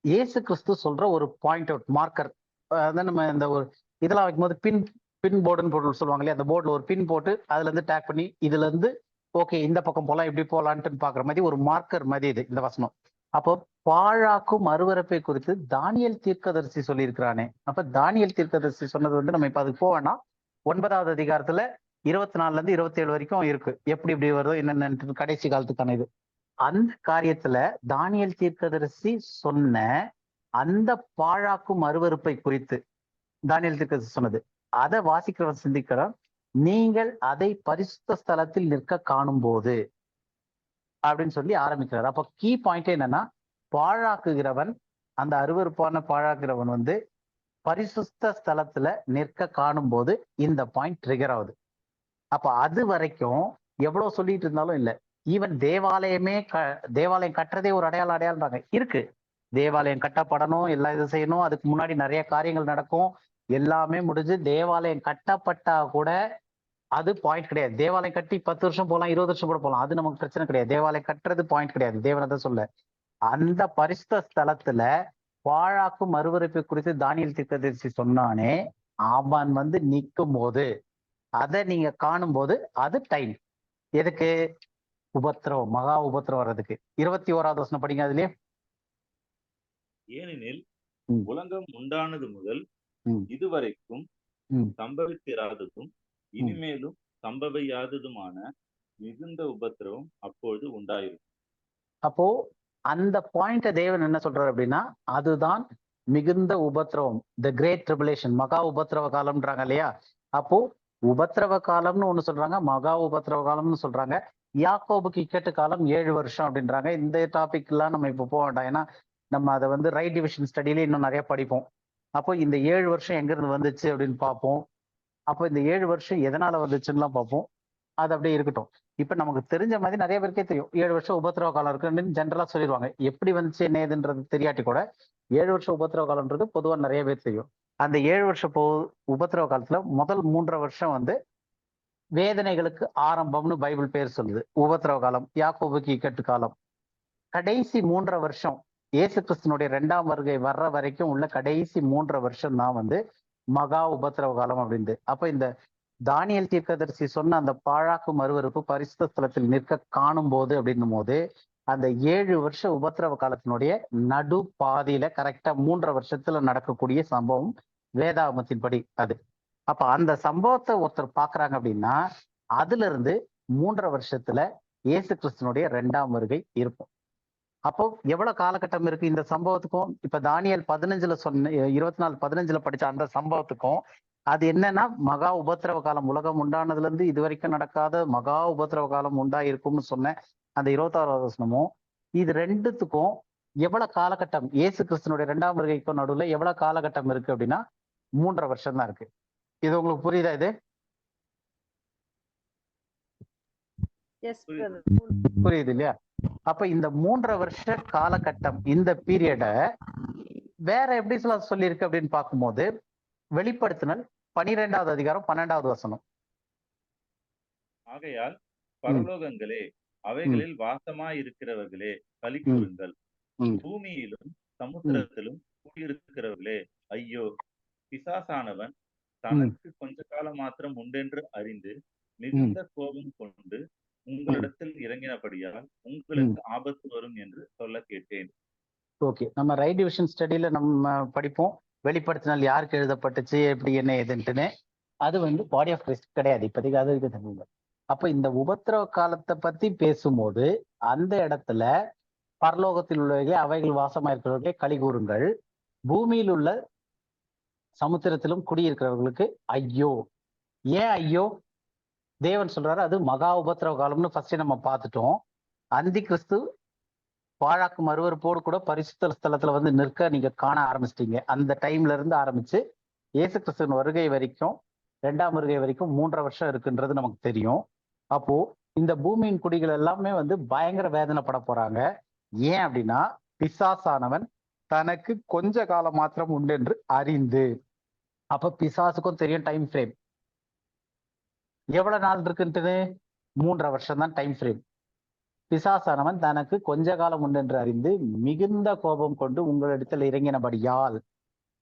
இயேசு கிறிஸ்து சொல்ற ஒரு பாயிண்ட் அவுட் மார்க்கர். அதான் நம்ம இந்த ஒரு இதெல்லாம் வைக்கும்போது பின் போர்டுன்னு போட்டு சொல்லுவாங்க இல்லையா, அந்த போர்டில் ஒரு பின் போட்டு அதுல இருந்து டேக் பண்ணி இதுல இருந்து ஓகே இந்த பக்கம் போலாம் இப்படி போலான்ட்டு பாக்குற மாதிரி ஒரு மார்க்கர் மாதிரி இது இந்த வசனம். அப்போ பாழாக்கும் மறுவரப்பை குறித்து தானியேல் தீர்க்கதரிசி சொல்லியிருக்கிறானே. அப்ப தானியேல் தீர்க்கதரிசி சொன்னது வந்து நம்ம இப்ப அதுக்கு போவேன்னா 9வது அதிகாரத்துல 24ல இருந்து 27 வரைக்கும் இருக்கு. எப்படி இப்படி வருதோ என்னென்னு கடைசி காலத்துக்கான இது. அந்த காரியத்துல தானியேல் தீர்க்கதரிசி சொன்ன அந்த பாழாக்கும் மறுவறுப்பை குறித்து தானியேல் தீர்க்கதரிசி சொன்னது, அதை வாசிக்கிறவன் சிந்திக்கிறான். நீங்கள் அதை பரிசுத்த ஸ்தலத்தில் நிற்க காணும் போது அப்படின்னு சொல்லி ஆரம்பிக்கிறார். அப்ப கீ பாயிண்ட் என்னன்னா, பாழாக்குகிறவன், அந்த அருவருப்பான பாழாக்குகிறவன் வந்து பரிசுத்த ஸ்தலத்துல நிற்க காணும் போது இந்த பாயிண்ட் ட்ரிகர் ஆகுது. அப்ப அது வரைக்கும் எவ்வளவு சொல்லிட்டு இருந்தாலும் இல்ல. ஈவன் தேவாலயமே தேவாலயம் கட்டுறதே ஒரு அடையாளம்ன்றாங்க. இருக்கு, தேவாலயம் கட்டப்படணும், எல்லா இது செய்யணும், அதுக்கு முன்னாடி நிறைய காரியங்கள் நடக்கும், எல்லாமே முடிஞ்சு தேவாலயம் கட்டப்பட்டா கூட அது பாயிண்ட் கிடையாது. தேவாலயம் கட்டி 10 வருஷம் போகலாம், 20 வருஷம் கூட போகலாம், அது நமக்கு பிரச்சனை கிடையாது. தேவாலயம் கட்டுறது பாயிண்ட் கிடையாது. தேவனதை சொல்ல அந்த பரிசுத்த ஸ்தலத்துல பாழாக்கும் மறுவரைப்பை குறித்து தானியேல் தீர்க்கதரிசி சொன்னானே, அவன் வந்து நிற்கும் போது அதை நீங்க காணும் போது அது டைம். எதுக்கு? உபத்திரவம், மகா உபத்திரவம் வர்றதுக்கு. 21வது வசனம் படிங்க அதுலயே. ஏனெனில் உலகம் உண்டானது முதல் இதுவரைக்கும் சம்பவித்திராததும் இனிமேலும் சம்பவியாததுமான மிகுந்த உபத்திரவம் அப்பொழுது உண்டாயிருக்கும். அப்போ அந்த பாயிண்ட தேவன் என்ன சொல்றாரு அப்படின்னா, அதுதான் மிகுந்த உபத்திரவம், த கிரேட் ட்ரிபுலேஷன், மகா உபத்திரவ காலம்ன்றாங்க இல்லையா. அப்போ உபத்திரவ காலம்னு ஒண்ணு சொல்றாங்க, மகா உபத்திரவ காலம்னு சொல்றாங்க. யாக்கோபுக்கு இக்கட்டு காலம் 7 வருஷம் அப்படின்றாங்க. இந்த டாபிக் எல்லாம் நம்ம இப்ப போக வேண்டாம், ஏன்னா நம்ம அதை வந்து ரைட் டிவிஷன் ஸ்டடியில இன்னும் நிறைய படிப்போம். அப்போ இந்த 7 வருஷம் எங்க இருந்து வந்துச்சு அப்படின்னு பார்ப்போம். அப்போ இந்த 7 வருஷம் எதனால வந்துச்சுன்னு பார்ப்போம். அது அப்படியே இருக்கட்டும். இப்ப நமக்கு தெரிஞ்ச மாதிரி நிறைய பேருக்கே தெரியும் 7 வருஷம் உபத்திரவ காலம் இருக்குன்னு ஜென்ரலா சொல்லிடுவாங்க. எப்படி வந்துச்சு என்ன ஏதுன்றது தெரியாட்டி கூட 7 வருஷம் உபத்திரவ காலம்ன்றது பொதுவா நிறைய பேர் தெரியும். அந்த 7 வருஷம் உபத்திரவ காலத்துல முதல் 3.5 வருஷம் வந்து வேதனைகளுக்கு ஆரம்பம்னு பைபிள் பேர் சொல்லுது. உபத்திரவ காலம், யாக்கோபுக்கு இக்கட்டு காலம். கடைசி 3.5 வருஷம் இயேசு கிறிஸ்துனுடைய 2ஆம் வருகை வர்ற வரைக்கும் உள்ள கடைசி 3.5 வருஷம் தான் வந்து மகா உபத்திரவ காலம் அப்படின்ட்டு. அப்ப இந்த தானியேல் தீர்க்கதரிசி சொன்ன அந்த பாழாக்கும் மறுவறுப்பு பரிசுத்த ஸ்தலத்தில் நிற்க காணும் போது அப்படின்னும் போது அந்த 7 வருஷ உபத்திரவ காலத்தினுடைய நடு பாதியில கரெக்டா 3.5 வருஷத்துல நடக்கக்கூடிய சம்பவம் வேதாகமத்தின்படி அது. அப்ப அந்த சம்பவத்தை ஒருத்தர் பாக்குறாங்க அப்படின்னா அதுல இருந்து 3.5 வருஷத்துல இயேசு கிறிஸ்துனுடைய 2ஆம் வருகை இருக்கும். அப்போ எவ்வளவு காலகட்டம் இருக்கு இந்த சம்பவத்துக்கும்? இப்ப தானியேல் 15ல சொன்ன 24:15 படிச்ச அந்த சம்பவத்துக்கும் அது என்னன்னா, மகா உபத்திரவ காலம், உலகம் உண்டானதுல இருந்து இது வரைக்கும் நடக்காத மகா உபத்திரவ காலம் உண்டாயிருக்கும்னு சொன்ன அந்த 26வது வசனமும் இது ரெண்டுத்துக்கும் எவ்வளவு காலகட்டம், இயேசு கிறிஸ்துனுடைய 2ஆம் வருகைக்கும் நடுவுல எவ்வளவு காலகட்டம் இருக்கு அப்படின்னா 3.5 வருஷம் தான் இருக்கு. இது உங்களுக்கு புரியுதா? இது புரியுது இல்லையா? அப்ப இந்த 3.5 வருஷ காலகட்டம், இந்த பீரியட வேற எப்படி சொல்லியிருக்கு அப்படின்னு பார்க்கும்போது வெளிப்படுத்தினல் 12வது அதிகாரம் 12வது வசனம். ஆகையால் பரலோகங்களே, அவைகளில் வாசமாயிருக்கிறவர்களே களி கூறுங்கள், பூமியிலும் சமுத்திரத்திலும் கூடியிருக்கிறவர்களே ஐயோ, பிசாசானவன் தனக்கு கொஞ்ச காலம் மாத்திரம் உண்டென்று அறிந்து மிகுந்த கோபம் கொண்டு உங்களிடத்தில் இறங்கினபடியால் உங்களுக்கு ஆபத்து வரும் என்று சொல்ல கேட்டேன். ஓகே, நம்ம ரைட் டிவிஷன் ஸ்டடியில நம்ம படிப்போம் வெளிப்படுத்தினால் யாருக்கு எழுதப்பட்டுச்சு, எப்படி என்ன ஏதுன்ட்டுன்னு. அது வந்து பாடி ஆஃப் கிறிஸ்ட் கிடையாது இப்போதைக்கு, அது இருக்கு தம்பி. அப்ப இந்த உபத்திரவ காலத்தை பத்தி பேசும்போது அந்த இடத்துல பரலோகத்தில் உள்ளவர்களே, அவைகள் வாசமா இருக்கிறவர்களே களி கூறுங்கள், பூமியில் உள்ள சமுத்திரத்திலும் குடியிருக்கிறவர்களுக்கு ஐயோ. ஏன் ஐயோ? தேவன் சொல்றாரு அது மகா உபத்திரவ காலம்னு ஃபர்ஸ்ட் நம்ம பார்த்துட்டோம். அந்தி கிறிஸ்து பாழாக்கும் மறுவறுப்போடு கூட பரிசுத்த ஸ்தலத்துல வந்து நிற்க நீங்க காண ஆரம்பிச்சிட்டீங்க. அந்த டைம்ல இருந்து ஆரம்பிச்சு இயேசு கிறிஸ்துவின் வருகை வரைக்கும், 2ஆம் வருகை வரைக்கும் 3.5 வருஷம் இருக்குன்றது நமக்கு தெரியும். அப்போ இந்த பூமியின் குடிகள் எல்லாமே வந்து பயங்கர வேதனைப்பட போறாங்க. ஏன் அப்படின்னா பிசாசானவன் தனக்கு கொஞ்ச காலம் மாத்திரம் உண்டு என்று அறிந்து. அப்ப பிசாசுக்கும் தெரியும் டைம் ஃப்ரேம் எவ்வளவு நாள் இருக்குன்ட்டு, 3.5 வருஷம் தான் டைம் ஃப்ரேம். பிசாசானவன் தனக்கு கொஞ்ச காலம் உண்டு என்று அறிந்து மிகுந்த கோபம் கொண்டு உங்களிடத்தில் இறங்கினபடியால்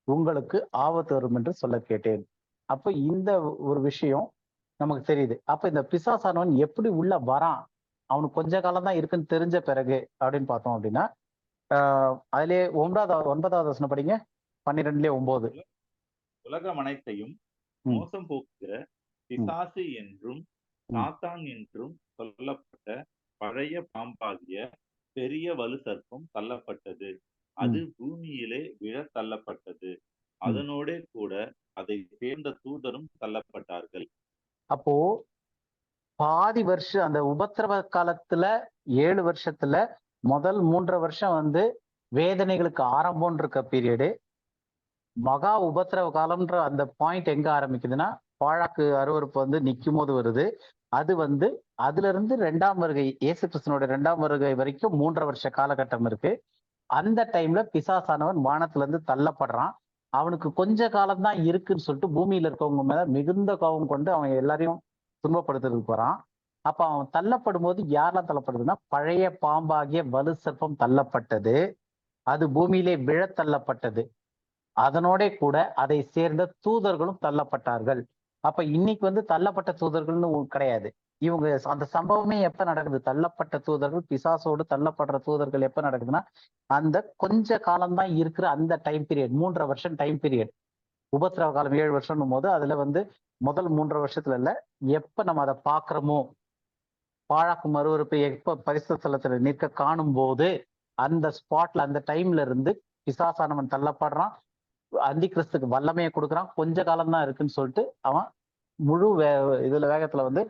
உங்களுக்கு ஆபத்து வரும் என்று சொல்ல கேட்டேன். அப்ப இந்த ஒரு விஷயம் நமக்கு தெரியுது. அப்ப இந்த பிசாசானவன் எப்படி உள்ள வரான், அவனுக்கு கொஞ்ச காலம் தான் இருக்குன்னு தெரிஞ்ச பிறகு அப்படின்னு பார்த்தோம் அப்படின்னா, அதிலே 9வது வசனம் படிங்க. 12:9. உலகம் அனைத்தையும் மோசம் போக்குகிற பிசாசு என்றும் சாத்தான் என்றும் சொல்லப்பட்ட பழைய பாம்பாகிய பெரிய வலு சர்ப்பம் தள்ளப்பட்டது. அது பூமியிலே விழ தள்ளப்பட்டது. அதனோட கூட அதை சேர்ந்த தூதரும் தள்ளப்பட்டார்கள். அப்போ பாதி வருஷம் அந்த உபத்திரவ காலத்துல 7 வருஷத்துல முதல் 3 வருஷம் வந்து வேதனைகளுக்கு ஆரம்பம் இருக்க பீரியடு. மகா உபத்திரவ காலம்ன்ற அந்த பாயிண்ட் எங்க ஆரம்பிக்குதுன்னா, பாழாக்கு அருவருப்பு வந்து நிக்கும் போது வருது. அது வந்து அதுல இருந்து 2ஆம் வருகை, இயேசு கிறிஸ்துவோட 2ஆம் வருகை வரைக்கும் 3 வருஷ காலகட்டம் இருக்கு. அந்த டைம்ல பிசாசானவன் வானத்துல இருந்து தள்ளப்படுறான். அவனுக்கு கொஞ்ச காலம் தான் இருக்குன்னு சொல்லிட்டு பூமியில இருக்கவங்க மேல மிகுந்த கோபம் கொண்டு அவன் எல்லாரையும் துன்பப்படுத்துறதுக்கு போறான். அப்ப அவன் தள்ளப்படும் போது யாரெல்லாம் தள்ளப்படுதுன்னா, பழைய பாம்பாகிய வலு சர்ப்பம் தள்ளப்பட்டது. அது பூமியிலே விழ தள்ளப்பட்டது. அதனோட கூட அதை சேர்ந்த தூதர்களும் தள்ளப்பட்டார்கள். அப்ப இன்னைக்கு வந்து தள்ளப்பட்ட தூதர்கள்னு கிடையாது. இவங்க அந்த சம்பவமே எப்ப நடக்குது? தள்ளப்பட்ட தூதர்கள், பிசாசோடு தள்ளப்படுற தூதர்கள் எப்ப நடக்குதுன்னா, அந்த கொஞ்ச காலம்தான் இருக்கிற அந்த டைம் பீரியட், 3.5 வருஷம் டைம் பீரியட். உபத்திரவ காலம் 7 வருஷம் போது அதுல வந்து முதல் 3.5 வருஷத்துல இல்ல, எப்ப நம்ம அதை பாக்குறோமோ, பாழாக்கும் அருவருப்பை எப்ப பரிசுத்த ஸ்தலத்துல நிற்க காணும் போது, அந்த ஸ்பாட்ல அந்த டைம்ல இருந்து பிசாசானவன் தள்ளப்படுறான். அந்தி கிறிஸ்துக்கு வல்லமையை கொடுக்குறான். கொஞ்ச காலம் தான் இருக்குன்னு சொல்லிட்டு அவன் முழு இதுல வேகத்துல வந்து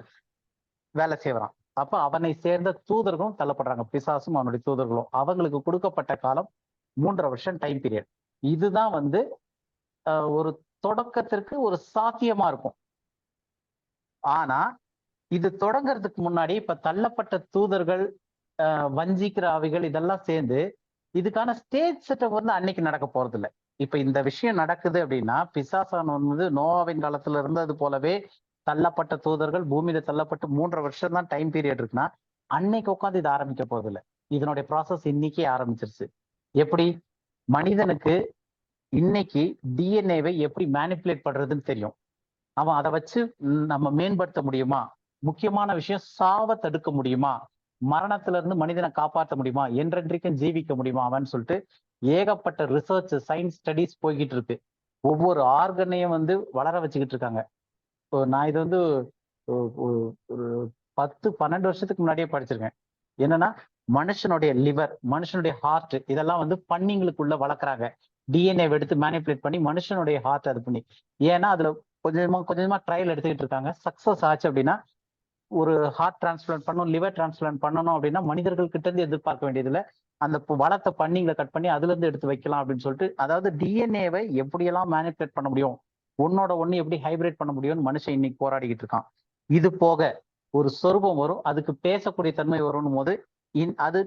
வேலை செய்வான். அப்ப அவனை சேர்ந்த தூதர்களும் தள்ளப்படுறாங்க. பிசாசும் அவனுடைய தூதர்களும். அவங்களுக்கு கொடுக்கப்பட்ட காலம் 3.5 வருஷம் டைம் பீரியட். இதுதான் வந்து ஒரு தொடக்கத்திற்கு ஒரு சாத்தியமா இருக்கும். ஆனா இது தொடங்கிறதுக்கு முன்னாடி இப்ப தள்ளப்பட்ட தூதர்கள், வஞ்சிக்கிற ஆவிகள் இதெல்லாம் சேர்ந்து இதுக்கான ஸ்டேஜ் செட்டப் வந்து அன்னைக்கு நடக்க போறது இல்லை. இப்ப இந்த விஷயம் நடக்குது அப்படின்னா, பிசாசானவன் வந்து நோவாவின் காலத்துல இருந்தது போலவே தள்ளப்பட்ட தூதர்கள் பூமியில தள்ளப்பட்டு 3.5 வருஷம் தான் டைம் பீரியட் இருக்குன்னா, அன்னைக்கு உட்காந்து இது ஆரம்பிக்க போறது இல்லை. இதனுடைய ப்ராசஸ் இன்னைக்கே ஆரம்பிச்சிருச்சு. எப்படி மனிதனுக்கு இன்னைக்கு டிஎன்ஏவை எப்படி மேனிப்புலேட் பண்றதுன்னு தெரியும். அவன் அதை வச்சு நம்ம மேம்படுத்த முடியுமா? முக்கியமான விஷயம், சாவை தடுக்க முடியுமா? மரணத்துல இருந்து மனிதனை காப்பாற்ற முடியுமா? என்றென்றைக்கும் ஜீவிக்க முடியுமா அவன் சொல்லிட்டு ஏகப்பட்ட ரிசர்ச், சயின்ஸ் ஸ்டடிஸ் போய்கிட்டு இருக்கு. ஒவ்வொரு ஆர்கனையும் வந்து வளர வச்சுக்கிட்டு இருக்காங்க. நான் இது வந்து ஒரு 10-12 வருஷத்துக்கு முன்னாடியே படிச்சிருக்கேன். என்னன்னா, மனுஷனுடைய லிவர், மனுஷனுடைய ஹார்ட் இதெல்லாம் வந்து பன்னிங்களுக்குள்ள வளர்க்குறாங்க. டிஎன்ஏ எடுத்து மேனிப்புலேட் பண்ணி மனுஷனுடைய ஹார்ட் அது பண்ணி, ஏன்னா அதுல கொஞ்சமா ட்ரையல் எடுத்துக்கிட்டு இருக்காங்க. சக்சஸ் ஆச்சு அப்படின்னா ஒரு ஹார்ட் டிரான்ஸ்பிளான்ட் பண்ணணும், லிவர் டிரான்ஸ்பிளான்ட் பண்ணணும் அப்படின்னா மனிதர்கள் கிட்ட இருந்து எதிர்பார்க்க வேண்டியதுல அந்த வளர்த்த பன்னிங்களை கட் பண்ணி அதுல இருந்து எடுத்து வைக்கலாம் அப்படின்னு சொல்லிட்டு, அதாவது டிஎன்ஏவை எப்படியெல்லாம் மேனிப்புலேட் பண்ண முடியும், ஒன்னோட ஒண்ணு எப்படி ஹைபிரிட் பண்ண முடியும்னு மனுஷன் இன்னைக்கு போராடிக்கிட்டு இருக்கான். இது போக ஒரு சொரூபம் வரும், அதுக்கு பேசக்கூடிய தன்மை வரும் போது அது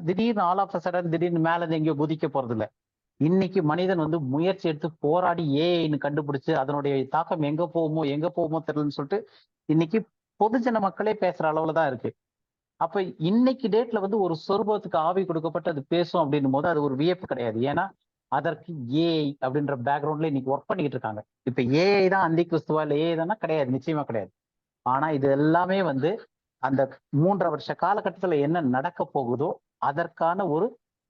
திடீர்னு ஆல் ஆஃப் சடன் திடீர்னு மேல இருந்து எங்கேயோ குதிக்க போறது இல்லை. இன்னைக்கு மனிதன் வந்து முயற்சி எடுத்து போராடி ஏஐன்னு கண்டுபிடிச்சு அதனுடைய தாக்கம் எங்க போகுமோ தெரியலன்னு சொல்லிட்டு இன்னைக்கு பொதுஜன மக்களே பேசுற அளவுலதான் இருக்கு. அப்ப இன்னைக்கு டேட்ல வந்து ஒரு சொரூபத்துக்கு ஆவி கொடுக்கப்பட்டு அது பேசும் அப்படின்னும் போது அது ஒரு வியப்பு கிடையாது. ஏன்னா அதற்கு ஏஐ அப்படின்ற பேக்ரவுண்ட்ல இன்னைக்கு ஒர்க் பண்ணிக்கிட்டு இருக்காங்க. இப்ப ஏஐ தான் அந்தி கிறிஸ்துவா இல்ல ஏஐ தானே? கிடையாது, நிச்சயமா கிடையாது. ஆனா இது எல்லாமே வந்து அந்த 3.5 வருஷ காலகட்டத்துல என்ன நடக்க போகுதோ அதற்கான ஒரு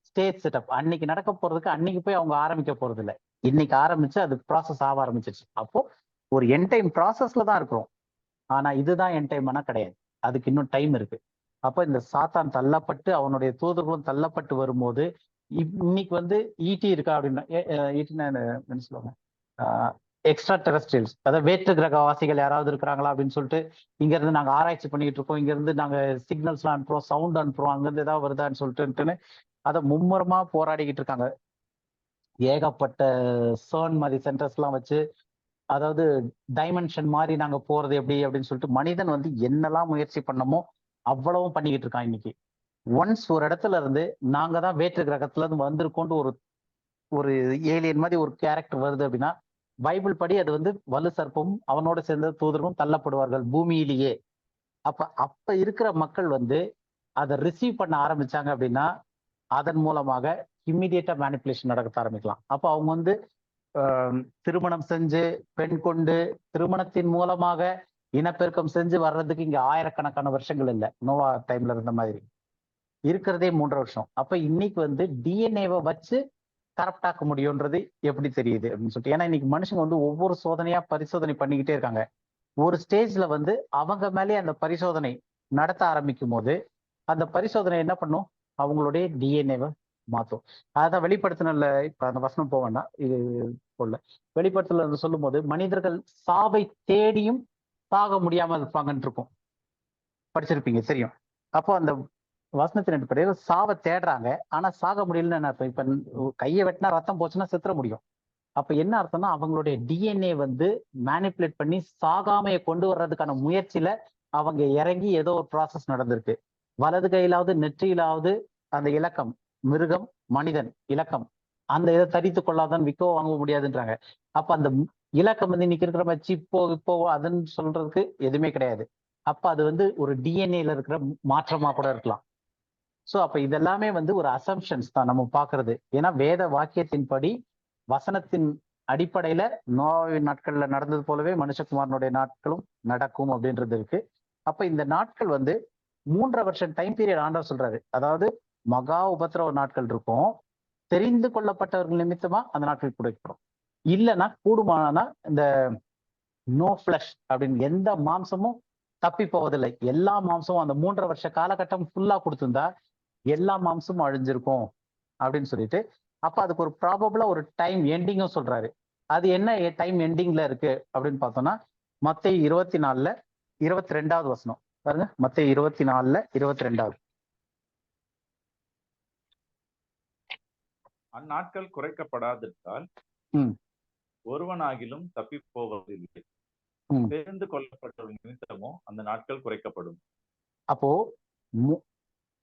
ஸ்டேஜ் செட்டப். அன்னைக்கு நடக்க போறதுக்கு அன்னைக்கு போய் அவங்க ஆரம்பிக்க போறது இல்லை. இன்னைக்கு ஆரம்பிச்சு அது ப்ராசஸ் ஆக ஆரம்பிச்சிருச்சு. அப்போ ஒரு என் டைம் ப்ராசஸ்ல தான் இருக்கிறோம். ஆனா இதுதான் என் டைம் ஆனா கிடையாது, அதுக்கு இன்னும் டைம் இருக்கு. அப்ப இந்த சாத்தான் தள்ளப்பட்டு அவனுடைய தூதர்களும் தள்ளப்பட்டு வரும்போது இன்னைக்கு வந்து ஈட்டி இருக்கா அப்படின்னா, ஈட்டினா என்ன சொல்லுவாங்க, எக்ஸ்ட்ரா டெரஸ்ட்ரியல்ஸ், அதாவது வேற்று கிரகவாசிகள் யாராவது இருக்கிறாங்களா அப்படின்னு சொல்லிட்டு இங்க இருந்து நாங்க ஆராய்ச்சி பண்ணிட்டு இருக்கோம், இங்க இருந்து நாங்க சிக்னல்ஸ் எல்லாம் அனுப்புறோம், சவுண்ட் அனுப்புறோம், அங்க இருந்து ஏதாவது வருதான்னு சொல்லிட்டு அதை மும்முரமா போராடிக்கிட்டு இருக்காங்க. ஏகப்பட்ட சர்ன் மாதிரி சென்டர்ஸ் எல்லாம் வச்சு, அதாவது டைமென்ஷன் மாதிரி நாங்க போறது எப்படி அப்படின்னு சொல்லிட்டு மனிதன் வந்து என்னெல்லாம் முயற்சி பண்ணமோ அவ்வளவும் பண்ணிக்கிட்டு இருக்கான். இன்னைக்கு ஒன்ஸ் ஒரு இடத்துல இருந்து நாங்க தான் வேற்று கிரகத்துல இருந்து வந்திருக்கோன்ட்டு ஒரு ஏலியன் மாதிரி ஒரு கேரக்டர் வருது அப்படின்னா, பைபிள் படி அது வந்து வலு சர்ப்பமும் அவனோட சேர்ந்த தூதர்களும் தள்ளப்படுவார்கள் பூமியிலேயே. அப்ப இருக்கிற மக்கள் வந்து அதை ரிசீவ் பண்ண ஆரம்பிச்சாங்க அப்படின்னா அதன் மூலமாக இம்மிடியேட்டா மேனிப்புலேஷன் நடக்க ஆரம்பிக்கலாம். அப்போ அவங்க வந்து திருமணம் செஞ்சு பெண் கொண்டு திருமணத்தின் மூலமாக இனப்பெருக்கம் செஞ்சு வர்றதுக்கு இங்க ஆயிரக்கணக்கான வருஷங்கள் இல்லை, நோவா டைம்ல இருந்த மாதிரி இருக்கிறதே 3 வருஷம். அப்ப இன்னைக்கு வந்து டிஎன்ஏவை வச்சு கரெக்ட் ஆக்க முடியும்ன்றது எப்படி தெரியுது அப்படின்னு சொல்லிட்டு. ஏன்னா இன்னைக்கு மனுஷங்க வந்து ஒவ்வொரு சோதனையா பரிசோதனை பண்ணிக்கிட்டே இருக்காங்க. ஒரு ஸ்டேஜ்ல வந்து அவங்க மேலே அந்த பரிசோதனை நடத்த ஆரம்பிக்கும் போது அந்த பரிசோதனை என்ன பண்ணும், அவங்களுடைய டிஎன்ஏவை மாற்றும். அதான் வெளிப்படுத்தின இப்ப அந்த வசனம் போவேன்னா இது போல வெளிப்படுத்தல சொல்லும் போது மனிதர்கள் சாவை தேடியும் சாக முடியாம இருப்பாங்கன்னு இருக்கும், படிச்சிருப்பீங்க தெரியும். அப்போ அந்த வசனத்தின் அடிப்படையில் சாவை தேடுறாங்க, ஆனா சாக முடியலன்னு என்ன அர்த்தம்? இப்ப கையை வெட்டினா ரத்தம் போச்சுன்னா செத்துற முடியும். அப்ப என்ன அர்த்தம்னா அவங்களுடைய டிஎன்ஏ வந்து மேனிப்புலேட் பண்ணி சாகாமையை கொண்டு வர்றதுக்கான முயற்சியில அவங்க இறங்கி ஏதோ ஒரு ப்ராசஸ் நடந்திருக்கு. வலது கையிலாவது நெற்றியிலாவது அந்த இலக்கம், மிருகம் மனிதன் இலக்கம், அந்த இதை தரித்து கொள்ளாதான் விற்கோ வாங்க முடியாதுன்றாங்க. அப்ப அந்த இலக்கம் வந்து இன்னைக்கு இருக்கிற மாதிரி இப்போ அதுன்னு சொல்றதுக்கு எதுவுமே கிடையாது. அப்ப அது வந்து ஒரு டிஎன்ஏல இருக்கிற மாற்றமா கூட இருக்கலாம். ஸோ அப்ப இதெல்லாமே வந்து ஒரு அசம்ஷன்ஸ் தான் நம்ம பார்க்கறது. ஏன்னா வேத வாக்கியத்தின்படி வசனத்தின் அடிப்படையில நோவாவின் நாட்கள்ல நடந்தது போலவே மனுஷகுமாரனுடைய நாட்களும் நடக்கும் அப்படின்றது இருக்கு. அப்ப இந்த நாட்கள் வந்து 3 வருஷம் டைம் பீரியட் ஆண்டவர் சொல்றாரு. அதாவது மகா உபத்திரவ நாட்கள் இருக்கும், தெரிந்து கொள்ளப்பட்டவர்கள் நிமித்தமா அந்த நாட்கள் குறைக்கப்படும். இல்லைன்னா கூடுமானா இந்த நோ ஃபிளஷ் அப்படின்னு எந்த மாம்சமும் தப்பி போவதில்லை. எல்லா மாம்சமும் அந்த 3 வருஷ காலகட்டம் ஃபுல்லா கொடுத்திருந்தா எல்லா மாம்சமும் அழிஞ்சிருக்கும் அப்படின்னு சொல்லிட்டு, அப்ப அதுக்கு ஒரு ப்ராபபிளா ஒரு டைம் எண்டிங்கும் சொல்றாரு. அது என்ன டைம் எண்டிங்ல இருக்கு அப்படின்னு பார்த்தோம்னா மத்தேயு 24 22வது வசனம் பாருங்க. மத்தேயு 24 22. அந்நாட்கள் குறைக்கப்படாதிருந்தால் ஒருவனாகிலும் தப்பி போவதில்லை, தெரிந்து கொள்ளப்பட்டவர்கள் நிமித்தமோ அந்த நாட்கள் குறைக்கப்படும். அப்போ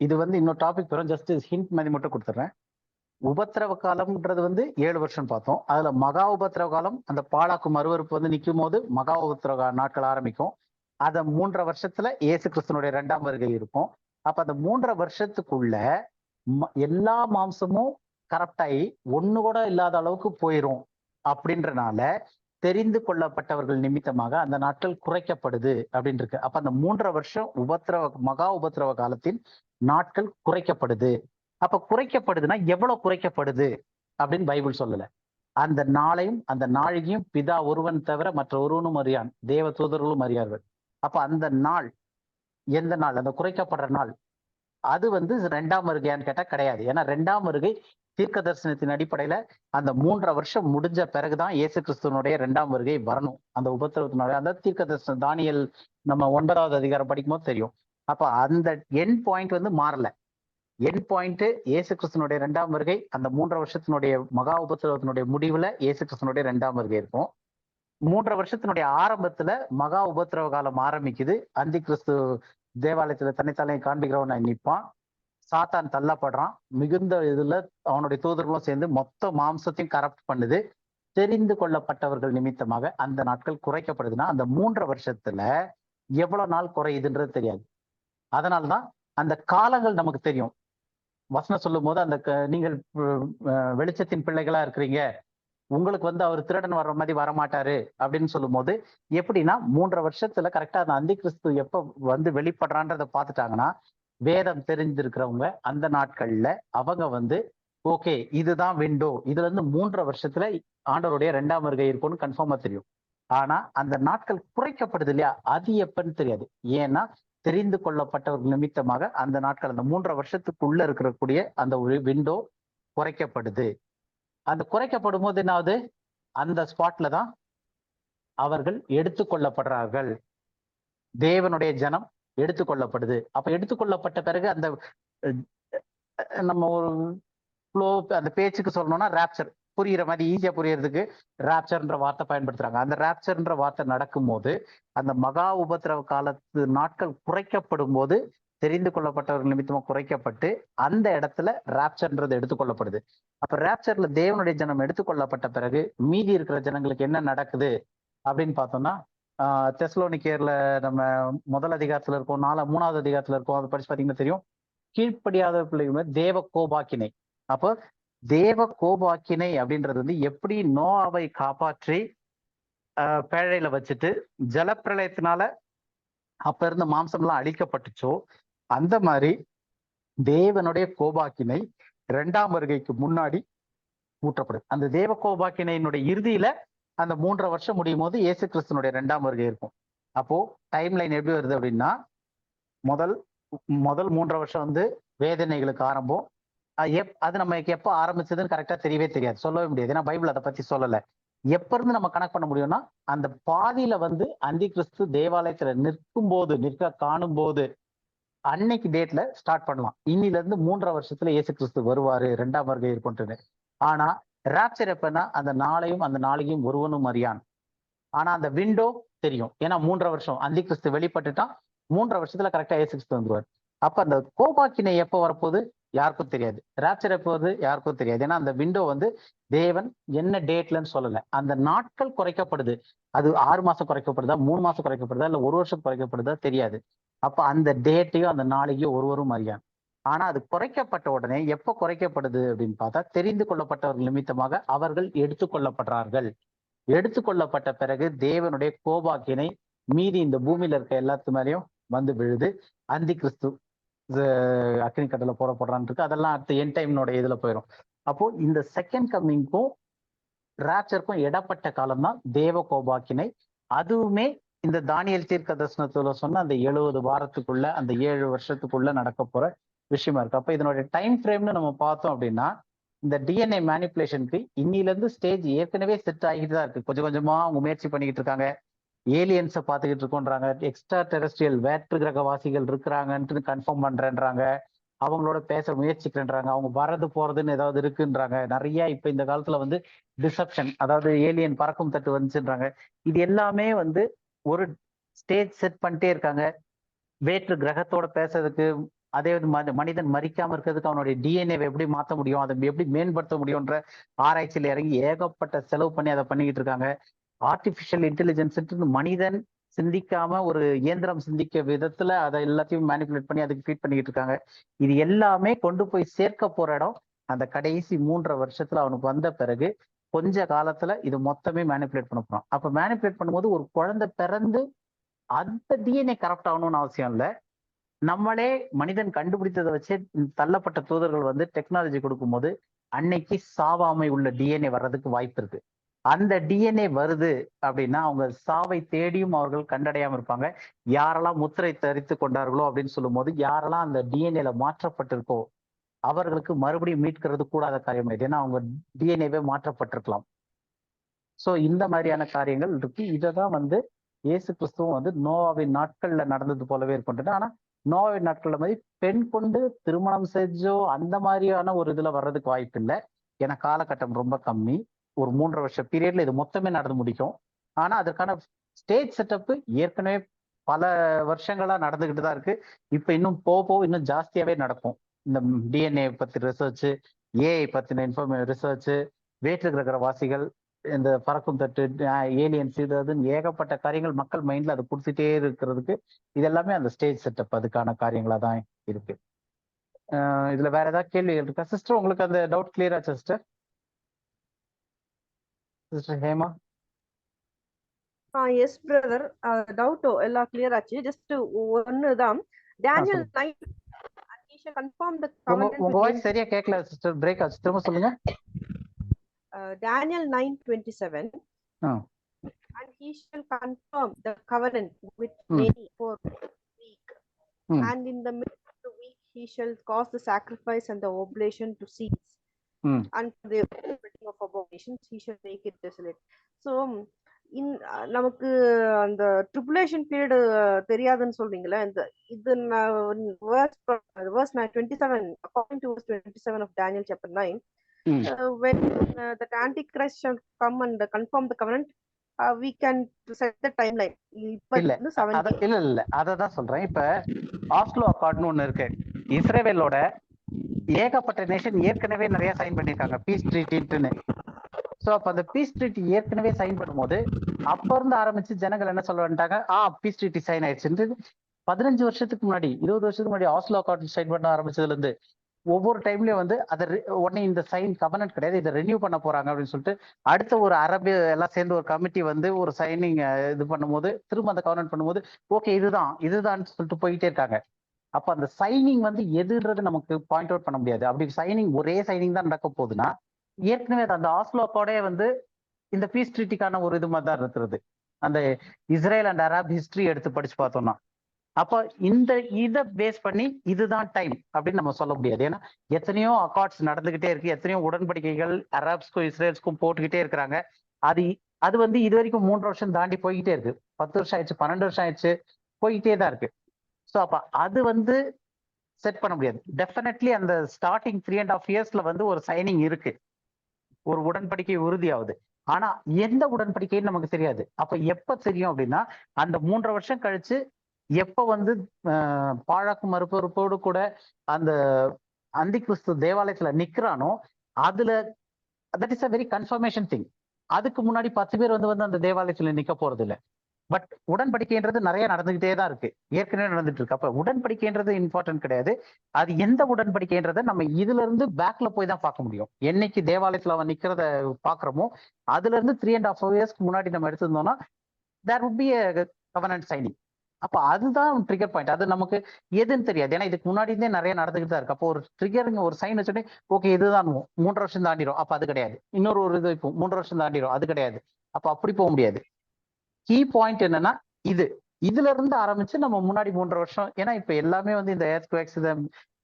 இது வந்து இன்னொரு டாபிக் வரும், ஜஸ்ட் ஹிண்ட் மாதிரி மட்டும் கொடுத்துட்றேன். உபத்திரவ காலம்ன்றது வந்து 7 வருஷம் பார்த்தோம். அதுல மகா உபத்திரவ காலம் அந்த பாலாக்கு மறுவறுப்பு வந்து நிற்கும் போது மகா உபத்திரவ நாட்கள் ஆரம்பிக்கும். அதை 3 வருஷத்துல இயேசு கிறிஸ்துனுடைய 2ஆம் வருகை இருக்கும். அப்ப அந்த 3 வருஷத்துக்குள்ள எல்லா மாம்சமும் கரெக்ட் ஆகி ஒண்ணு கூட இல்லாத அளவுக்கு போயிரும். அப்படின்றனால தெரிந்து கொள்ளப்பட்டவர்கள் நிமித்தமாக அந்த நாட்கள் குறைக்கப்படுது அப்படின்னு இருக்கு. அப்ப அந்த 3 வருஷம் மகா உபத்திரவ காலத்தின் நாட்கள் குறைக்கப்படுது. அப்ப குறைக்கப்படுதுன்னா எவ்வளவு குறைக்கப்படுது அப்படின்னு பைபிள் சொல்லல. அந்த நாளையும் அந்த நாழிகையும் பிதா ஒருவன் தவிர மற்ற ஒருவனும் அறியான், தேவ தூதர்களும் அறியார்கள். அப்ப அந்த நாள் எந்த நாள், அந்த குறைக்கப்படுற நாள், அது வந்து 2ஆம் வருகையான்னு கேட்டா கிடையாது. ஏன்னா 2ஆம் வருகை தீர்க்க தரிசனத்தின் அடிப்படையில அந்த 3 வருஷம் முடிஞ்ச பிறகுதான் இயேசு கிறிஸ்துவனுடைய 2ஆம் வருகை வரணும். அந்த உபத்திரவத்தினுடைய அந்த தீர்க்க தரிசனம் தானியல் நம்ம 9வது அதிகாரம் படிக்கும் போது தெரியும். அப்ப அந்த என் பாயிண்ட் வந்து மாறல. என் பாயிண்ட் இயேசு கிறிஸ்துவனுடைய 2ஆம் வருகை, அந்த 3 வருஷத்தினுடைய மகா உபத்திரவத்தினுடைய முடிவுல இயேசு கிறிஸ்துவனுடைய 2ஆம் வருகை இருக்கும். 3 வருஷத்தினுடைய ஆரம்பத்துல மகா உபத்திரவ காலம் ஆரம்பிக்குது. அந்தி கிறிஸ்து தேவாலயத்துல தன்னைத்தாலே காண்பிக்கிறவன நிற்பான், சாத்தான் தள்ளப்படுறான், மிகுந்த இதுல அவனுடைய தூதர்களும் சேர்ந்து மொத்த மாம்சத்தையும் கரப்ட் பண்ணுது. தெரிந்து கொள்ளப்பட்டவர்கள் நிமித்தமாக அந்த நாட்கள் குறைக்கப்படுதுன்னா அந்த 3 வருஷத்துல எவ்வளவு நாள் குறையுதுன்றது தெரியாது. அதனால்தான் அந்த காலங்கள் நமக்கு தெரியும். வசனம் சொல்லும் போது அந்த நீங்கள் வெளிச்சத்தின் பிள்ளைகளா இருக்கிறீங்க, உங்களுக்கு வந்து அவர் திருடன் வர்ற மாதிரி வரமாட்டாரு அப்படின்னு சொல்லும் போது எப்படின்னா 3 வருஷத்துல கரெக்டா அந்த அந்தி கிறிஸ்து எப்ப வந்து வெளிப்படுறான்றத பார்த்துட்டாங்கன்னா வேதம் தெரிஞ்சிருக்கிறவங்க அந்த நாட்கள்ல அவங்க வந்து ஓகே இதுதான் விண்டோ, இதுல இருந்து 3 வருஷத்துல ஆண்டவருடைய 2ஆம் வருகை இருக்கும்னு கன்ஃபார்மா தெரியும். ஆனா அந்த நாட்கள் குறைக்கப்படுது இல்லையா, அது எப்பன்னு தெரியாது. ஏன்னா தெரிந்து கொள்ளப்பட்டவர்கள் நிமித்தமாக அந்த நாட்கள் அந்த 3 வருஷத்துக்குள்ள இருக்கக்கூடிய அந்த ஒரு விண்டோ குறைக்கப்படுது. அந்த குறைக்கப்படும் போது என்னாவது, அந்த ஸ்பாட்ல தான் அவர்கள் எடுத்துக்கொள்ளப்படுறார்கள். தேவனுடைய ஜனம் எடுத்துக்கொள்ளப்படுது. அப்ப எடுத்துக்கொள்ளப்பட்ட பிறகு அந்த நம்ம ஒரு ஃப்ளோ அந்த பேச்சுக்கு சொல்லணும்னா ராப்சர், புரியுற மாதிரி ஈஸியா புரியறதுக்கு ராப்சர்ன்ற வார்த்தை பயன்படுத்துறாங்க. அந்த ராப்சர்ன்ற வார்த்தை நடக்கும் போது அந்த மகா உபத்திரவ காலத்து நாட்கள் குறைக்கப்படும் போது தெரிந்து கொள்ளப்பட்டவர்கள் நிமித்தமா குறைக்கப்பட்டு அந்த இடத்துல ராப்சர்ன்றது எடுத்துக்கொள்ளப்படுது. அப்ப ராப்சர்ல தேவனுடைய ஜனம் எடுத்துக்கொள்ளப்பட்ட பிறகு மீதி இருக்கிற ஜனங்களுக்கு என்ன நடக்குது அப்படின்னு பார்த்தோம்னா தெசலோனிக்கேர்ல நம்ம 1 அதிகாரத்துல இருக்கோம், 3வது அதிகாரத்துல இருக்கோம். அதை படிச்சு பாத்தீங்கன்னா தெரியும். கீழ்ப்படியாத பிள்ளைங்க தேவ கோபாக்கினை. அப்போ தேவ கோபாக்கினை அப்படின்றது வந்து எப்படி நோவாவை காப்பாற்றி பேழையில வச்சுட்டு ஜலப்பிரளயத்தினால அப்ப இருந்த மாம்சம்லாம் அழிக்கப்பட்டுச்சோ, அந்த மாதிரி தேவனுடைய கோபாக்கினை 2ஆம் வருகைக்கு முன்னாடி ஊற்றப்படுது. அந்த தேவ கோபாக்கினையினுடைய இறுதியில அந்த 3.5 வருஷம் முடியும் போது இயேசு கிறிஸ்துனுடைய 2ஆம் வருகை இருக்கும். அப்போ டைம் லைன் எப்படி வருது அப்படின்னா, முதல் 3.5 வருஷம் வந்து வேதனைகளுக்கு ஆரம்பம். அது நமக்கு எப்ப ஆரம்பிச்சதுன்னு கரெக்டா தெரியவே தெரியாது, சொல்லவே முடியாது. ஏன்னா பைபிள் அதை பத்தி சொல்லல. எப்ப இருந்து நம்ம கனெக்ட் பண்ண முடியும்னா, அந்த பாதியில வந்து அந்தி கிறிஸ்து தேவாலயத்துல நிற்க காணும் போது அன்னைக்கு டேட்ல ஸ்டார்ட் பண்ணலாம். இன்னில இருந்து 3.5 வருஷத்துல இயேசு கிறிஸ்து வருவாரு, 2ஆம் வருகை இருக்கும்னு. ஆனா ராப்சர் எப்பன்னா, அந்த நாளையும் ஒருவனும் அறியான். ஆனா அந்த விண்டோ தெரியும். ஏன்னா 3.5 வருஷம் அந்தி கிறிஸ்து வெளிப்பட்டுட்டான், 3.5 வருஷத்துல கரெக்டா இயேசு கிறிஸ்து வந்துருவார். அப்ப அந்த கோபாக்கினை எப்ப வரப்போகுது யாருக்கும் தெரியாது, ராப்சர் எப்போ வருது யாருக்கும் தெரியாது. ஏன்னா அந்த விண்டோ வந்து தேவன் என்ன டேட்லன்னு சொல்லல. அந்த நாட்கள் குறைக்கப்படுது. அது 6 மாசம் குறைக்கப்படுதா, 3 மாசம் குறைக்கப்படுதா, இல்ல 1 வருஷம் குறைக்கப்படுதா தெரியாது. அப்ப அந்த டேட்டையும் அந்த நாளையும் ஒருவரும் அறியான். ஆனா அது குறைக்கப்பட்ட உடனே எப்ப குறைக்கப்படுது அப்படின்னு பார்த்தா, தெரிந்து கொள்ளப்பட்டவர்கள் நிமித்தமாக அவர்கள் எடுத்துக்கொள்ளப்படுறார்கள். எடுத்துக்கொள்ளப்பட்ட பிறகு தேவனுடைய கோபாக்கினை மீதி இந்த பூமியில இருக்க எல்லாத்து மேலேயும் வந்து விழுது. அந்தி கிறிஸ்து அக்னி கடல போடப்படுறான்னு இருக்கு. அதெல்லாம் அடுத்த என் டைம்னோட இதுல போயிடும். அப்போ இந்த செகண்ட் கம்மிங்க்கும் ராப்சருக்கும் இடப்பட்ட காலம் தான் தேவ கோபாக்கினை. அதுவுமே இந்த தானியல் தீர்க்க தரிசனத்துல சொன்ன அந்த 70 வாரத்துக்குள்ள, அந்த 7 வருஷத்துக்குள்ள நடக்க போற விஷயமா இருக்கு. அப்ப இதனுடைய டைம் ஃப்ரேம்னு நம்ம பார்த்தோம் அப்படின்னா, இந்த டிஎன்ஏ மேனிப்புலேஷனுக்கு இன்னில இருந்து ஸ்டேஜ் ஏற்கனவே செட் ஆகிட்டு தான் இருக்கு. கொஞ்சம் கொஞ்சமா அவங்க முயற்சி பண்ணிக்கிட்டு இருக்காங்க. ஏலியன்ஸை பார்த்துக்கிட்டு இருக்கோன்றாங்க, எக்ஸ்ட்ரா டெரஸ்ட்ரியல் வேற்று கிரகவாசிகள் இருக்கிறாங்கன்ட்டு கன்ஃபார்ம் பண்றேன்றாங்க, அவங்களோட பேச முயற்சிக்கிறேன்றாங்க, அவங்க வரது போறதுன்னு ஏதாவது இருக்குன்றாங்க. நிறைய இப்ப இந்த காலத்துல வந்து டிசப்ஷன், அதாவது ஏலியன் பறக்கும் தட்டு வந்துச்சுன்றாங்க. இது எல்லாமே வந்து ஒரு ஸ்டேஜ் செட் பண்ணிட்டே இருக்காங்க. வேற்று கிரகத்தோட பேசுறதுக்கு, அதே மனிதன் மறிக்காம இருக்கிறதுக்கு அவனுடைய டிஎன்ஏவை எப்படி மாற்ற முடியும், அதை எப்படி மேம்படுத்த முடியும்ன்ற ஆராய்ச்சியில் இறங்கி ஏகப்பட்ட செலவு பண்ணி அதை பண்ணிக்கிட்டு இருக்காங்க. ஆர்டிபிஷியல் இன்டெலிஜென்ஸ் மனிதன் சிந்திக்காம ஒரு இயந்திரம் சிந்திக்க விதத்துல அதை எல்லாத்தையும் மேனிபுலேட் பண்ணி அதுக்கு ஃபீட் பண்ணிக்கிட்டு இருக்காங்க. இது எல்லாமே கொண்டு போய் சேர்க்க போற இடம் அந்த கடைசி 3.5 வருஷத்துல அவனுக்கு வந்த பிறகு கொஞ்ச காலத்துல இது மொத்தமே மேனிபுலேட் பண்ண போறோம். அப்ப மேனிபுலேட் பண்ணும்போது ஒரு குழந்தை பிறந்து அந்த டிஎன்ஏ கரெக்ட் ஆகணும்னு அவசியம் இல்லை. நம்மளே மனிதன் கண்டுபிடித்ததை வச்சு தள்ளப்பட்ட தூதர்கள் வந்து டெக்னாலஜி கொடுக்கும்போது அன்னைக்கு சாவாமை உள்ள டிஎன்ஏ வர்றதுக்கு வாய்ப்பு இருக்கு. அந்த டிஎன்ஏ வருது அப்படின்னா அவங்க சாவை தேடியும் அவர்கள் கண்டடையாம இருப்பாங்க. யாரெல்லாம் முத்திரை தரித்து கொண்டார்களோ அப்படின்னு சொல்லும் போது, யாரெல்லாம் அந்த டிஎன்ஏல மாற்றப்பட்டிருக்கோ அவர்களுக்கு மறுபடியும் மீட்கிறது கூடாத காரியம் ஆயிடுது. ஏன்னா அவங்க டிஎன்ஏவே மாற்றப்பட்டிருக்கலாம். ஸோ இந்த மாதிரியான காரியங்கள் இருக்கு. இதை தான் வந்து இயேசு கிறிஸ்துவும் வந்து நோவாவின் நாட்கள்ல நடந்தது போலவே இருக்கின்றது. ஆனா நோவாவின் நாட்கள்ல மாதிரி பெண் கொண்டு திருமணம் செஞ்சோ அந்த மாதிரியான ஒரு இதுல வர்றதுக்கு வாய்ப்பு இல்லை. ஏன்னா காலகட்டம் ரொம்ப கம்மி. ஒரு 3.5 வருஷ பீரியட்ல இது மொத்தமே நடந்து முடிக்கும். ஆனா அதற்கான ஸ்டேஜ் செட்டப் ஏற்கனவே பல வருஷங்களா நடந்துகிட்டு தான் இருக்கு. இப்ப இன்னும் போக இன்னும் ஜாஸ்தியாவே நடக்கும். இந்த டிஎன்ஏ பத்தி ரிசர்ச், ஏஐ பத்தின ரிசர்ச், வேற்று கிரக வாசிகள், இந்த பறக்கும் தட்டு, ஏலியன்ஸ், இதுன்னு ஏகப்பட்ட காரியங்கள் மக்கள் மைண்ட்ல அதை கொடுத்துட்டே இருக்கிறதுக்கு இது எல்லாமே அந்த ஸ்டேஜ் செட்டப் அதுக்கான காரியங்களா தான் இருக்கு. இதுல வேற ஏதாவது கேள்விகள் இருக்கா சிஸ்டர்? உங்களுக்கு அந்த டவுட் கிளியர் ஆச்சா sister? Sister Hema? Yes brother, doubt எல்லாம் கிளியர் ஆச்சு. ஜஸ்ட் ஒண்ணுதான், Daniel 9 he shall confirm the covenant. உங்க வாய்ஸ் சரியா கேட்கல சிஸ்டர், பிரேக் ஆச்சு, திரும்ப சொல்லுங்க. Daniel 9:27 and he shall confirm the covenant with many for a week, and in the middle of the week he shall cause the sacrifice and the oblation to cease, and for the building of abominations he shall make it desolate. So நமக்கு அந்த ட்ரிபுலேஷன் பீரியட் தெரியாதுன்னு சொல்றீங்களா? இந்த இது verse 27, according to verse 27 of Daniel chapter 9, when the Antichrist shall come and confirm the covenant, we can set the timeline. இல்ல அததான் சொல்றேன். இப்ப ஆஸ்லோ அக்கார்ட்னு ஒண்ணு இருக்கு. இஸ்ரேலோட ஏகப்பட்ட நேஷன் ஏற்கனவே நிறைய சைன் பண்ணிருக்காங்க பீஸ் ட்ரீட்டின்னு. சோ அப்ப அந்த பீஸ் ட்ரீட்டி ஏற்கனவே சைன் பண்ணும்போது அப்ப இருந்து ஆரம்பிச்சு ஜனங்கள் என்ன சொல்ல வந்துட்டாங்க, பீஸ் ட்ரீட்டி சைன் ஆயிடுச்சு. 15 வருஷத்துக்கு முன்னாடி, 20 வருஷத்துக்கு முன்னாடி ஆஸ்லோ அக்கார்ட் சைன் பண்ண ஆரம்பிச்சதுல இருந்து ஒவ்வொரு டைம்லயும் வந்து அதை உடனே இந்த சைன் கவர்னன்ட் கிடையாது, இதை ரெனியூ பண்ண போறாங்க அப்படின்னு சொல்லிட்டு அடுத்த ஒரு அரபு எல்லாம் சேர்ந்து ஒரு கமிட்டி வந்து ஒரு சைனிங் இது பண்ணும்போது திரும்ப அந்த கவர்னன்ட் பண்ணும்போது ஓகே இதுதான் சொல்லிட்டு போயிட்டே இருக்காங்க. அப்ப அந்த சைனிங் வந்து எதுன்றது நமக்கு பாயிண்ட் அவுட் பண்ண முடியாது. அப்படி சைனிங் ஒரே சைனிங் தான் நடக்க போகுதுன்னா ஏற்கனவே அந்த ஆஸ்லோ அக்கார்டே வந்து இந்த பீஸ் ட்ரீட்டிக்கான ஒரு இது மாதிரி தான் இருக்கிறது. அந்த இஸ்ரேல் அண்ட் அரப் ஹிஸ்டரி எடுத்து படிச்சு பார்த்தோம்னா அப்ப இதை பேஸ் பண்ணி இதுதான் டைம் அப்படின்னு நம்ம சொல்ல முடியாது. ஏன்னா எத்தனையோ அக்கார்ட்ஸ் நடந்துகிட்டே இருக்கு, எத்தனையோ உடன்படிக்கைகள் அரப்ஸ்க்கும் இஸ்ரேல்ஸ்க்கும் போட்டுக்கிட்டே இருக்கிறாங்க. அது வந்து இது வரைக்கும் 3 வருஷம் தாண்டி போய்கிட்டே இருக்கு, 10 வருஷம் ஆயிடுச்சு, 12 வருஷம் ஆயிடுச்சு, போய்கிட்டே தான் இருக்கு. ஸோ அப்ப அது வந்து செட் பண்ண முடியாது. டெஃபினெட்லி அந்த ஸ்டார்டிங் 3.5 இயர்ஸ்ல வந்து ஒரு சைனிங் இருக்கு, ஒரு உடன்படிக்கை உறுதியாகுது. ஆனா எந்த உடன்படிக்கைன்னு நமக்கு தெரியாது. அப்ப எப்ப தெரியும் அப்படின்னா அந்த 3 வருஷம் கழிச்சு எப்ப வந்து பாழாக்கு மறுப்பொறுப்போடு கூட அந்த அந்தி கிறிஸ்து தேவாலயத்துல நிக்கிறானோ அதுல that is a very confirmation thing. அதுக்கு முன்னாடி 10 பேர் வந்து அந்த தேவாலயத்துல நிக்க போறது இல்லை. பட் உடன்படிக்கைன்றது நிறைய நடந்துகிட்டே தான் இருக்கு, ஏற்கனவே நடந்துட்டு இருக்கு. அப்ப உடன்படிக்கைன்றது இம்பார்ட்டன்ட் கிடையாது. அது எந்த உடன்படிக்கைன்றதை நம்ம இதுல இருந்து பேக்ல போய் தான் பார்க்க முடியும். என்னைக்கு தேவாலயத்துல அவன் நிக்கிறத பாக்குறோமோ அதுல இருந்து 3.5 இயர்ஸ்க்கு முன்னாடி நம்ம எடுத்திருந்தோம்னா there would be a covenant signing. அப்ப அதுதான் ட்ரிகர் பாயிண்ட். அது நமக்கு எதுன்னு தெரியாது, ஏன்னா இதுக்கு முன்னாடி இருந்தே நிறைய நடந்துகிட்டு தான் இருக்கு. அப்போ ஒரு ட்ரிகருங்க ஒரு சைன் வச்சுட்டு ஓகே இதுதான் 3 வருஷம் தாண்டிடும், அப்ப அது கிடையாது. இன்னொரு இது இப்போ 3 வருஷம் தாண்டிடும், அது கிடையாது. அப்ப அப்படி போக முடியாது. கீ பாயிண்ட் என்னன்னா இதுல இருந்து ஆரம்பிச்சு நம்ம முன்னாடி 3 வருஷம், ஏன்னா இப்ப எல்லாமே வந்து இந்த எர்த்குவேக்ஸ்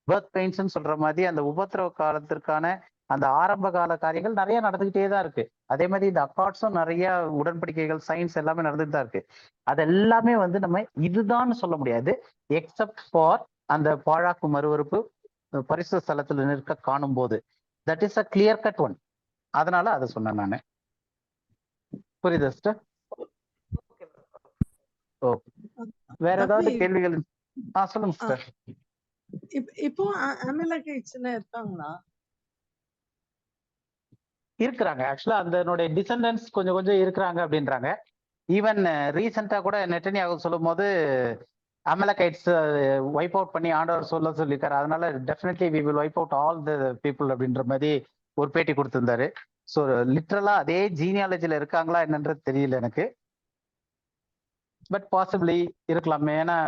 பர்த் பெயின்ஸ் சொல்ற மாதிரி அந்த உபத்திரவ காலத்திற்கான அந்த ஆரம்ப கால காரியங்கள் நிறைய நடந்துகிட்டே தான் இருக்கு. அதே மாதிரி இந்த அக்கார்ட்ஸும் நிறைய உடன்படிக்கைகள் சயின்ஸ் எல்லாமே நடந்துட்டு தான் இருக்கு. அது எல்லாமே வந்து நம்ம இதுதான் சொல்ல முடியாது, எக்ஸப்ட் ஃபார் அந்த பாழாக்கு மறுவறுப்பு பரிசு ஸ்தலத்துல நிற்க காணும் போது. That is a clear cut one. அதனால அதை சொன்னேன் நானு. புரியுது சிஸ்டர்? ஓகே, வேற ஏதாவது கேள்விகள்? சொல்லுங்க சிஸ்டர். இப்போ அமலேக்கைட்ஸ்னா இருக்காங்களா? இருக்கிறாங்க. ஆக்சுவலா அதனுடைய டிசெண்டன்ஸ் கொஞ்சம் இருக்கிறாங்க அப்படின்றாங்க. ஈவன் ரீசெண்டா கூட நெட்டன்யாகு சொல்லும் போது அமலேக்கைட்ஸ் வைப் அவுட் பண்ணி ஆண்டவர் சொல்லியிருக்காரு, அதனால definitely we will wipe out all the people அப்படின்ற மாதிரி ஒரு பேட்டி கொடுத்திருந்தாரு. ஸோ லிட்ரலா அதே ஜீனியாலஜில இருக்காங்களா என்னன்றது தெரியல எனக்கு, பட் பாசிபிளி இருக்கலாமே. ஏன்னா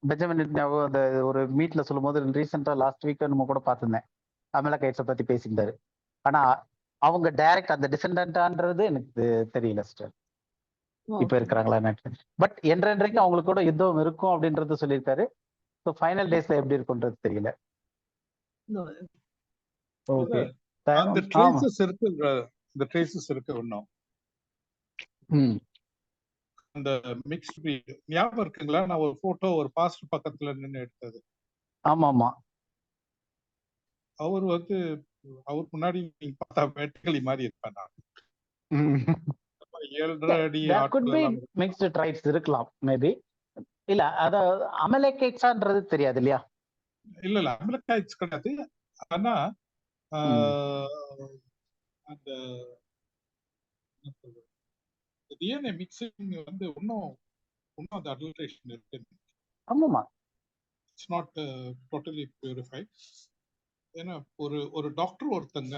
பெஞ்சமின் நெட்டன்யாகு அந்த ஒரு மீட்ல சொல்லும் போது ரீசெண்டா லாஸ்ட் வீக் நம்ம கூட பார்த்திருந்தேன், அமலேக்கைட்ஸை பத்தி பேசியிருந்தாரு. ஆனா அவங்க டைரக்ட் அந்த டிசெண்டன்டான்றது எனக்கு தெரியல சிஸ்டர், இப்ப இருக்கிறாங்களா. பட் என்றைக்கு அவங்களுக்கு கூட யுத்தம் இருக்கும் அப்படின்றது சொல்லியிருக்காரு. ஸோ ஃபைனல் டேஸ்ல எப்படி இருக்குன்றது தெரியல. ஓகே, அந்த ட்ரேசஸ் இருக்கு, இந்த ட்ரேசஸ் இருக்கு இன்னும். அந்த மிக்ஸ்ட் பிரீட் ஞாபகம் இருக்குங்களா? நான் ஒரு போட்டோ ஒரு பாஸ்டர் பக்கத்துல நின்று எடுத்தது. ஆமா. அவர் வந்து அவர் முன்னாடி நீங்க பார்த்தா வேட்டைகளி மாதிரி இருப்பேன் நான். 7.5 அடி மிக்ஸ்ட் ட்ரைப்ஸ் இருக்கலாம் மேபி. இல்ல அத அமலேக்கைட்ஸ்ன்றது தெரியாது இல்லையா? இல்ல அமலேக்கைட்ஸ் கிடையாது. ஆனா அந்த டிஎன்ஏ மிக்சிங் வந்து இன்னும் அந்த அடல்ட்ரேஷன் இருக்கு. ஆமாமா, இட்ஸ் நாட் டோட்டலி பியூரிஃபைட். ஏன்னா ஒரு டாக்டர் ஒருத்தங்க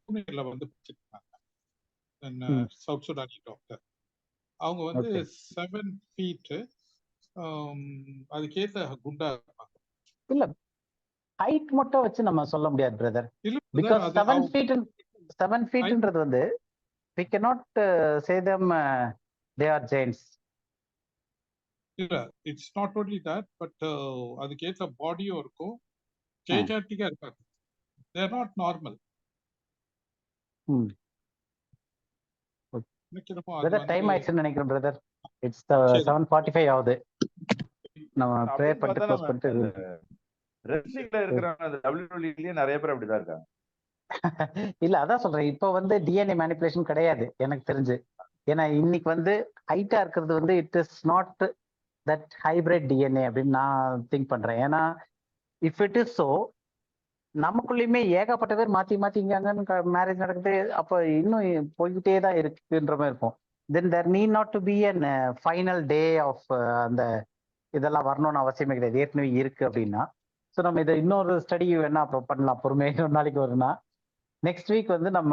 புனேல வந்து படிச்சிருக்காங்க, சவுத் சுடானி டாக்டர். அவங்க வந்து 7 feet அதுக்கேத்த குண்டா இருப்பாங்க. இல்ல ஹைட் மட்டும் வச்சு நம்ம சொல்ல முடியாது பிரதர், பிகாஸ் 7 feetன்றது வந்து we cannot say them they are giants. இல்ல, it's not only that, but அதுக்கேத்த பாடியும் இருக்கும், ஜெய்ஜாண்டிக்கா இருக்காங்க. they are not normal. Brother time ஆயிடுச்சுன்னு நினைக்கிறேன் பிரதர். இட்ஸ் 7:45 ஆகுது. நம்ம ப்ரேயர் பண்ணிட்டு க்ளோஸ் பண்ணிட்டு ரெஸ்லிங்ல இருக்கிறவங்க அந்த WWE நிறைய பேர் அப்படிதான் இருக்காங்க. இல்ல அதான் சொல்றேன், இப்போ வந்து டிஎன்ஏ மேனிபுலேஷன் கிடையாது எனக்கு தெரிஞ்சு. ஏன்னா இன்னைக்கு வந்து ஹைட்டா இருக்கிறது வந்து it is not that hybrid DNA அப்படின்னு நான் திங்க் பண்றேன். ஏன்னா இஃப் இட் இஸ் சோ நமக்குள்ளயுமே ஏகப்பட்ட பேர் மாத்தி இங்க மேரேஜ் நடக்குது, அப்ப இன்னும் போய்கிட்டே தான் இருக்குன்ற மாதிரி இருக்கும். Then there need not to be an final day of அந்த இதெல்லாம் வரணும்னு அவசியமே கிடையாது, ஏற்கனவே இருக்கு அப்படின்னா. ஸோ நம்ம இதை இன்னொரு ஸ்டடி வேணா அப்புறம் பண்ணலாம், பொறுமையாக இன்னொரு நாளைக்கு வரும்னா. நெக்ஸ்ட் வீக் வந்து நம்ம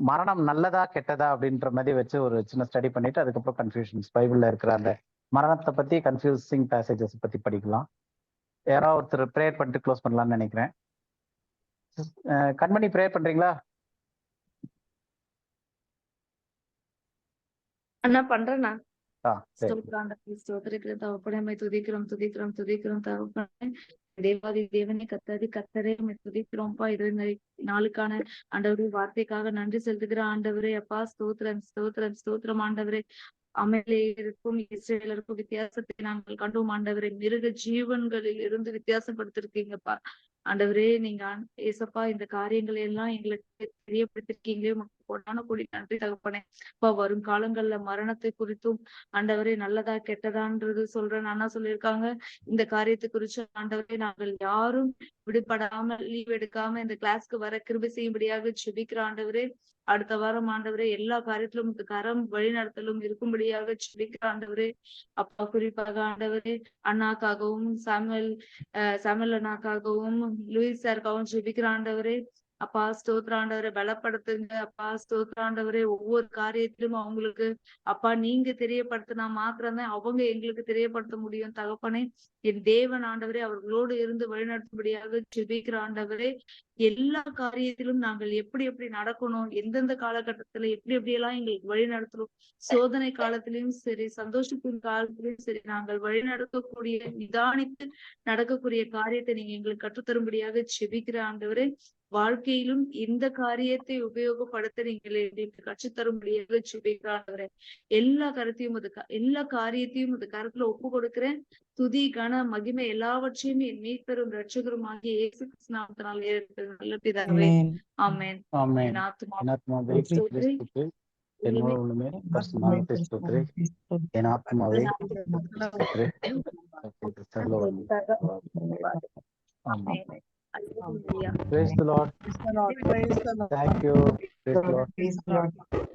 மரணம் நல்லதா கெட்டதா அப்படின்ற மாதிரி வச்சு ஒரு சின்ன ஸ்டடி பண்ணிட்டு அதுக்கப்புறம் கன்ஃபியூஷன்ஸ் பைபிள்ல இருக்கிற அந்த மரணத்தை பத்தி கன்ஃபியூசிங் பேசேஜஸ் பத்தி படிக்கலாம். யாராவது ஒருத்தர் ப்ரேயர் பண்ணிட்டு க்ளோஸ் பண்ணலாம்னு நினைக்கிறேன். கண்மணி ப்ரேயர் பண்றீங்களா? அண்ணா பண்றேண்ணா. சரி. ஸ்தோத்திரிக்கிறோம் தகப்பனே, துதிக்கிறோம் துதிக்கிறோம் துதிக்கிறோம் தகப்பனே. தேவாதி தேவனே, கத்தாதி கத்தரே, துதிக்கிறோம்ப்பா. இது நாளுக்கான ஆண்டவரே வார்த்தைக்காக நன்றி செலுத்துகிற ஆண்டவரே. அப்பா ஸ்தோத்திரம் ஸ்தோத்திரம் ஸ்தோத்திரம் ஆண்டவரே. அமலேயருக்கும் இஸ்ரேலருக்கும் வித்தியாசத்தை நாங்கள் கண்டோம் ஆண்டவரே. மிருக ஜீவன்களில் இருந்து வித்தியாசப்படுத்திருக்கீங்கப்பா ஆண்டவரே. நீங்க ஏசப்பா இந்த காரியங்களை எல்லாம் எங்களுக்கு தெரியப்படுத்திருக்கீங்களே, கொண்டான கூடி நன்றி தகப்பனே. அப்பா வரும் காலங்கள்ல மரணத்தை குறித்தும் ஆண்டவரே நல்லதா கெட்டதான்றது சொல்றேன் அண்ணா சொல்லியிருக்காங்க. இந்த காரியத்தை குறிச்சு ஆண்டவரே நாங்கள் யாரும் விடுபடாம லீவ் எடுக்காம இந்த கிளாஸ்க்கு வர கிருபை செய்யும்படியாக ஜெபிக்கிற ஆண்டவரே. அடுத்த வாரம் ஆண்டவரே எல்லா காரியத்திலும் கரம் வழிநடத்தலும் இருக்கும்படியாக ஜெபிக்கிற ஆண்டவரே. அப்பா குறிப்பாக ஆண்டவரே அண்ணாக்காகவும் சாமுவேல் அண்ணாக்காகவும் லூயிஸ் சாருக்காகவும் ஜெபிக்கிற ஆண்டவரே. அப்பா ஸ்தோத்திர ஆண்டவரை பலப்படுத்துங்க. அப்பா ஸ்தோத்திர ஆண்டவரே, ஒவ்வொரு காரியத்திலும் அவங்களுக்கு அப்பா நீங்க தெரியப்படுத்தினா மாத்திரம்தான் அவங்க எங்களுக்கு தெரியப்படுத்த முடியும் தகப்பனே. என் தேவன் ஆண்டவரே அவர்களோடு இருந்து வழிநடத்தும்படியாக ஜெபிக்கிற ஆண்டவரே. எல்லா காரியத்திலும் நாங்கள் எப்படி எப்படி நடக்கணும், எந்தெந்த காலகட்டத்துல எப்படி எப்படியெல்லாம் எங்களுக்கு வழி நடத்தணும், சோதனை காலத்திலும் சரி சந்தோஷத்தின் காலத்திலும் சரி நாங்கள் வழி நடக்கக்கூடிய நிதானித்து நடக்கக்கூடிய காரியத்தை நீங்க எங்களுக்கு கற்றுத்தரும்படியாக ஜெபிக்கிற ஆண்டவரே. வாழ்க்கையிலும் இந்த காரியத்தை உபயோகப்படுத்த நீங்கள் எங்களுக்கு கற்றுத்தரும்படியாக ஜெபிக்கிற ஆண்டவரே. எல்லா காரியத்தையும் அது கருத்துல ஒப்பு கொடுக்கிறேன். துதி கன மகிமை எல்லாவற்றையும் என் மீட்பெரும் ரட்சகரும் ஆகிய இயேசு கிறிஸ்து நாமத்தினால் ஏற்படுகிறது நல்ல பிதாவே. ஆமென். ஆமென். என் ஆத்துமா என் ஆத்துமாவே கிறிஸ்துவே, என் முழுவதுமே பரிசுத்தமானவரை ஸ்தோத்திரி. என் ஆத்துமாவே ஸ்தோத்திரி. ஆமென். Praise the Lord. Praise the Lord. Praise the Lord. Thank you. Praise the Lord. Praise the Lord.